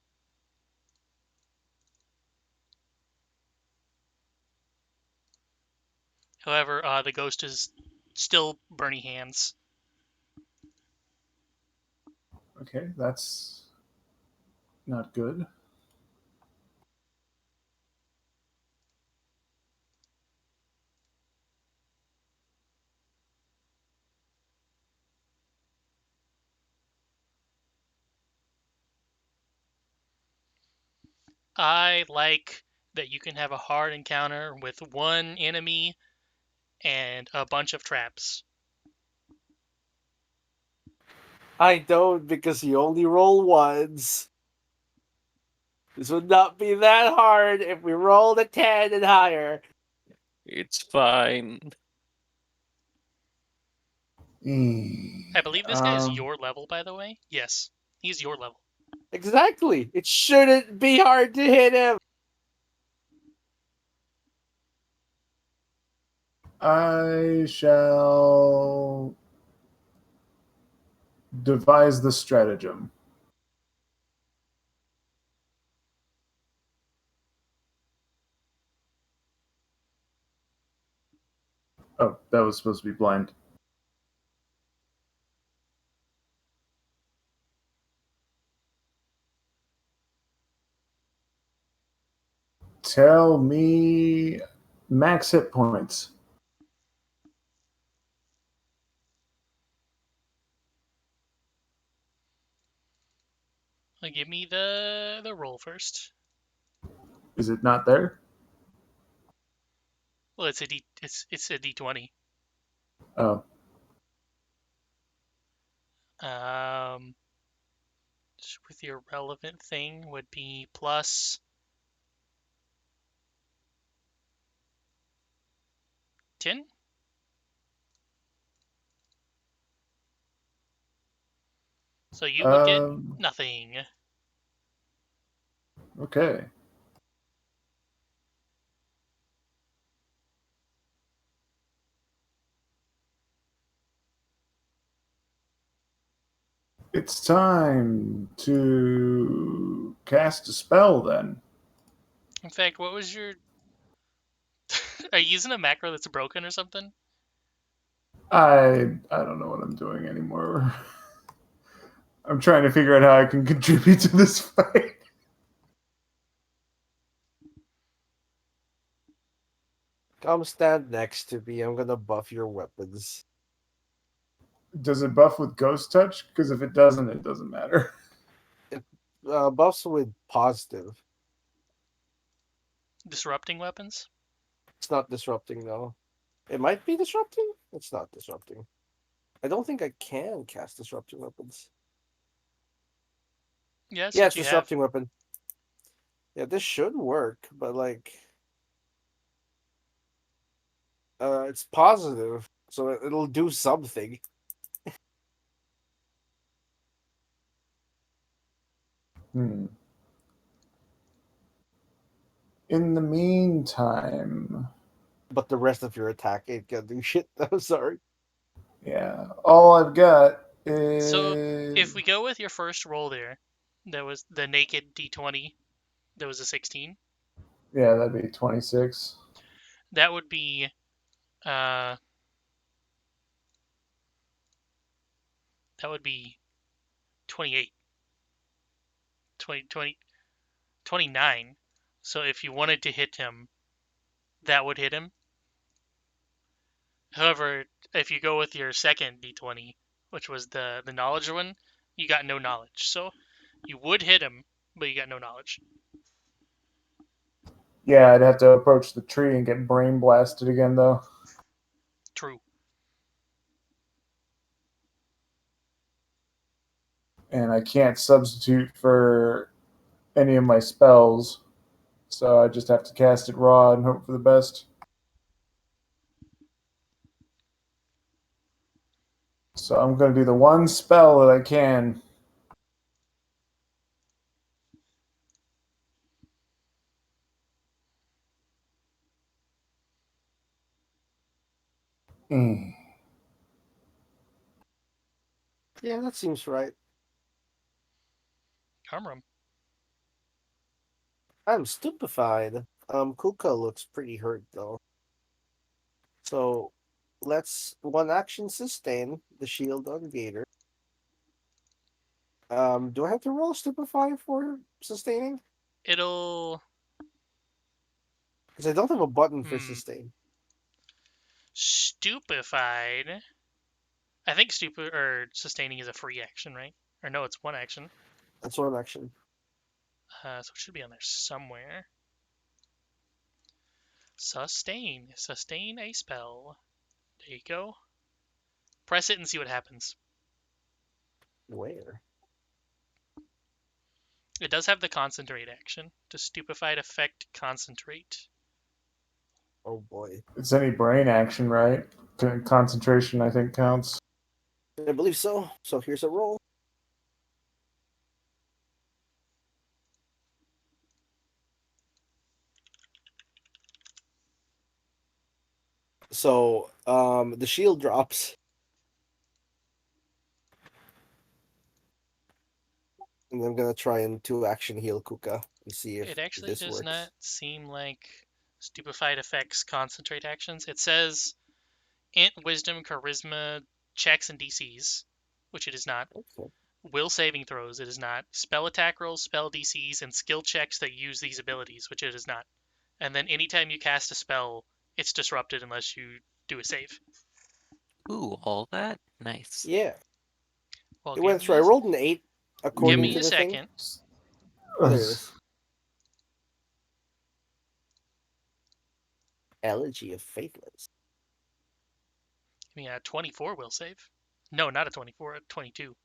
However, the ghost is still Bernie hands. Okay, that's not good. I like that you can have a hard encounter with one enemy and a bunch of traps. I don't, because you only roll ones. This would not be that hard if we rolled a 10 and higher. It's fine. I believe this guy is your level, by the way. Yes, he's your level. Exactly. It shouldn't be hard to hit him. I shall devise the stratagem. Oh, that was supposed to be blind. Tell me max hit points. Give me the roll first. Is it not there? Well, it's a D20. Oh, With your relevant thing would be plus 10. So you would get nothing. Okay. It's time to cast a spell then. In fact, what was your... Are you using a macro that's broken or something? I don't know what I'm doing anymore. I'm trying to figure out how I can contribute to this fight. Come stand next to me. I'm gonna buff your weapons. Does it buff with ghost touch? Because if it doesn't, it doesn't matter. Buffs with positive. Disrupting weapons? It's not disrupting though. It might be disrupting. It's not disrupting. I don't think I can cast disrupting weapons. Yes, Yeah, it's disrupting weapon. Yeah, this should work, but like, it's positive, so it'll do something. In the meantime, But the rest of your attack ain't gonna do shit. I'm sorry. yeah, all I've got is. So if we go with your first roll there, that was the naked D20, that was a 16. Yeah, that'd be 26. That would be, that would be 28. 29. So if you wanted to hit him, that would hit him. However, if you go with your second D20, which was the knowledge one, you got no knowledge. So you would hit him, but you got no knowledge. Yeah, I'd have to approach the tree and get brain blasted again, though. True. And I can't substitute for any of my spells, so I just have to cast it raw and hope for the best. So I'm going to do the one spell that I can. Yeah, that seems right. Armor. I'm stupefied. Kuka looks pretty hurt though. So let's one action sustain the shield on Gator. Do I have to roll stupefy for sustaining? It'll... Because I don't have a button for sustain. Stupefied. I think sustaining is a free action, right? Or no, it's one action. That's one action. So it should be on there somewhere. Sustain a spell. There you go. Press it and see what happens. Where? It does have the concentrate action. Does stupefied effect concentrate? Oh boy. It's any brain action, right? Concentration, I think, counts. I believe so. So here's a roll. So the shield drops. And I'm gonna try and 2-action heal Kuka and see if It actually this does works. not seem like stupefied affects concentrate actions. It says int, wisdom, charisma, checks, and DCs, which it is not. Okay. Will saving throws, it is not. Spell attack rolls, spell DCs, and skill checks that use these abilities, which it is not. And then anytime you cast a spell, it's disrupted unless you do a save. Ooh, all that? Nice. Yeah. Well, It went through. I rolled an 8 according Give me to a the second. thing. Oh, there it is. Elegy of Faithless. I mean, a 24 will save. No, not a 24, a 22.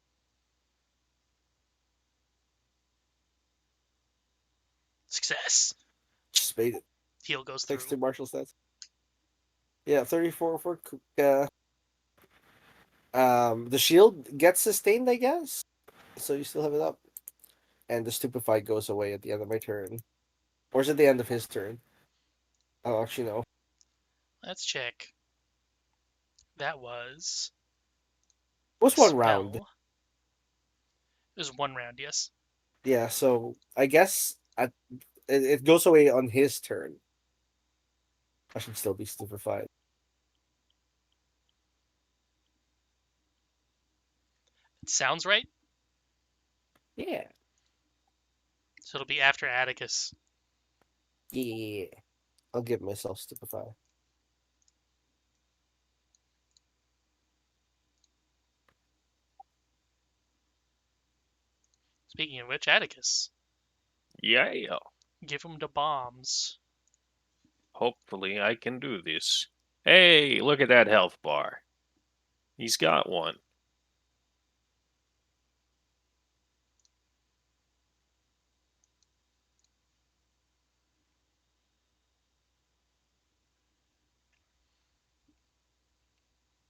Success. Just made it. Heal goes Thanks to through. martial stats. Yeah, 34 for the shield gets sustained, I guess. So you still have it up. And the Stupefy goes away at the end of my turn. Or is it the end of his turn? Oh, actually, no. Let's check. That was. It was one round. Spell. It was 1 round, yes. Yeah, so I guess it goes away on his turn. I should still be stupefied. It sounds right. Yeah. So it'll be after Atticus. Yeah. I'll give myself stupefy. Speaking of which, Atticus. Yeah. Give him the bombs. Hopefully I can do this. Hey, look at that health bar. He's got one.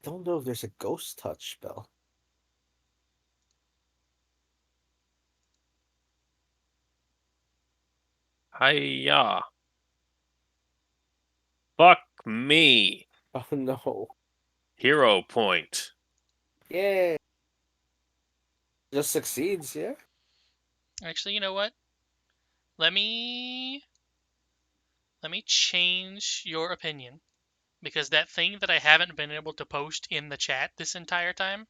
Don't know if there's a ghost touch spell. Hiya. Fuck me. Oh no. Hero point. Yeah. Just succeeds, yeah? Actually, you know what? Let me change your opinion. Because that thing that I haven't been able to post in the chat this entire time,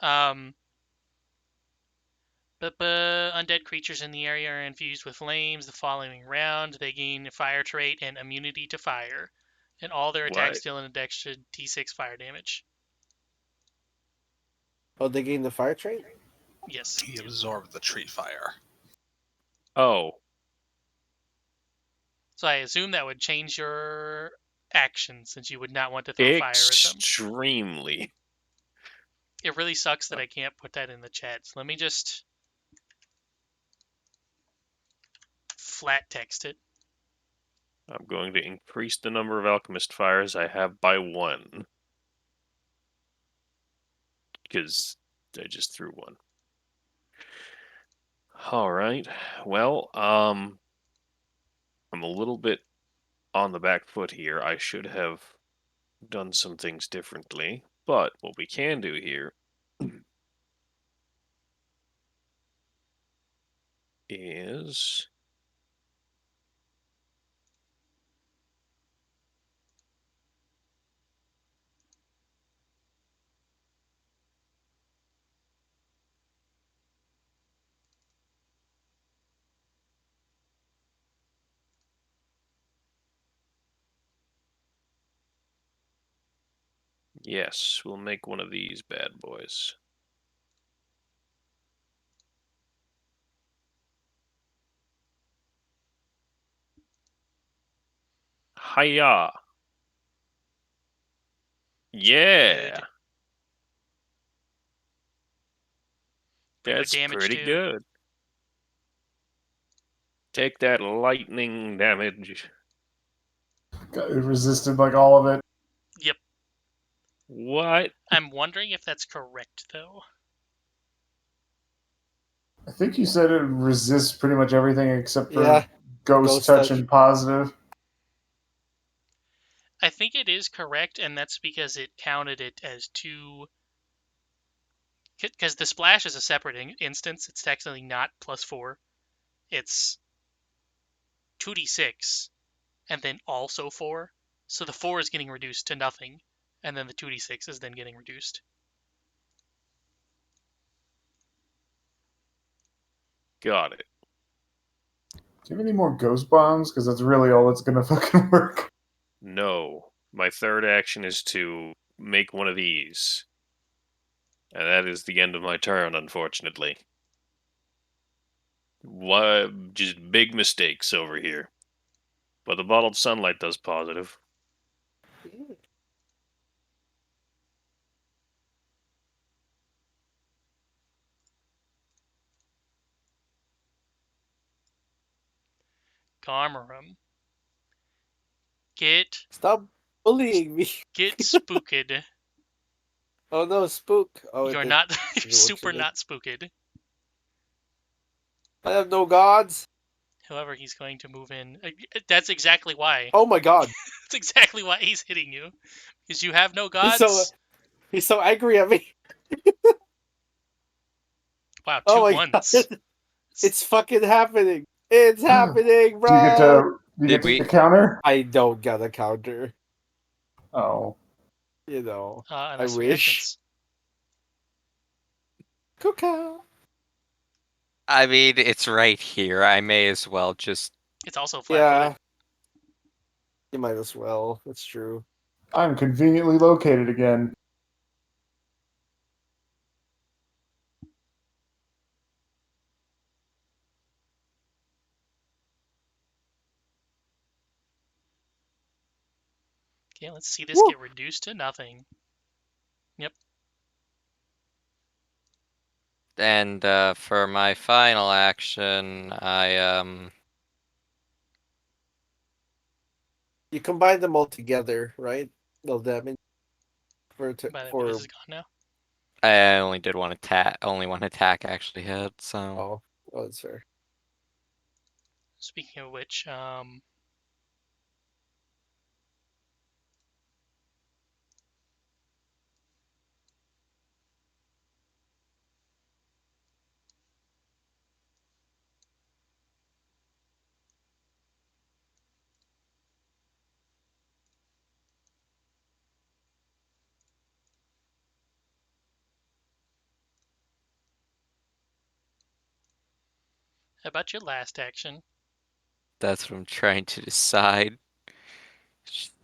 undead creatures in the area are infused with flames the following round. They gain a fire trait and immunity to fire. And all their attacks What? deal an extra d6 fire damage. Oh, they gain the fire trait? Yes. He absorbed the tree fire. Oh, So I assume that would change your action since you would not want to throw fire at them. extremely. It really sucks that I can't put that in the chat. So let me just flat text it. I'm going to increase the number of alchemist fires I have by 1. Because I just threw one. Alright. Well, I'm a little bit on the back foot here. I should have done some things differently. But what we can do here is yes, we'll make one of these bad boys. Hiya! Yeah! Good. That's damage pretty too. good. Take that lightning damage. It resisted like all of it. Yep. What? I'm wondering if that's correct though. I think you said it resists pretty much everything except for Yeah. ghost touch and positive. I think it is correct, and that's because it counted it as 2. Because the splash is a separate instance. It's technically not +4. It's 2d6, and then also 4. So the 4 is getting reduced to nothing, and then the 2d6 is then getting reduced. Got it. Do you have any more ghost bombs? Because that's really all that's gonna fucking work. No. My third action is to make one of these. And that is the end of my turn, unfortunately. What? Just big mistakes over here. But the bottled sunlight does positive. Garmarum. Get Stop bullying me. spooked. Oh no, spook. Oh, You're it not. did You're what super you did. not spooked. I have no gods. However, he's going to move in. That's exactly why. Oh my god. That's exactly why he's hitting you. Because you have no He's gods. so angry at me. Wow, two Oh my ones. god. It's fucking happening. It's happening, bro. Do you get to Did we- counter? I don't get a counter. Oh, You know. Unless wish. reactions. Cuckoo. I mean, it's right here. I may as well just. It's also flat-footed. Yeah. You might as well. That's true. I'm conveniently located again. Okay, let's see this Woo. get reduced to nothing. And for my final action, You combine them all together, right? Well, damage By the way, for this is gone now. I only did one attack. Only one attack actually hit. So oh, that's fair. Speaking of which, how about your last action? that's what I'm trying to decide.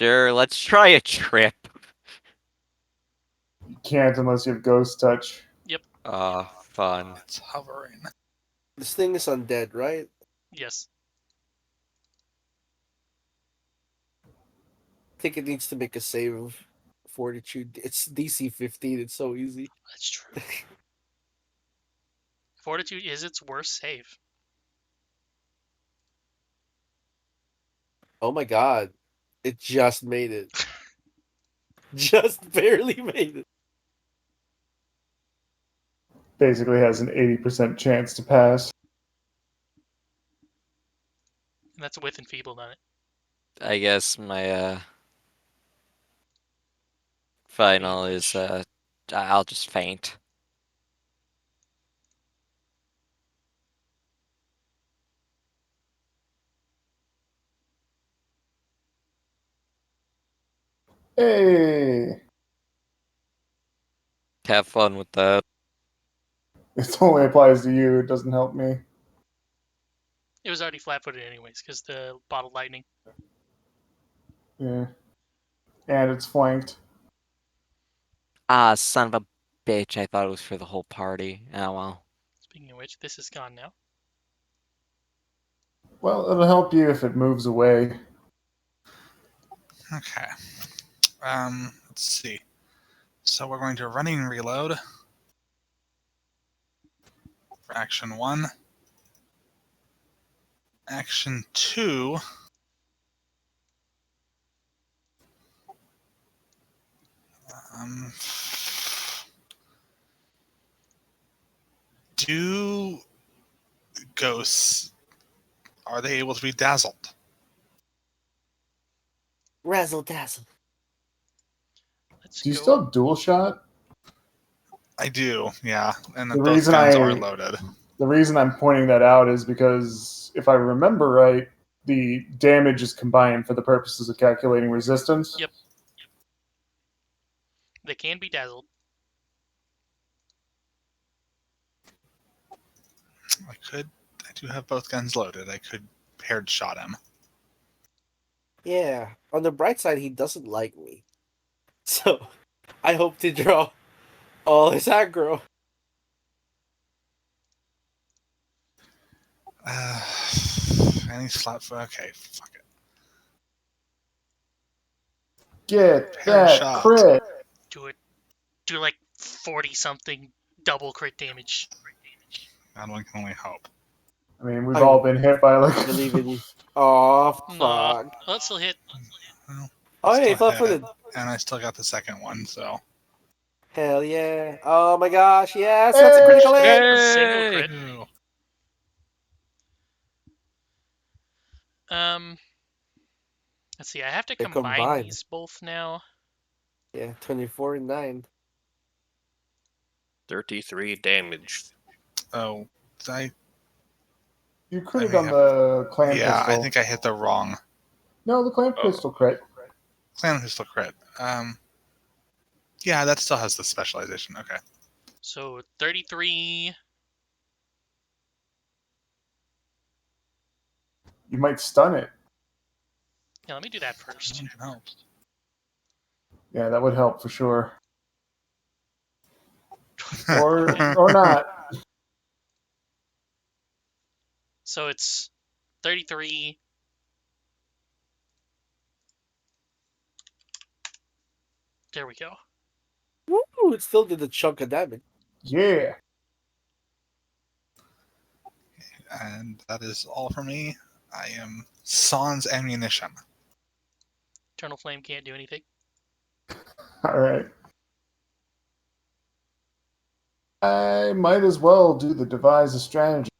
Sure, let's try a trip. You can't unless you have ghost touch. Fun. It's hovering. This thing is undead, right? Yes. I think it needs to make a save of fortitude. It's DC 15. It's so easy. That's true. Fortitude is its worst save. Oh my god. It just made it. Just barely made it. Basically has an 80% chance to pass. And that's with enfeebled on it. I guess my final is I'll just faint. Hey! Have fun with that. It only applies to you. It doesn't help me. It was already flat-footed anyways, because the bottled lightning. Yeah. And it's flanked. Ah, son of a bitch! I thought it was for the whole party. Oh well. Speaking of which, this is gone now. Well, it'll help you if it moves away. Okay. Let's see. So we're going to running reload for action 1. Action 2. Do ghosts, are they able to be dazzled? Razzle dazzle. Let's Do you go. still have dual shot? I do, yeah. And The both reason guns I- are loaded. The reason I'm pointing that out is because if I remember right, the damage is combined for the purposes of calculating resistance. Yep. They can be dazzled. I do have both guns loaded. I could paired shot him. Yeah. On the bright side, he doesn't like me. So, I hope to draw all his aggro. And he's flat foot. Okay, fuck it. Get Hair that shot. crit. Do it. Do like 40 something double crit damage. That one can only hope. I mean, we've I all been hit by like. believe in you. Oh, No. fuck. Oh, it still hit. Well, Oh, still hey, flat hit, footed. and I still got the second one, so. Hell yeah. Oh my gosh, yes, that's a critical hit. Single Hey! crit. Ew. Let's see. I have to They combine combine. these both now. Yeah, 24 and 9. 33 damage. Oh, You I critted may on have- the clan yeah, pistol. I think I hit the wrong No, the clan Oh. pistol crit. clan pistol crit. Yeah, that still has the specialization. Okay. So 33. You might stun it. Yeah, let me do that first. That one helps. Yeah, that would help for sure. Or not. So it's 33. There we go. Woo, it still did a chunk of damage. Yeah. And that is all for me. I am Sans Ammunition. Eternal Flame can't do anything. All right. I might as well do the devise a strategy.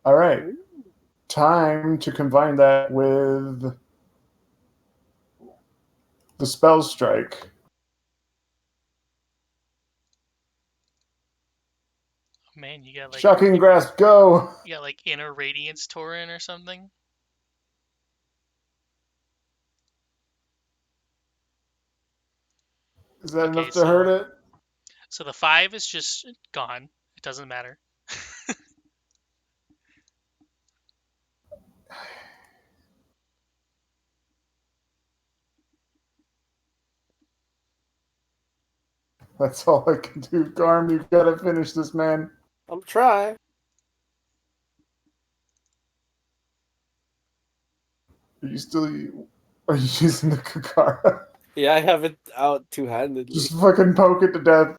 All right. Time to combine that with the spell strike. Oh, man, you got like Shocking grasp, go. you got like Inner Radiance Tauren or something. Is that Okay, enough to so- hurt it? So the 5 is just gone. It doesn't matter. That's all I can do. Garm, you've got to finish this, man. I'm trying. Are you using the Kakara? Yeah, I have it out two-handedly. Just fucking poke it to death.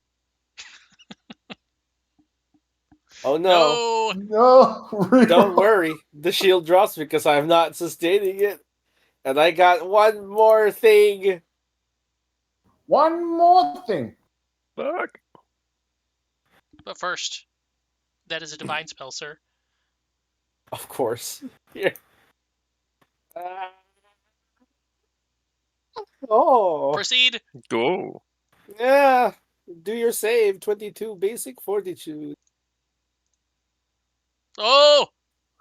Oh no. No! No, real. Don't worry. The shield drops because I'm not sustaining it. And I got one more thing. One more thing. Fuck. But first, that is a divine spell, sir. Of course. Here. Oh. Proceed! Go. Yeah. Do your save. 22 basic fortitude. Oh!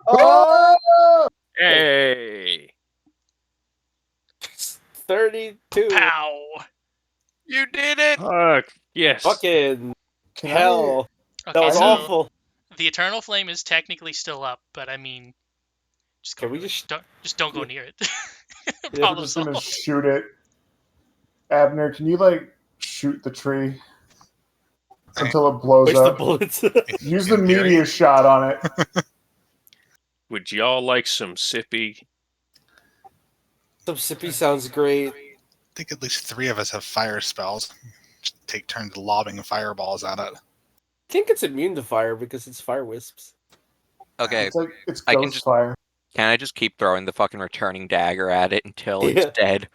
Oh! Hey. 32. Pow! You did it! Fuck. Yes. Fucking Can hell. Okay, That was so awful. the Eternal Flame is technically still up, but I mean, just go Can we to it. just- don't go near it. I'm Problem just gonna solved. shoot it. Abner, can you like shoot the tree until it blows Waste the up? bullets. Use the In theory. meteor shot on it. Would y'all like some sippy? Some sippy sounds great. I think at least 3 of us have fire spells. Just take turns lobbing fireballs at it. I think it's immune to fire because it's fire wisps. Okay, It's like it's I can ghost just- fire. can I just keep throwing the fucking returning dagger at it until Yeah. it's dead?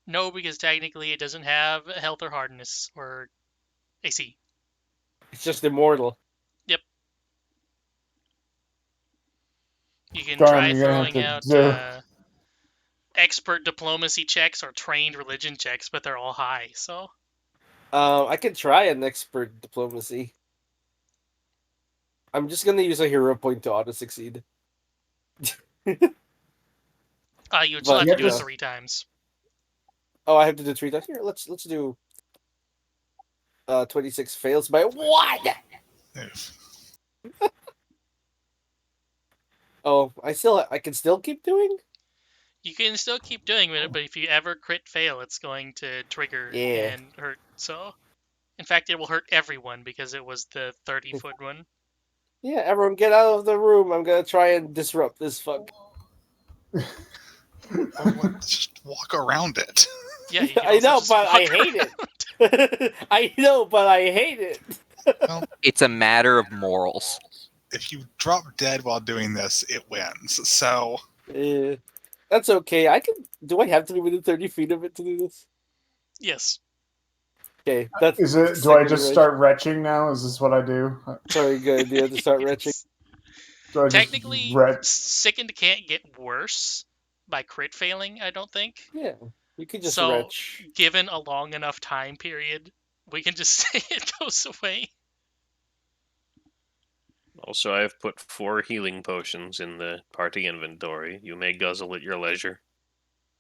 No, because technically it doesn't have health or hardness or AC. It's just immortal. You can Darn, try you're gonna have throwing to out do- expert diplomacy checks or trained religion checks, but they're all high. So I could try an expert diplomacy. I'm just gonna use a hero point to auto succeed. you would still But have to do you it have to- 3 times. Oh, I have to do 3 times. Here, let's do 26 fails by 1. Oof. Oh, I can still keep doing? You can still keep doing it, but if you ever crit fail, it's going to trigger Yeah. and hurt. So, in fact, it will hurt everyone because it was the 30-foot one. Yeah, everyone get out of the room. I'm gonna try and disrupt this fuck. Just walk around it. Yeah, you can I also know, just but I walk hate around. it. I know, but I hate it. It's a matter of morals. If you drop dead while doing this, it wins. So That's okay. Do I have to be within 30 feet of it to do this? Yes. Okay, that's. Is it? Do I just start retching now? Is this what I do? Sorry, good idea to start retching. Yes. Do I just Technically, retch? Sickened can't get worse by crit failing, I don't think. Yeah, you could just So, retch. given a long enough time period, we can just say it goes away. Also, I have put 4 healing potions in the party inventory. You may guzzle at your leisure.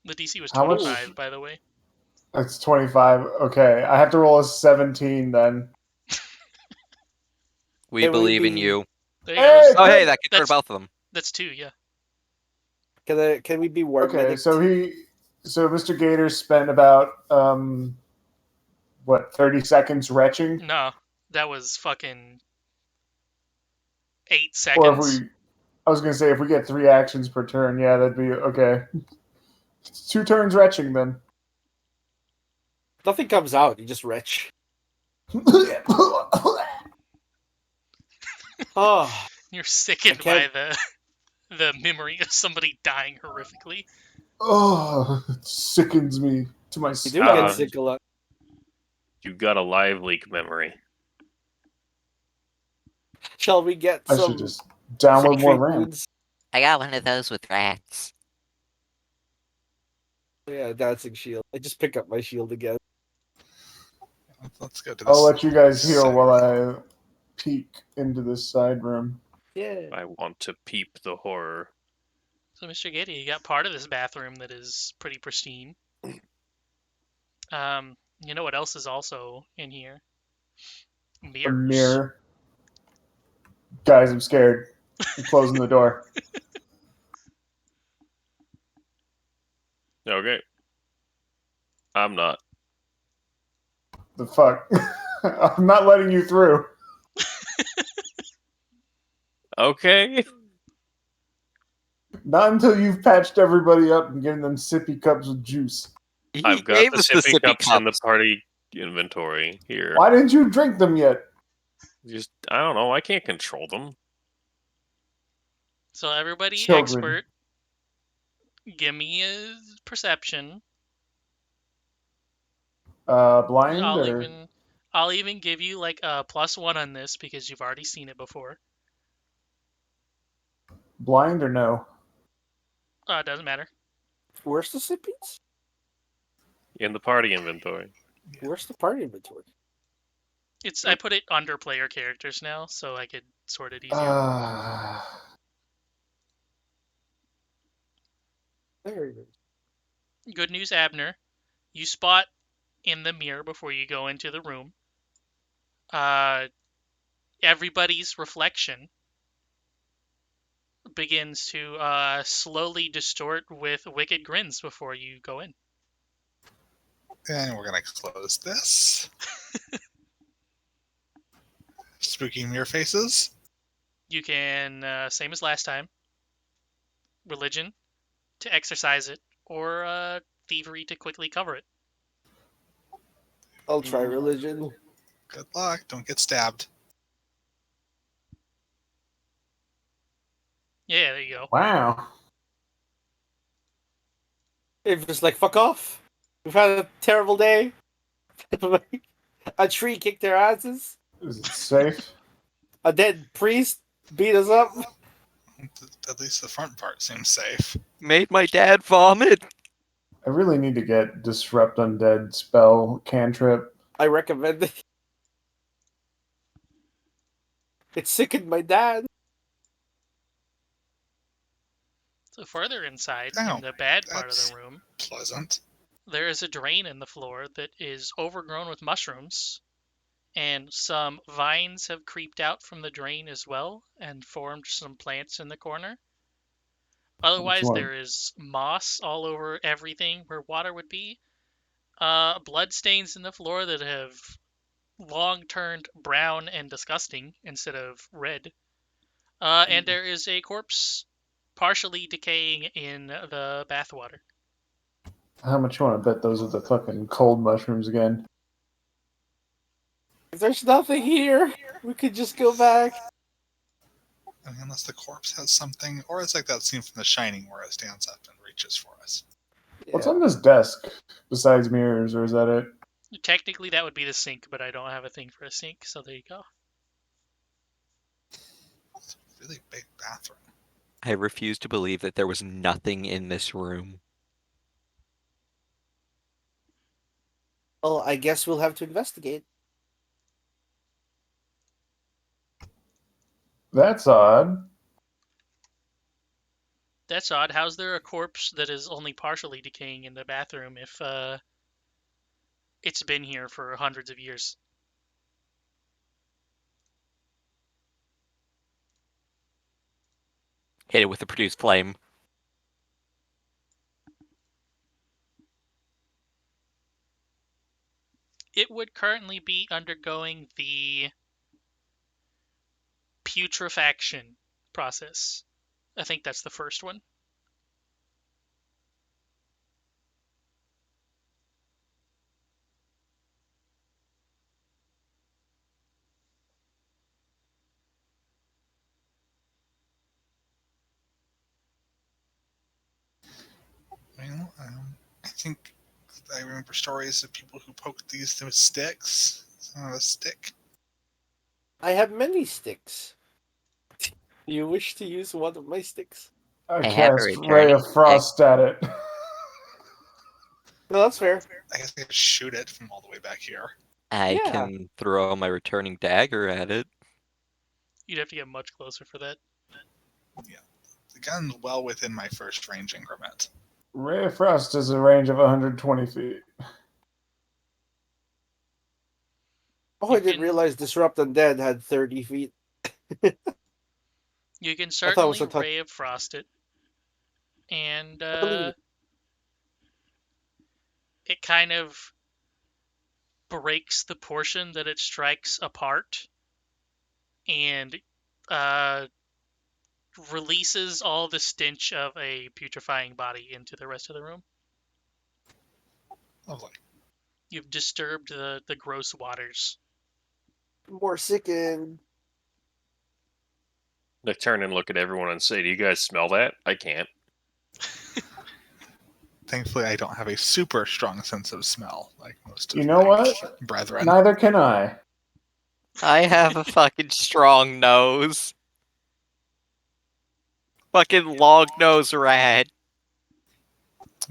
The DC was How much- 25, by the way. It's 25. Okay, I have to roll a 17 then. We Can we believe in be- you. There you Hey! go. Oh, hey, that gets rid That's- of both of them. That's 2, yeah. Can we be ward Okay, medic? so Mr. Gator spent about 30 seconds retching? No, that was fucking 8 Or seconds. I was gonna say if we get 3 actions per turn, yeah, that'd be okay. It's 2 turns retching then. Nothing comes out. You just retch. Oh, You're sickened I by can't- the memory of somebody dying horrifically. Oh, it sickens me to my you do stomach. get sick a lot. You got a live leak memory. Shall we get I some should just download more treat RAM. wounds? I got one of those with rats. Yeah, dancing shield. I just pick up my shield again. let's go to this. I'll let you guys heal side. while I peek into this side room. Yeah. I want to peep the horror. So, Mr. Gator, you got part of this bathroom that is pretty pristine. You know what else is also in here? Mirrors. A mirror. Guys, I'm scared. I'm closing the door. Okay. I'm not. The fuck? I'm not letting you through. Okay. Not until you've patched everybody up and given them sippy cups of juice. He I've got gave the us sippy cups in the cups. party inventory here. Why didn't you drink them yet? Just, I don't know. I can't control them. So, everybody Children. expert, give me a perception. Blind or I'll even give you like a +1 on this because you've already seen it before. blind or no? It doesn't matter. Where's the sippies? In the party inventory. Where's the party inventory? I put it under player characters now, so I could sort it easier. There you go. Good news, Abner. You spot in the mirror before you go into the room. Everybody's reflection begins to slowly distort with wicked grins before you go in. And we're gonna close this. Spooky mirror faces. You can, same as last time, religion to exercise it, or thievery to quickly cover it. I'll try religion. Good luck. Don't get stabbed. Yeah, there you go. Wow. It's just like, fuck off. We've had a terrible day. A tree kicked their asses. Is it safe? A dead priest beat us up. At least the front part seems safe. Made my dad vomit. I really need to get Disrupt Undead spell cantrip. I recommend it. It sickened my dad. So further inside, Oh, in the bad part of that's- the room, Pleasant. there is a drain in the floor that is overgrown with mushrooms, and some vines have creeped out from the drain as well and formed some plants in the corner. Otherwise, one? there is moss all over everything where water would be. Blood stains in the floor that have long turned brown and disgusting instead of red. And there is a corpse partially decaying in the bathwater. How much you want to bet those are the fucking cold mushrooms again? If there's nothing here, we could just go back. I mean, unless the corpse has something, or it's like that scene from The Shining where it stands up and reaches for us. What's on this desk besides mirrors, or is that it? Technically, that would be the sink, but I don't have a thing for a sink, so there you go. It's a really big bathroom. I refuse to believe that there was nothing in this room. Well, I guess we'll have to investigate. That's odd. That's odd. How's there a corpse that is only partially decaying in the bathroom if it's been here for hundreds of years? Hit it with a produced flame. It would currently be undergoing the putrefaction process. I think that's the first one. Well, I think I remember stories of people who poked these with sticks. It's not a stick. I have many sticks. You wish to use one of my sticks? I I have a cast returning Ray of Frost at it. No, that's fair. I guess I could shoot it from all the way back here. I Yeah. can throw my returning dagger at it. You'd have to get much closer for that. The gun's well within my first range increment. Ray of Frost is a range of 120 feet. Oh, I You didn't can- realize Disrupt Undead had 30 feet. You can thought it was certainly a touch- Ray of Frost it. And believe it. it kind of breaks the portion that it strikes apart and releases all the stench of a putrefying body into the rest of the room. Lovely. You've disturbed the gross waters. More sickened. I turn and look at everyone and say, "Do you guys smell that? I can't." Thankfully, I don't have a super strong sense of smell like most of You know my what? brethren. Neither can I. I have a fucking strong nose. Fucking long nose rat.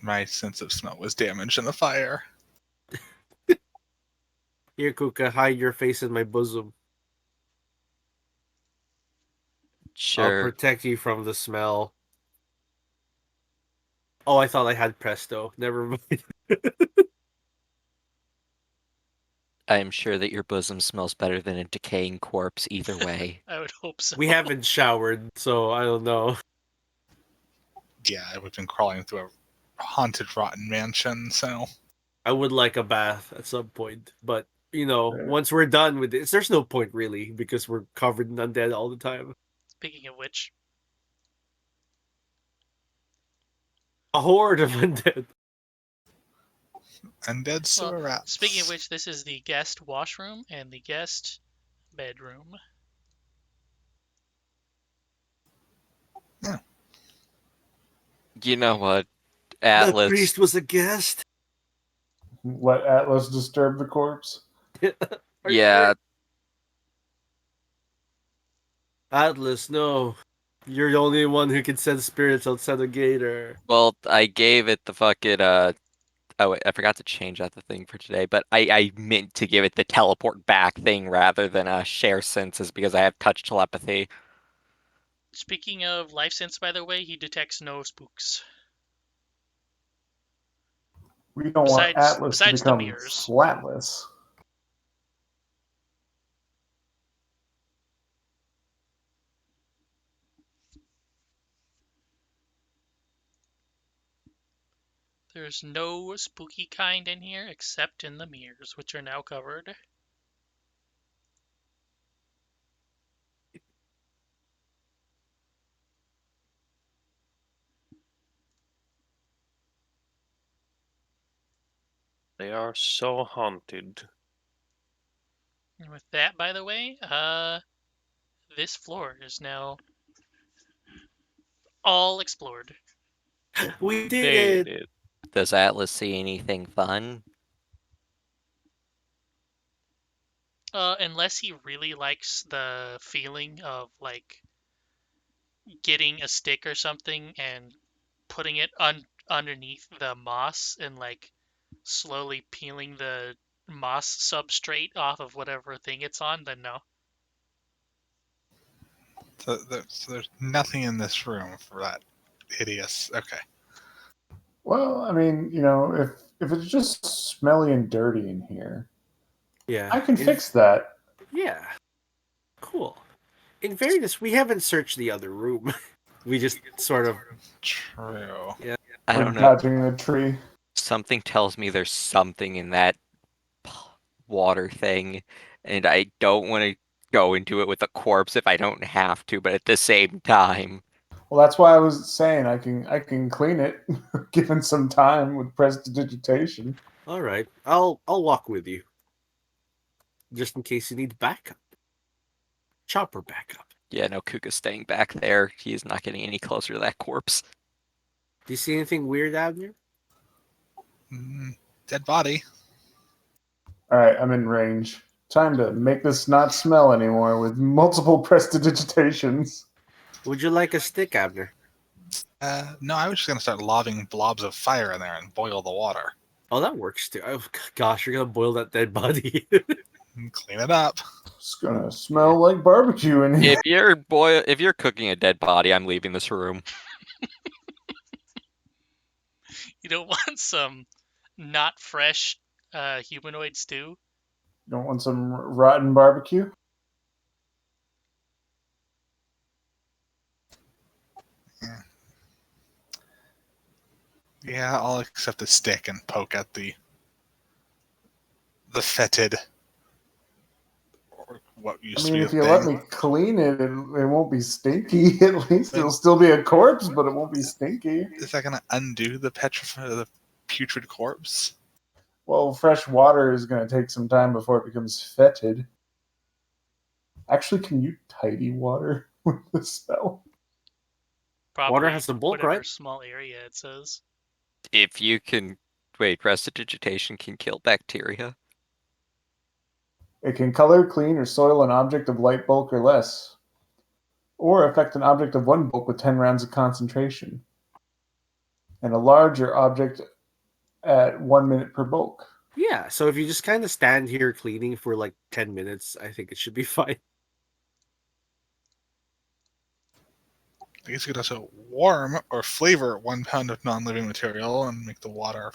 My sense of smell was damaged in the fire. Here, Kuka, hide your face in my bosom. I'll Sure. protect you from the smell. Oh, I thought I had Presto. Never mind. I am sure that your bosom smells better than a decaying corpse either way. I would hope so. We haven't showered, so I don't know. Yeah, we've been crawling through a haunted, rotten mansion, so I would like a bath at some point, but you know, Yeah. once we're done with this, there's no point really because we're covered in undead all the time. Speaking of which, A horde of undead. undead sewer rats. speaking of which, this is the guest washroom and the guest bedroom. You know what? That Atlas. priest was a guest. Let Atlas disturb the corpse. Are you Yeah, sure? Atlas, no. You're the only one who can send spirits outside of Gator. well, I gave it the fucking oh wait, I forgot to change out the thing for today, but I meant to give it the teleport back thing rather than share senses because I have touch telepathy. Speaking of life sense, by the way, he detects no spooks. We don't Besides- want Atlas to besides the become mirrors. flatless. There's no spooky kind in here except in the mirrors, which are now covered. They are so haunted. And with that, by the way, this floor is now all explored. We did Did it. it. Does Atlas see anything fun? Unless he really likes the feeling of like getting a stick or something and putting it underneath the moss and like slowly peeling the moss substrate off of whatever thing it's on, then no. So there's nothing in this room for that hideous. Okay. Well, I mean, you know, if it's just smelly and dirty in here, Yeah. I can fix that. Yeah. Cool. In fairness, we haven't searched the other room. We just sort of. True. I We're don't know. dodging the tree. Something tells me there's something in that water thing, and I don't want to go into it with a corpse if I don't have to, but at the same time, Well, that's why I was saying I can clean it, given some time with prestidigitation. All right. I'll walk with you, just in case you need backup. Chopper backup. yeah, no, Kuka's staying back there. He is not getting any closer to that corpse. Do you see anything weird out there? Dead body. All right, I'm in range. Time to make this not smell anymore with multiple prestidigitations. Would you like a stick, Abner? No, I was just gonna start lobbing blobs of fire in there and boil the water Oh, that works too. Oh, gosh, you're gonna boil that dead body. and clean it up. It's gonna smell like barbecue in here. If you're cooking a dead body, I'm leaving this room. You don't want some not fresh humanoid stew? Don't want some rotten barbecue? Yeah, I'll accept the stick and poke at the fetid, or what used I to mean, be if a you thing. let me clean it, it won't be stinky. At least it'll still be a corpse, but it won't be stinky. Is that gonna undo the putrid corpse? Well, fresh water is going to take some time before it becomes fetid. Actually, can you tidy water with the spell? Probably Water has a bulk, whatever right? small area it says. If you can wait, prestidigitation can kill bacteria. It can color, clean, or soil an object of light bulk or less, or affect an object of one bulk with 10 rounds of concentration, and a larger object at 1 minute per bulk. Yeah, so if you just kind of stand here cleaning for like 10 minutes, I think it should be fine. I guess you could also warm or flavor 1 pound of non-living material and make the water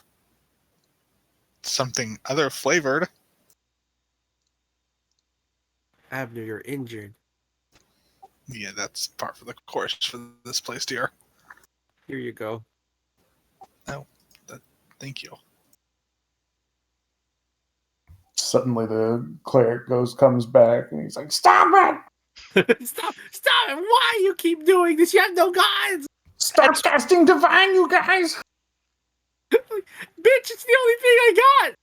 something other flavored. Abner, you're injured. Yeah, that's part for the course for this place, dear. Here you go. Thank you. Suddenly, the cleric comes back, and he's like, "Stop it! Stop it! Why you keep doing this? You have no guides! Stop casting divine, you guys!" Bitch, it's the only thing I got!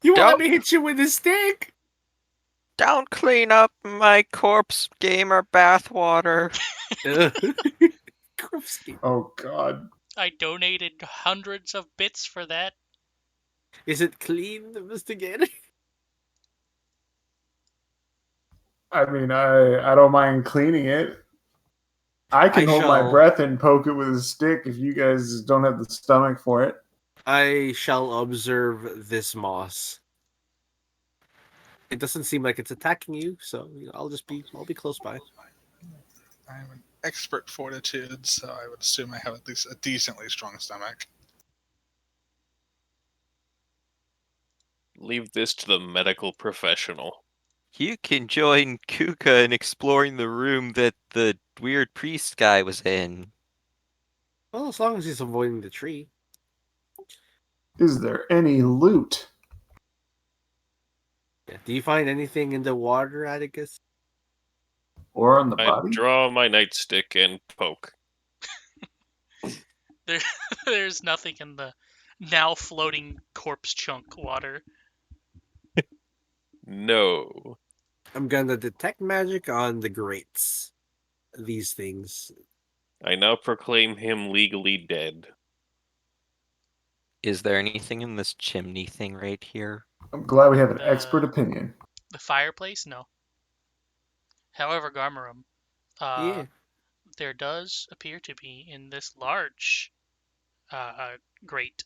You won't let Don't- me hit you with a stick? Don't clean up my corpse gamer bathwater. Krupski. Oh God. I donated hundreds of bits for that. Is it clean, Mr. Gator? I mean, I don't mind cleaning it. I can hold my breath and poke it with a stick if you guys don't have the stomach for it. I shall observe this moss. It doesn't seem like it's attacking you, so I'll be close by. I'm an expert fortitude, so I would assume I have at least a decently strong stomach. Leave this to the medical professional. You can join Kuka in exploring the room that the weird priest guy was in. Well, as long as he's avoiding the tree. Is there any loot? Yeah. Do you find anything in the water, Atticus? Or on the I body? draw my nightstick and poke. There's nothing in the now floating corpse chunk water. No. I'm gonna detect magic on the grates. These things. I now proclaim him legally dead. Is there anything in this chimney thing right here? I'm glad we have an expert opinion. The fireplace? No. However, Garmarum, Yeah. there does appear to be in this large grate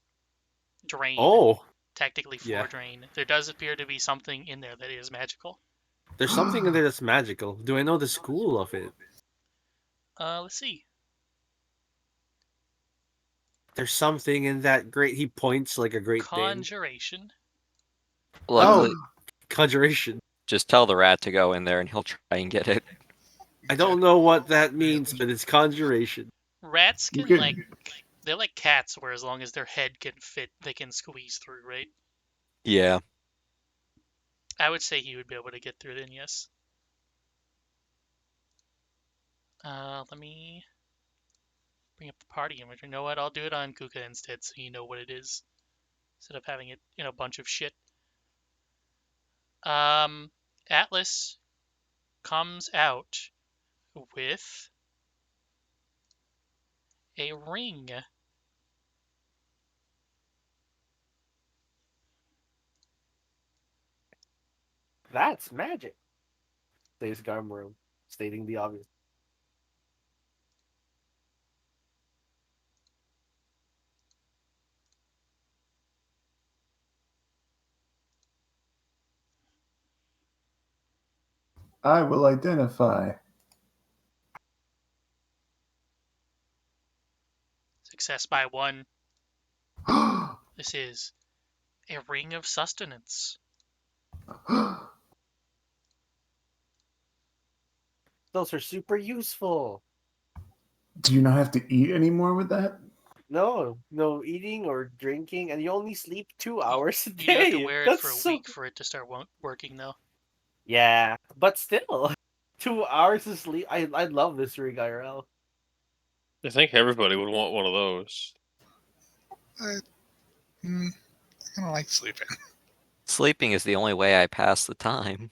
drain, Oh, technically floor yeah. drain, there does appear to be something in there that is magical. There's something in there that's magical. Do I know the school of it? Let's see. There's something in that grate. He points like a great thing. Conjuration. Luckily, Conjuration. just tell the rat to go in there and he'll try and get it. I don't know what that means, but it's conjuration. Rats You can can- they're like cats, where as long as their head can fit, they can squeeze through, right? Yeah. I would say he would be able to get through then, yes. Let me bring up the party image. You know what? I'll do it on Kuka instead, so you know what it is, instead of having it in a bunch of shit. Atlas comes out with a ring. That's magic, says Garmroom, stating the obvious. I will identify. Success by 1. This is a ring of sustenance. Those are super useful. Do you not have to eat anymore with that? No eating or drinking, and you only sleep 2 hours a You have to day. wear it That's for a so... week for it to start working, though. Yeah, but still, 2 hours of sleep. I love this ring, IRL. I think everybody would want one of those. I kind of like sleeping. Sleeping is the only way I pass the time.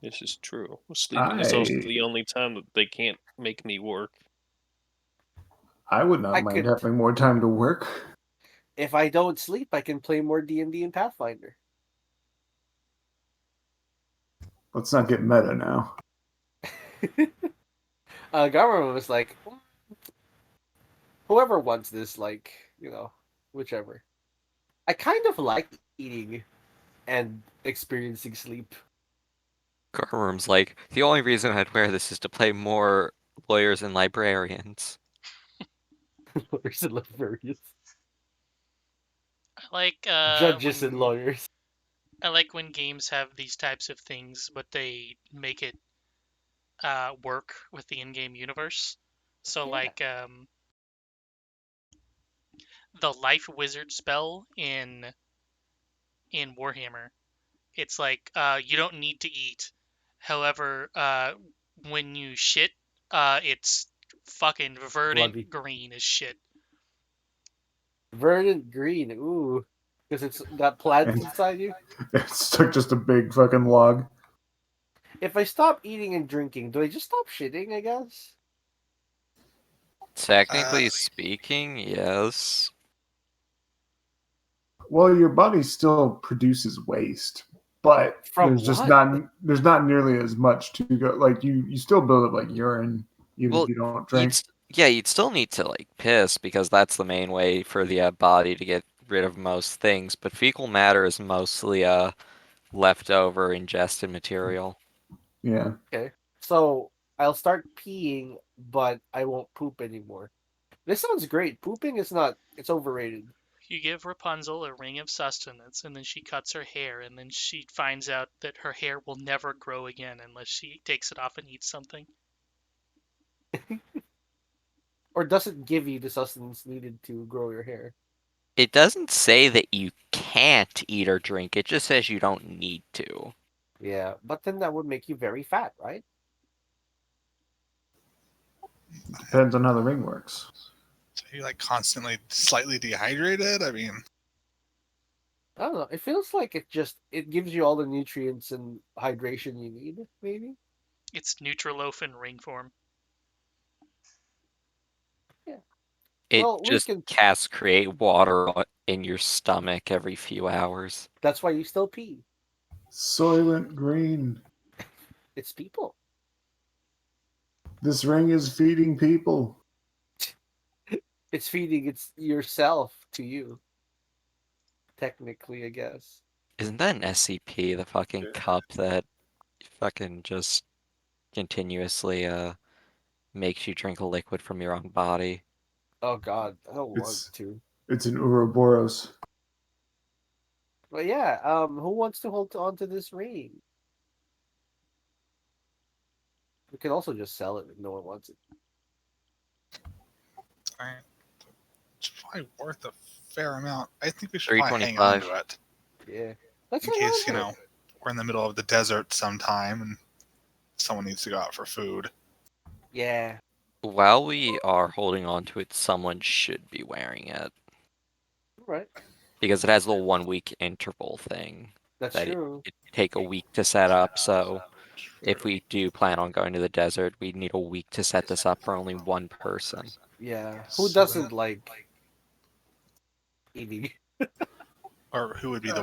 This is true. Sleeping is also I- the only time that they can't make me work. I would not I mind could- having more time to work. If I don't sleep, I can play more D&D and Pathfinder. Let's not get meta now. Garma was like, whoever wants this, like, whichever. I kind of like eating and experiencing sleep. Garmurum's like, the only reason I'd wear this is to play more lawyers and librarians. Lawyers and librarians. I like Judges when, and lawyers. I like when games have these types of things, but they make it work with the in-game universe. So Yeah. like the Life Wizard spell in Warhammer, it's like you don't need to eat. However, when you shit, it's fucking verdant Bloody. green as shit. Verdant green, ooh. Because it's got plants And- inside you. It's like just a big fucking log. If I stop eating and drinking, do I just stop shitting, I guess? Technically speaking, yes. Well, your body still produces waste, but From there's just what? not nearly as much to go. Like you still build up like urine even Well, if you don't drink. You'd still need to like piss because that's the main way for the body to get rid of most things. But fecal matter is mostly leftover ingested material. Yeah. Okay. So I'll start peeing, but I won't poop anymore. This sounds great. Pooping is not, it's overrated. You give Rapunzel a ring of sustenance, and then she cuts her hair, and then she finds out that her hair will never grow again unless she takes it off and eats something. Or doesn't give you the sustenance needed to grow your hair. It doesn't say that you can't eat or drink. It just says you don't need to. Yeah, but then that would make you very fat, right? Depends on how the ring works. So you like constantly slightly dehydrated? I mean, I don't know. It feels like it gives you all the nutrients and hydration you need, maybe. It's Nutriloaf in ring form. It Well, we just can- casts create water in your stomach every few hours. That's why you still pee. Soylent Green. It's people. This ring is feeding people. It's feeding its yourself to you. Technically, I guess. Isn't that an SCP, the fucking Yeah. cup that fucking just continuously makes you drink a liquid from your own body? Oh God, I don't want It's- to. It's an Ouroboros. But yeah, who wants to hold on to this ring? We can also just sell it if no one wants it. it's probably worth a fair amount. I think we should probably hang on to it. Yeah. Let's In hang on case, to you it. know, we're in the middle of the desert sometime and someone needs to go out for food. Yeah. While we are holding on to it, someone should be wearing it. Right. Because it has the 1 week interval thing. That's That true. It take a week to set up, so if we do plan on going to the desert, we need a week to set this up for only one person. Yeah. Who So doesn't like eating? Or who would be the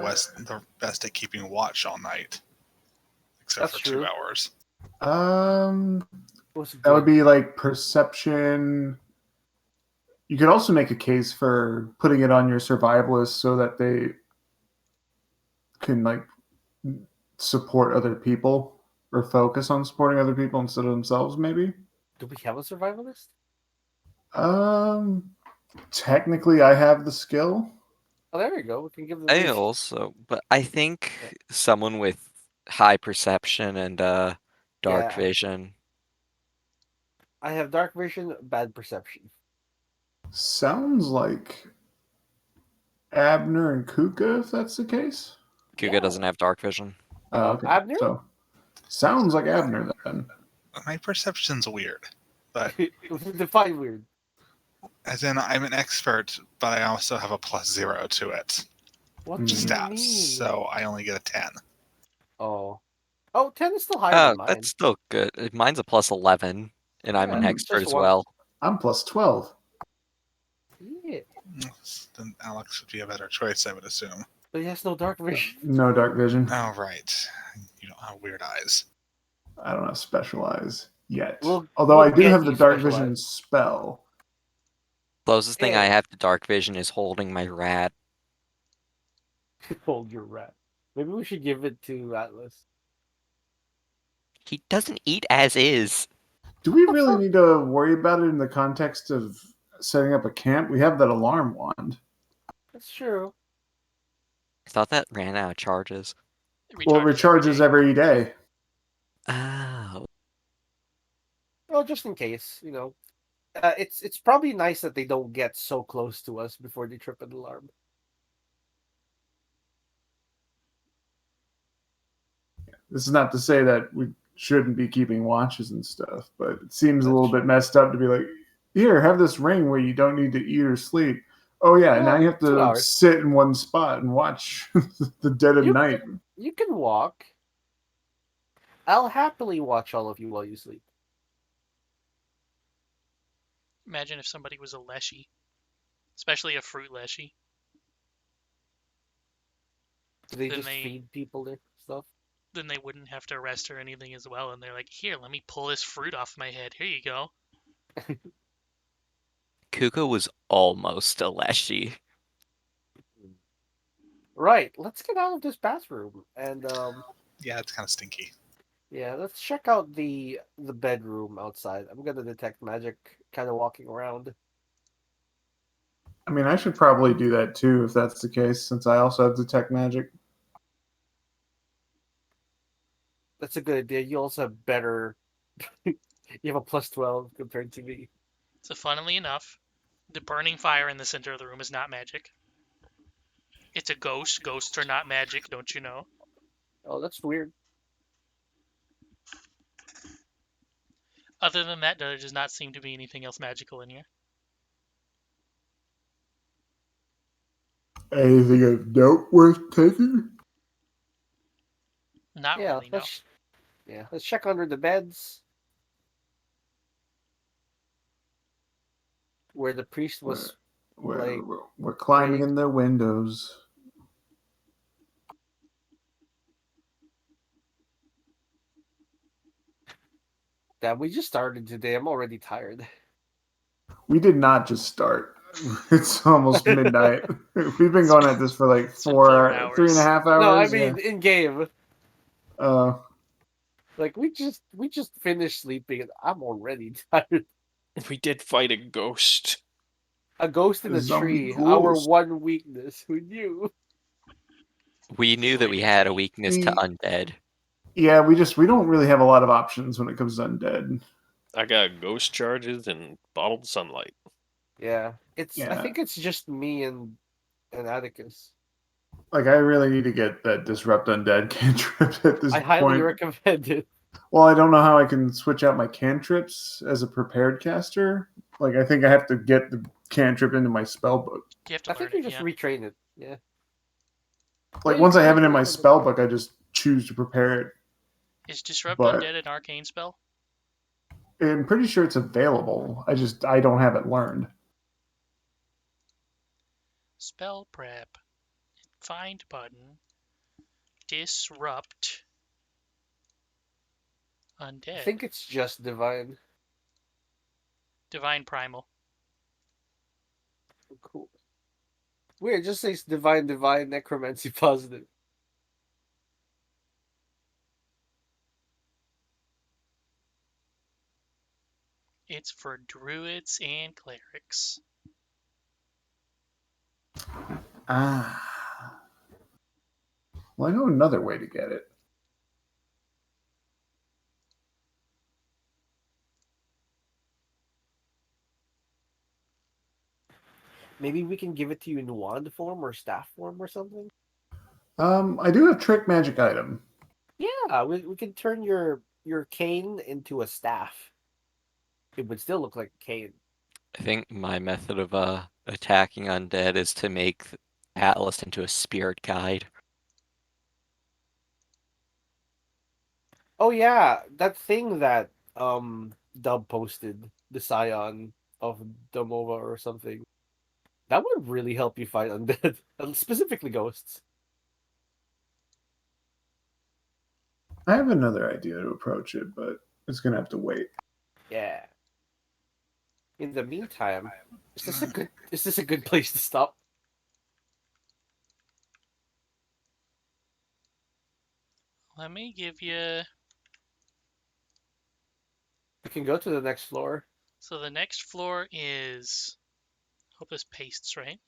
best at keeping watch all night? Except That's for true. 2 hours. That would be like perception. You could also make a case for putting it on your survivalists so that they can like support other people or focus on supporting other people instead of themselves, maybe. Do we have a survivalist? Technically I have the skill. Oh, there we go. We can give them. I also, but I think someone with high perception and dark Yeah. vision. I have dark vision, bad perception. Sounds like Abner and Kuka, if that's the case. Kuga Yeah. doesn't have dark vision. Oh, okay. Abner? So sounds like Abner then. My perception's weird. But Define weird. as in, I'm an expert, but I also have a +0 to it. What Mm. do you Stats. mean? So I only get a 10. Oh. Oh, 10 is still higher Oh, than mine. that's still good. Mine's a +11, and I'm an Yeah, expert just as one. well. I'm +12. Yeah. Then Alex would be a better choice, I would assume. But he has no dark vision. No dark vision. Oh, right. You don't have weird eyes. I don't have special eyes yet. We'll Although I do get have the you dark special vision eyes. spell. Closest thing I Yeah. have to dark vision is holding my rat. Hold your rat. Maybe we should give it to Atlas. He doesn't eat as is. Do we really need to worry about it in the context of setting up a camp? We have that alarm wand. That's true. I thought that ran out of charges. Well, it recharges every day. Oh. Well, just in case, you know. It's probably nice that they don't get so close to us before they trip an alarm. This is not to say that we shouldn't be keeping watches and stuff, but it seems a little bit messed up to be like, here, have this ring where you don't need to eat or sleep. Oh yeah, Well, now you have 2 to hours. sit in one spot and watch the dead of You night. You can walk. I'll happily watch all of you while you sleep. Imagine if somebody was a leshy, especially a fruit leshy. Do they Then just they- feed people their stuff? Then they wouldn't have to rest or anything as well. And they're like, here, let me pull this fruit off my head. Here you go. Kuka was almost a leshy. Right. Let's get out of this bathroom and Yeah, it's kind of stinky. yeah, let's check out the bedroom outside. I'm gonna detect magic, kind of walking around. I mean, I should probably do that too if that's the case, since I also have detect magic. That's a good idea. You also have better. You have a +12 compared to me. So funnily enough, the burning fire in the center of the room is not magic. It's a ghost. Ghosts are not magic, don't you know? Oh, that's weird. Other than that, there does not seem to be anything else magical in here. Anything of note worth taking? Not Yeah, really, no. Let's check under the beds. Where the priest was. Like, We're climbing praying. in the windows. Damn, we just started today. I'm already tired. We did not just start. It's almost midnight. We've been going at this for like It's been 4 3.5 hours. hours. No, I mean in game. Like we just finished sleeping and I'm already tired. We did fight a ghost. A ghost in a Zombie tree. Our ghost. one weakness. Who knew? We knew that we had a weakness to We- undead. Yeah, we don't really have a lot of options when it comes to undead. I got ghost charges and bottled sunlight. Yeah. I Yeah. think it's just me and Atticus. Like, I really need to get that disrupt undead cantrip at this I highly point. recommend it. Well, I don't know how I can switch out my cantrips as a prepared caster. Like, I think I have to get the cantrip into my spell book. You have to I learn think you it, just yeah. retrain it. Yeah. Like, Yeah, once you I have it can in my retrain it. spell book, I just choose to prepare it. Is Disrupt But- Undead an arcane spell? I'm pretty sure it's available. I don't have it learned. Spell prep. Find button. Disrupt. Undead. I think it's just divine. Divine Primal. Cool. Weird, it just says divine necromancy positive. It's for druids and clerics. Ah. Well, I know another way to get it. Maybe we can give it to you in wand form or staff form or something. I do have trick magic item. Yeah, we can turn your cane into a staff. It would still look like a cane. I think my method of attacking undead is to make Atlas into a spirit guide. Oh yeah, that thing that Dub posted, the Scion of Domova or something. That would really help you fight undead, specifically ghosts. I have another idea to approach it, but it's gonna have to wait. Yeah. In the meantime, is this a good place to stop? Let me give you... We can go to the next floor. So the next floor is... Hope this pastes right.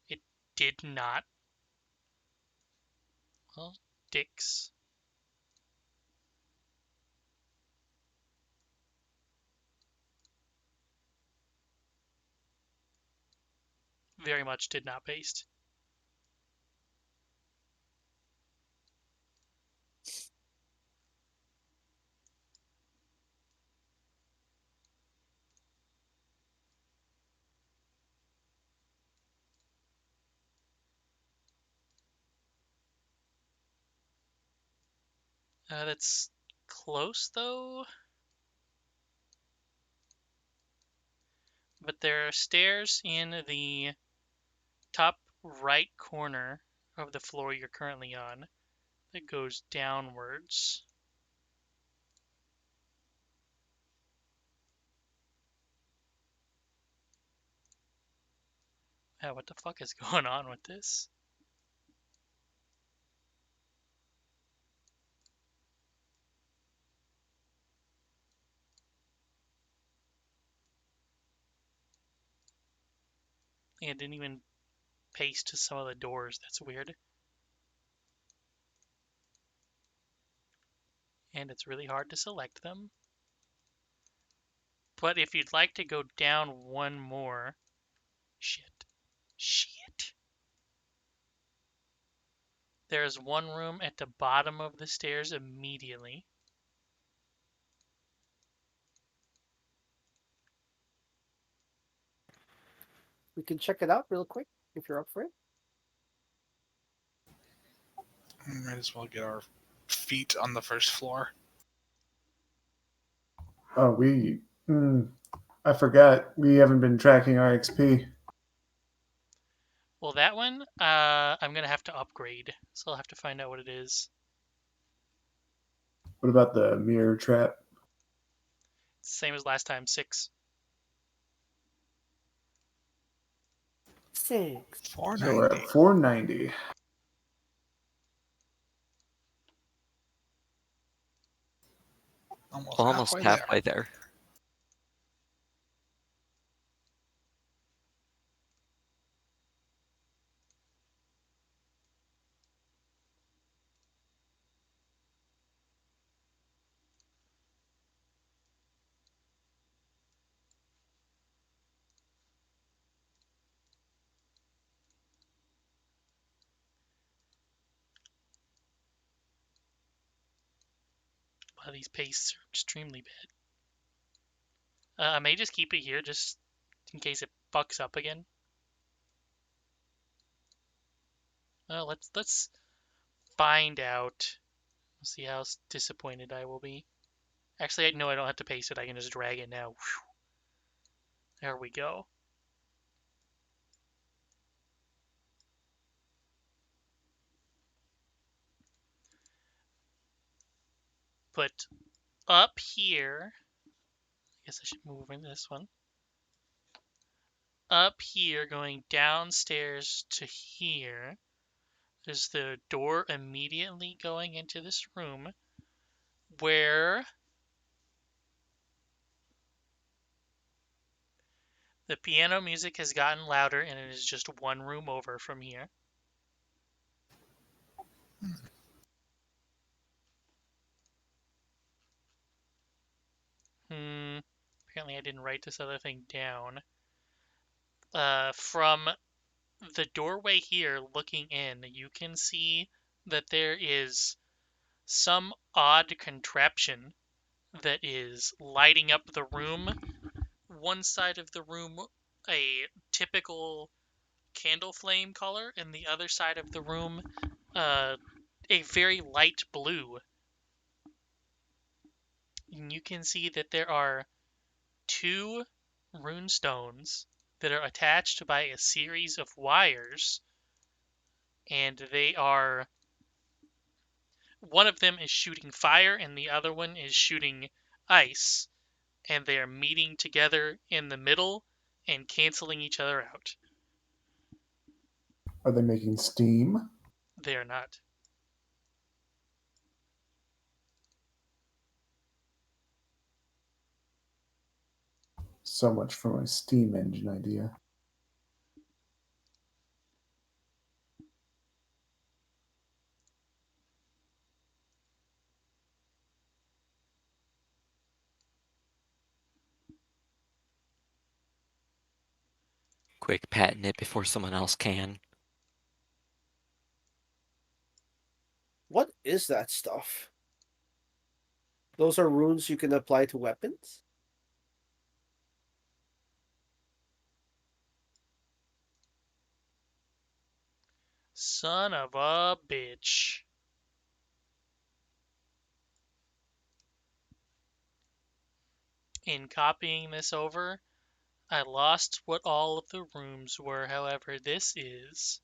It did not. Well, dicks. Very much did not paste. That's close though. But there are stairs in the top right corner of the floor you're currently on that goes downwards. Yeah, what the fuck is going on with this? It didn't even paste to some of the doors. That's weird. And it's really hard to select them. But if you'd like to go down one more... Shit. There's one room at the bottom of the stairs immediately. We can check it out real quick if you're up for it. We might as well get our feet on the first floor. Oh, I forgot. We haven't been tracking our XP. Well, that one, I'm gonna have to upgrade, so I'll have to find out what it is. What about the mirror trap? Same as last time, 6. 6. So we're 490. at 490. Almost halfway there. Wow, these pastes are extremely bad. I may just keep it here just in case it fucks up again. Let's find out. Let's see how disappointed I will be. Actually, no, I don't have to paste it. I can just drag it now. Whew. There we go. But up here, I guess I should move in this one. Up here, going downstairs to here, there's the door immediately going into this room where the piano music has gotten louder and it is just one room over from here. Apparently I didn't write this other thing down. From the doorway here looking in, you can see that there is some odd contraption that is lighting up the room. One side of the room, a typical candle flame color, and the other side of the room, a very light blue. And you can see that there are 2 rune stones that are attached by a series of wires, and they are, one of them is shooting fire and the other one is shooting ice, and they are meeting together in the middle and canceling each other out. Are they making steam? They are not. So much for my steam engine idea. Quick, patent it before someone else can. What is that stuff? Those are runes you can apply to weapons? Son of a bitch. In copying this over, I lost what all of the rooms were. However, this is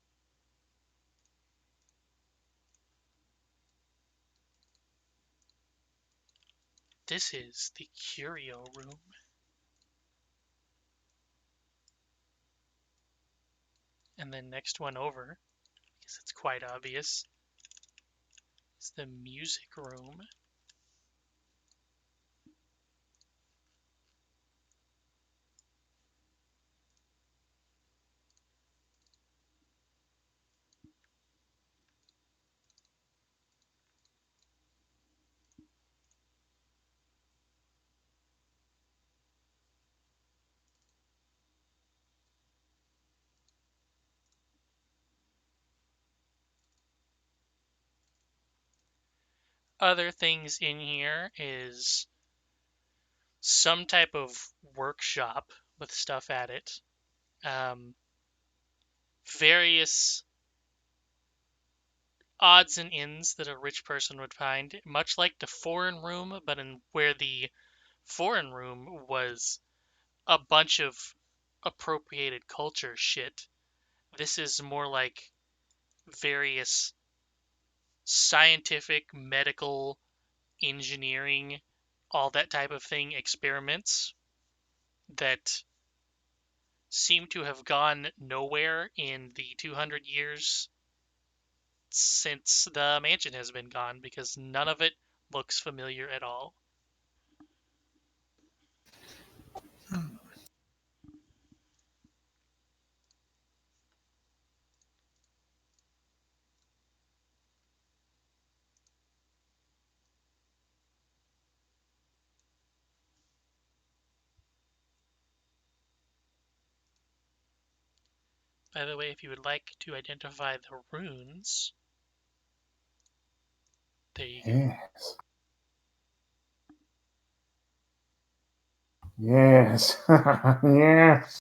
the curio room. And then next one over, because it's quite obvious, is the music room. other things in here is some type of workshop with stuff at it. Various odds and ends that a rich person would find, much like the foreign room, but in where the foreign room was a bunch of appropriated culture shit. This is more like various scientific, medical, engineering, all that type of thing experiments that seem to have gone nowhere in the 200 years since the mansion has been gone, because none of it looks familiar at all. By the way, if you would like to identify the runes, there you go. Yes. Yes. Yes.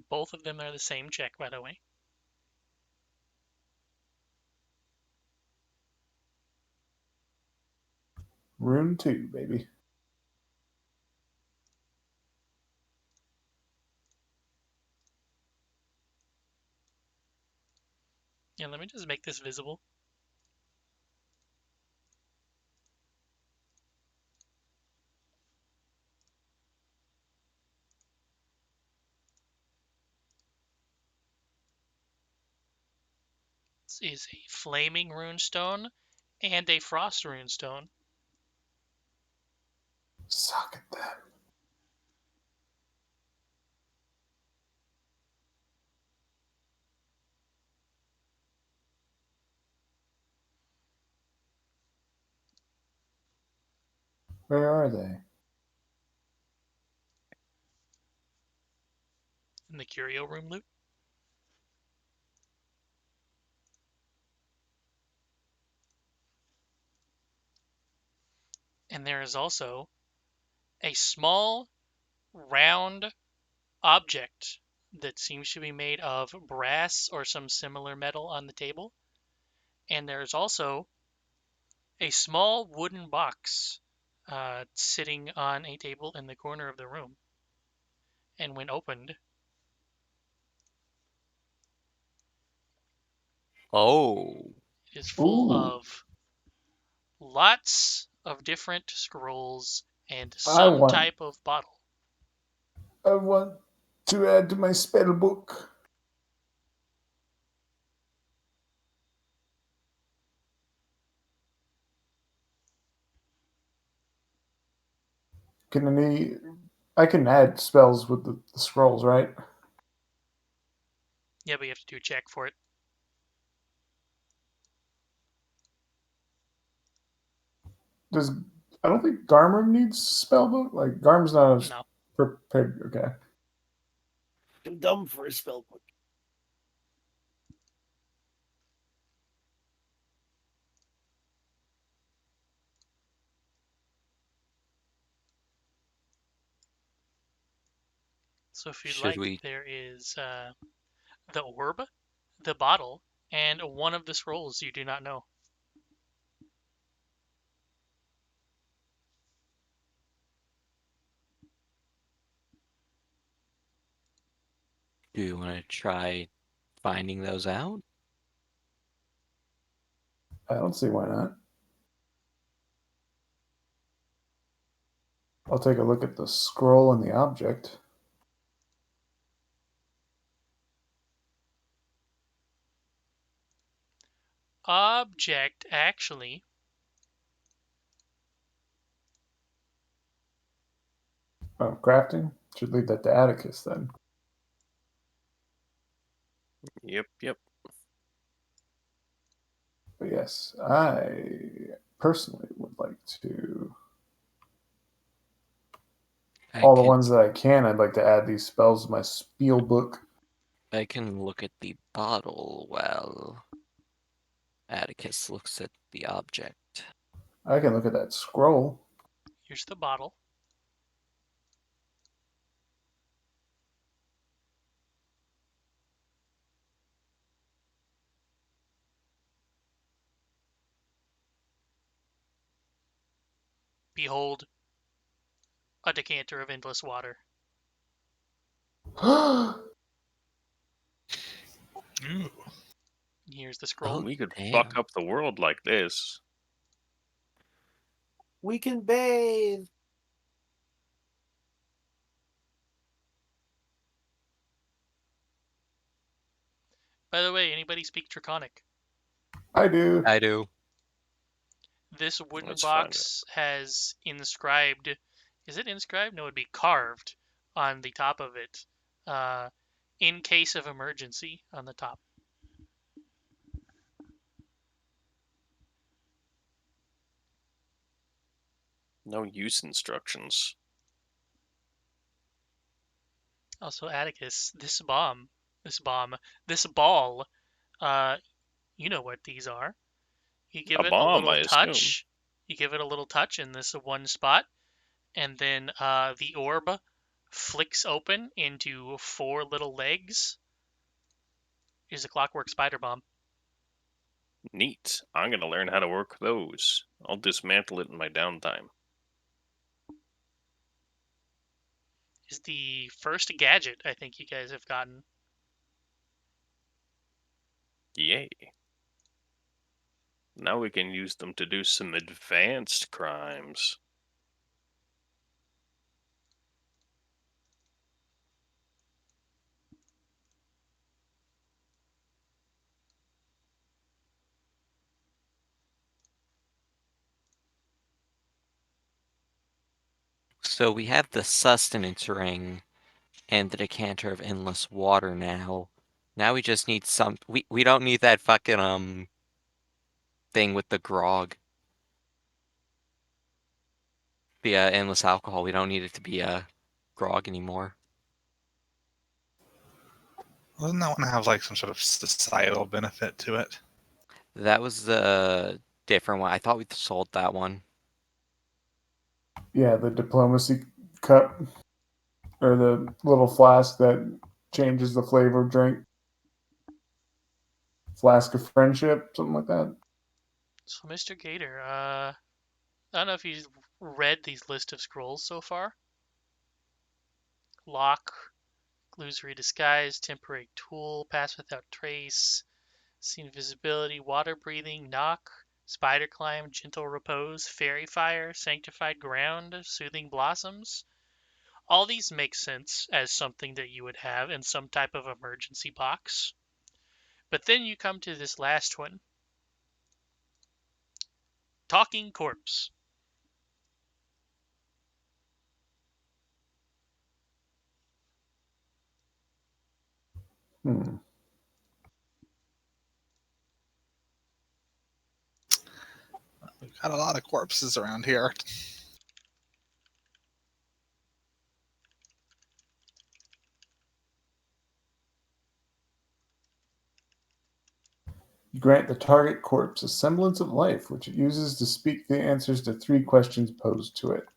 Both of them are the same check, by the way. Rune 2, baby. Yeah, let me just make this visible. This is a flaming runestone and a frost runestone. Suck at that. Where are they? In the curio room loot. And there is also a small round object that seems to be made of brass or some similar metal on the table. And there's also a small wooden box sitting on a table in the corner of the room. And when opened, Oh. it is full Ooh. of lots of different scrolls and I some want- type of bottle. I want to add to my spell book. I can add spells with the scrolls, right? Yeah, but you have to do a check for it. I don't think Garm needs spell book. Like Garm's not No. prepared. Okay. Too dumb for a spellbook. So if you'd Should like, we- there is the orb, the bottle, and one of the scrolls you do not know. Do you want to try finding those out? I don't see why not. I'll take a look at the scroll and the object. Object, actually, Oh, crafting? Should leave that to Atticus then. Yep, yep. But yes, I personally would like to. I All the could- ones that I can, I'd like to add these spells to my spiel book. I can look at the bottle while Atticus looks at the object. I can look at that scroll. Here's the bottle. Behold, a decanter of endless water. Ooh. Here's the scroll. Oh, We could damn. fuck up the world like this. We can bathe. By the way, anybody speak Draconic? I do. I do. This wooden That's fine. box has inscribed. Is it inscribed? No, it'd be carved on the top of it. In case of emergency on the top. No use instructions. Also, Atticus, this ball, you know what these are. You give A it a bomb, little I assume. touch. You give it a little touch in this one spot, and then the orb flicks open into 4 little legs. Here's a clockwork spider bomb. Neat. I'm gonna learn how to work those. I'll dismantle it in my downtime. Is the first gadget I think you guys have gotten. Yay. Now we can use them to do some advanced crimes. So we have the sustenance ring and the decanter of endless water now. Now we just need some. We don't need that fucking thing with the grog. The endless alcohol. We don't need it to be grog anymore. Doesn't that one have like some sort of societal benefit to it? That was the different one. I thought we sold that one. Yeah, the diplomacy cup or the little flask that changes the flavor of drink. Flask of friendship, something like that. So, Mr. Gator, I don't know if you've read these list of scrolls so far. Lock, illusory disguise, temporary tool, pass without trace, see invisibility, water breathing, knock, spider climb, gentle repose, fairy fire, sanctified ground, soothing blossoms. All these make sense as something that you would have in some type of emergency box. But then you come to this last one. Talking corpse. Hmm. We've got a lot of corpses around here. You grant the target corpse a semblance of life, which it uses to speak the answers to 3 questions posed to it.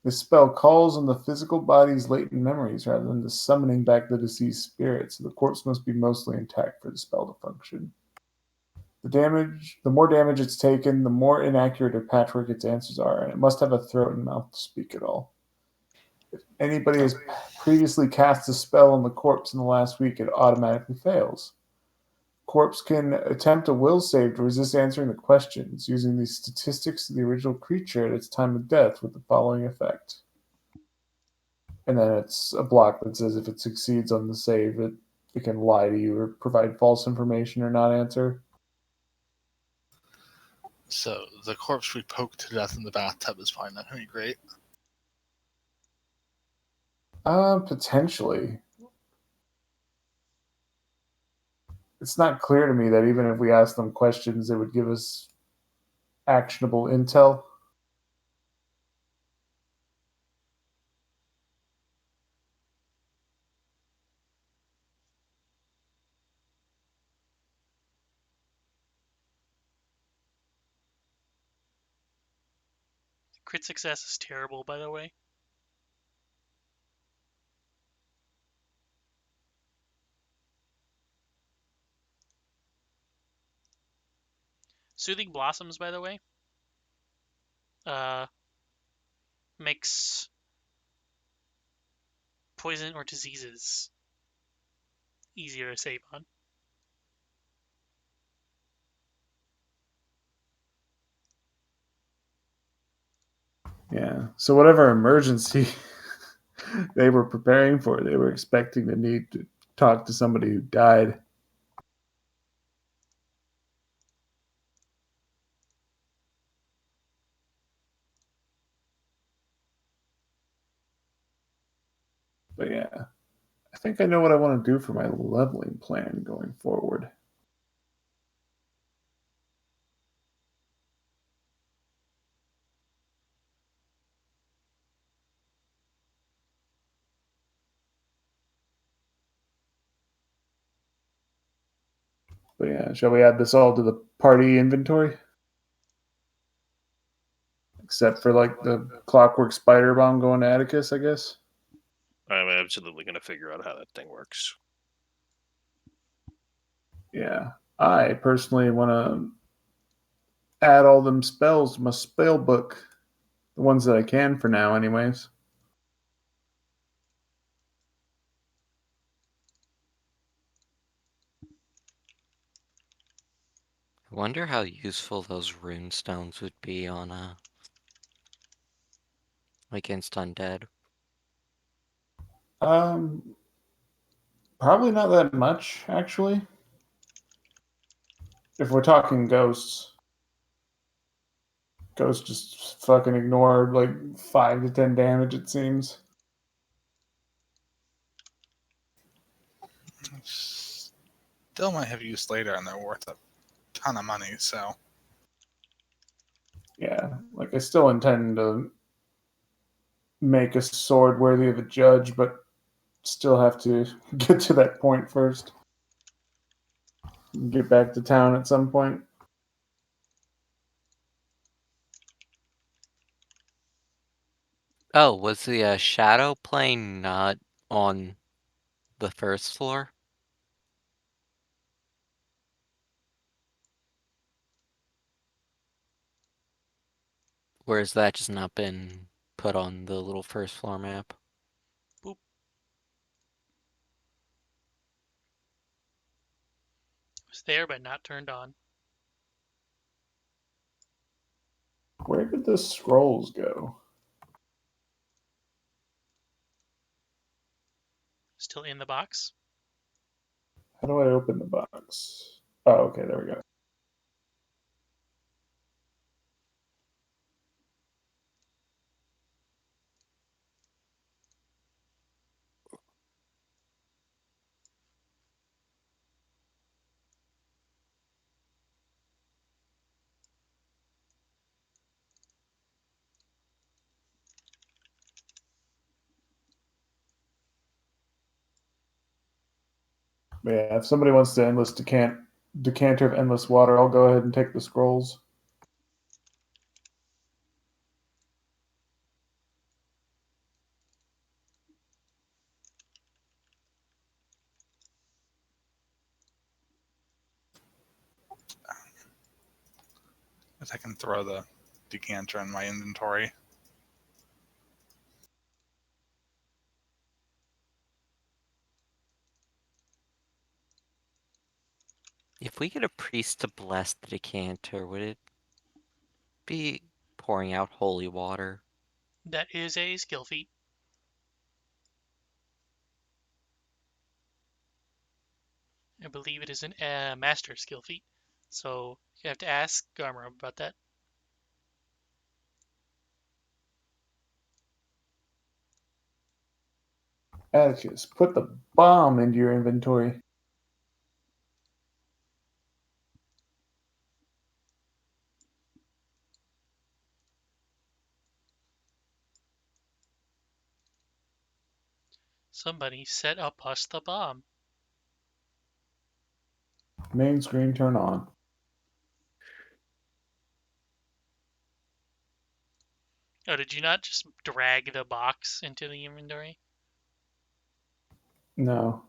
This spell calls on the physical body's latent memories rather than just summoning back the deceased spirit, so the corpse must be mostly intact for the spell to function. The more damage it's taken, the more inaccurate or patchwork its answers are, and it must have a throat and mouth to speak at all. If anybody has previously cast a spell on the corpse in the last week, it automatically fails. Corpse can attempt a will save to resist answering the questions, using the statistics of the original creature at its time of death with the following effect. And then it's a block that says if it succeeds on the save, it can lie to you or provide false information or not answer. So the corpse we poked to death in the bathtub is probably not going to be great. Potentially. It's not clear to me that even if we asked them questions, it would give us actionable intel. Crit success is terrible, by the way. Soothing Blossoms, by the way, makes poison or diseases easier to save on. Yeah. So whatever emergency they were preparing for, they were expecting to need to talk to somebody who died. But yeah, I think I know what I want to do for my leveling plan going forward. But yeah, shall we add this all to the party inventory? Except for like the clockwork spider bomb going to Atticus, I guess. I'm absolutely going to figure out how that thing works. Yeah. I personally want to add all them spells to my spell book. The ones that I can for now, anyways. I wonder how useful those rune stones would be on against undead. Probably not that much, actually. If we're talking ghosts. Ghosts just fucking ignore like 5 to 10 damage, it seems. Still might have use later, and they're worth a ton of money. So Yeah, like I still intend to make a sword worthy of a judge, but still have to get to that point first. Get back to town at some point. Oh, was the shadow plane not on the first floor? Or has that just not been put on the little first floor map? Boop. It was there, but not turned on. Where did the scrolls go? Still in the box. How do I open the box? Oh, okay, there we go. But yeah, if somebody wants to endless decanter of endless water, I'll go ahead and take the scrolls. if I can throw the decanter in my inventory. If we get a priest to bless the decanter, would it be pouring out holy water? That is a skill feat. I believe it is a master skill feat. So you have to ask Garmer about that. Atticus, put the bomb into your inventory. Somebody set up us the bomb. Main screen turn on. Oh, did you not just drag the box into the inventory? No.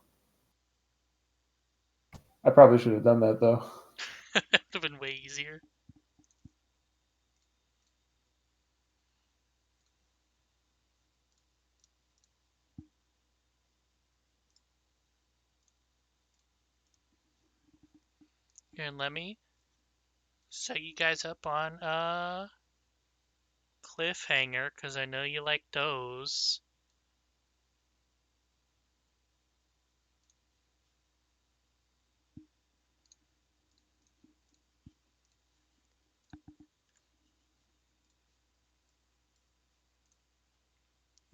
I probably should have done that though. It would have been way easier. Here, and let me set you guys up on cliffhanger, because I know you like those.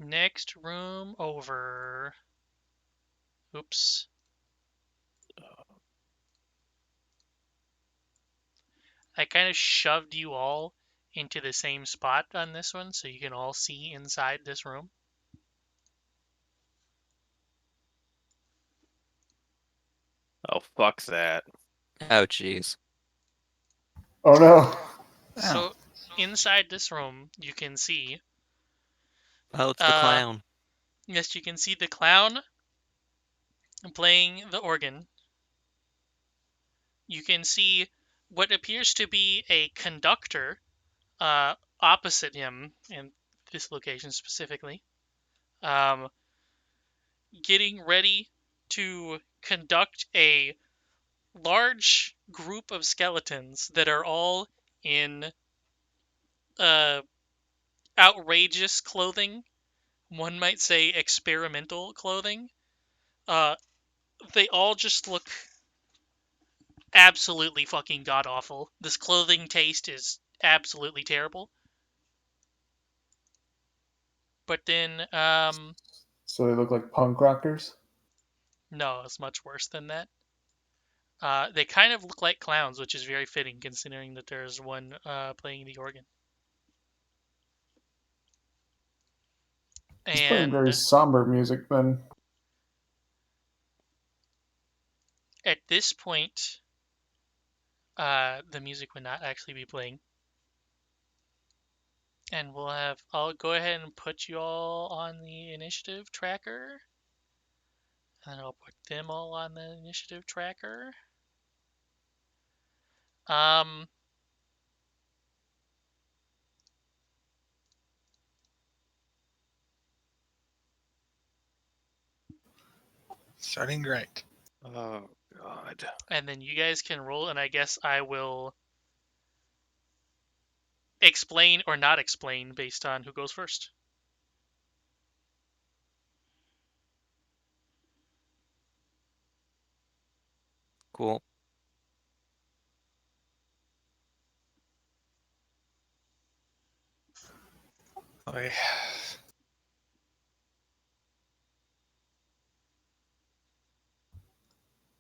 Next room over. Oops. I kind of shoved you all into the same spot on this one so you can all see inside this room. Oh, fuck that. Oh, jeez. Oh no. So inside this room, you can see. Oh, it's the clown. Yes, you can see the clown playing the organ. You can see what appears to be a conductor opposite him in this location specifically, getting ready to conduct a large group of skeletons that are all in outrageous clothing. One might say experimental clothing. They all just look absolutely fucking god awful. This clothing taste is absolutely terrible. But then, So they look like punk rockers? no, it's much worse than that. They kind of look like clowns, which is very fitting considering that there's one playing the organ. He's playing very And somber music then. at this point, the music would not actually be playing. And I'll go ahead and put you all on the initiative tracker. And I'll put them all on the initiative tracker. Starting great. Oh, God. And then you guys can roll, and I guess I will explain or not explain based on who goes first. Cool. Okay.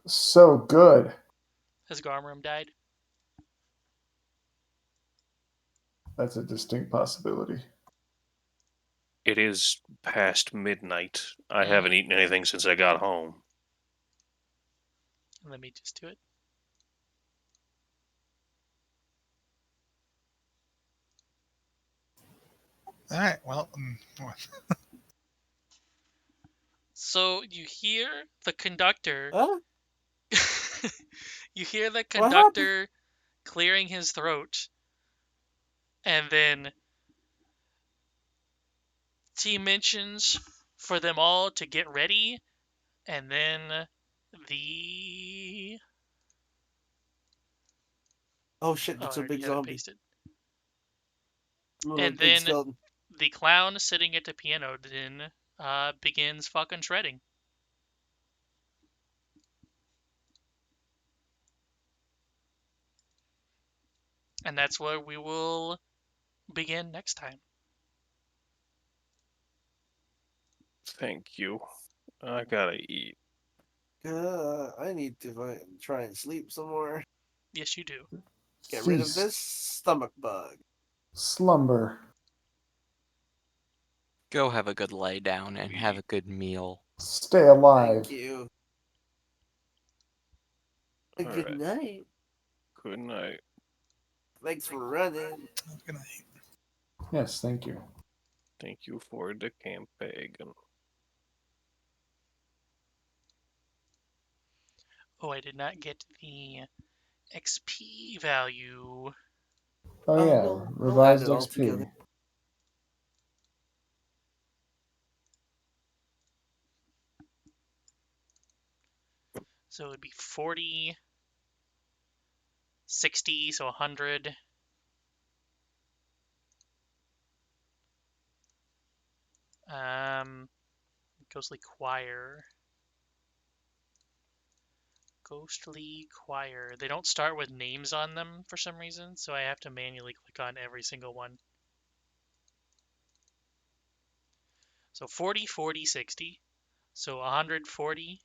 So good. Has Garmram died? That's a distinct possibility. It is past midnight. I haven't eaten anything since I got home. Let me just do it. All right. Well, So you hear the conductor. Huh? You hear the What happened? conductor clearing his throat, and then he mentions for them all to get ready, and then the Oh shit, that's I a already big had it zombie. pasted. Little And big then skeleton. the clown sitting at the piano then begins fucking shredding. And that's where we will begin next time. Thank you. I gotta eat. I need to try and sleep some more. Yes, you do. Get rid of Feast. this stomach bug. Slumber. Go have a good lay down and have a good meal. Stay alive. Thank you. All Good right. night. Good night. Thanks for running. good night. Yes, thank you. Thank you for the campaign. Oh, I did not get the XP value. Oh yeah, we'll add revised it all XP. together. So it would be 40, 60, so 100. Ghostly Choir. Ghostly Choir. They don't start with names on them for some reason, so I have to manually click on every single one. So 40, 40, 60. So 140.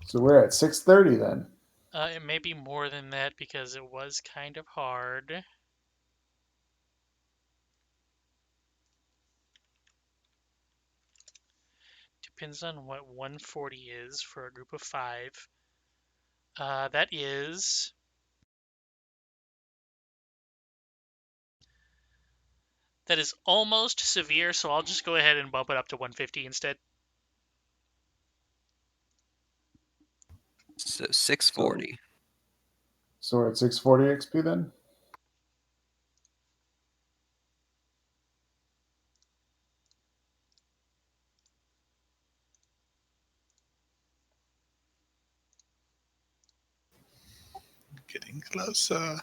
So we're at 630 then. It may be more than that because it was kind of hard. Depends on what 140 is for a group of 5. That is... That is almost severe, so I'll just go ahead and bump it up to 150 instead. So 640. So we're at 640 XP then. Getting closer.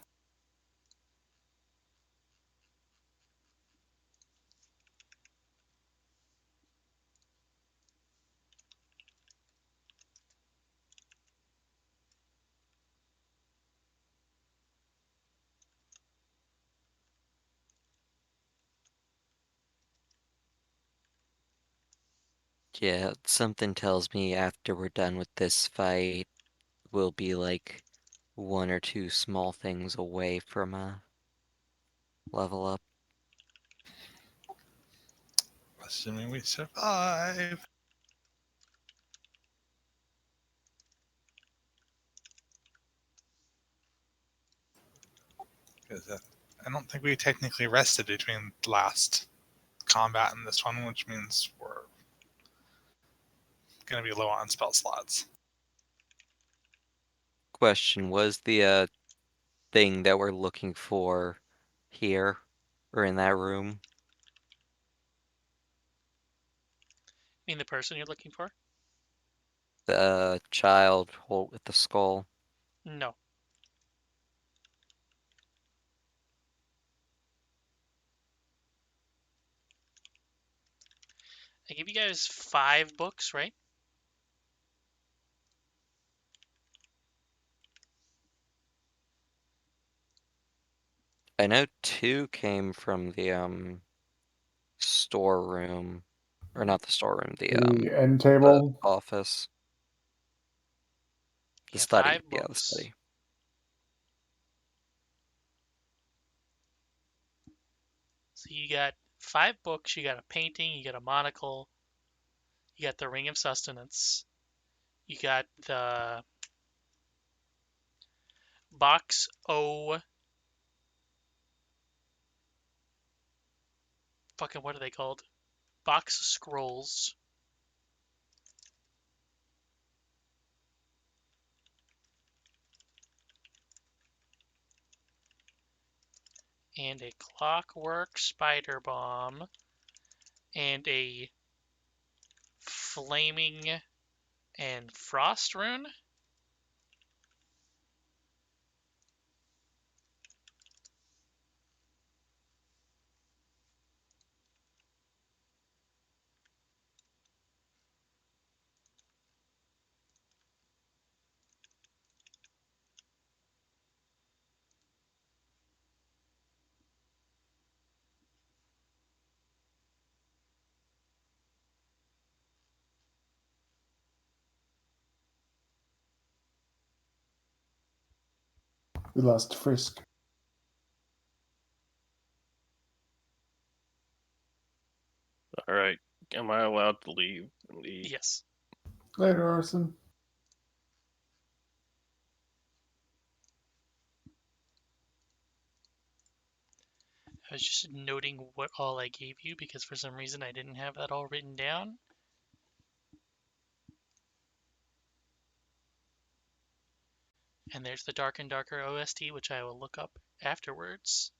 Yeah, something tells me after we're done with this fight, we'll be like 1 or 2 small things away from a level up. Assuming we survive. Because I don't think we technically rested between the last combat and this one, which means we're going to be low on spell slots. Question, was the thing that we're looking for here or in that room? I mean, the person you're looking for? The child with the skull. No. I gave you guys 5 books, right? I know 2 came from the storeroom. Or not the storeroom, The end the table. office. The Yeah, study. 5 Yeah, the books. study. So you got 5 books, you got a painting, you got a monocle, you got the Ring of Sustenance, you got the Box O... Fucking what are they called? Box Scrolls. And a Clockwork Spider Bomb. And a Flaming and Frost Rune? We lost Frisk. All right. Am I allowed to leave? Yes. Later, Arson. I was just noting what all I gave you because for some reason I didn't have that all written down. And there's the Dark and Darker OST, which I will look up afterwards.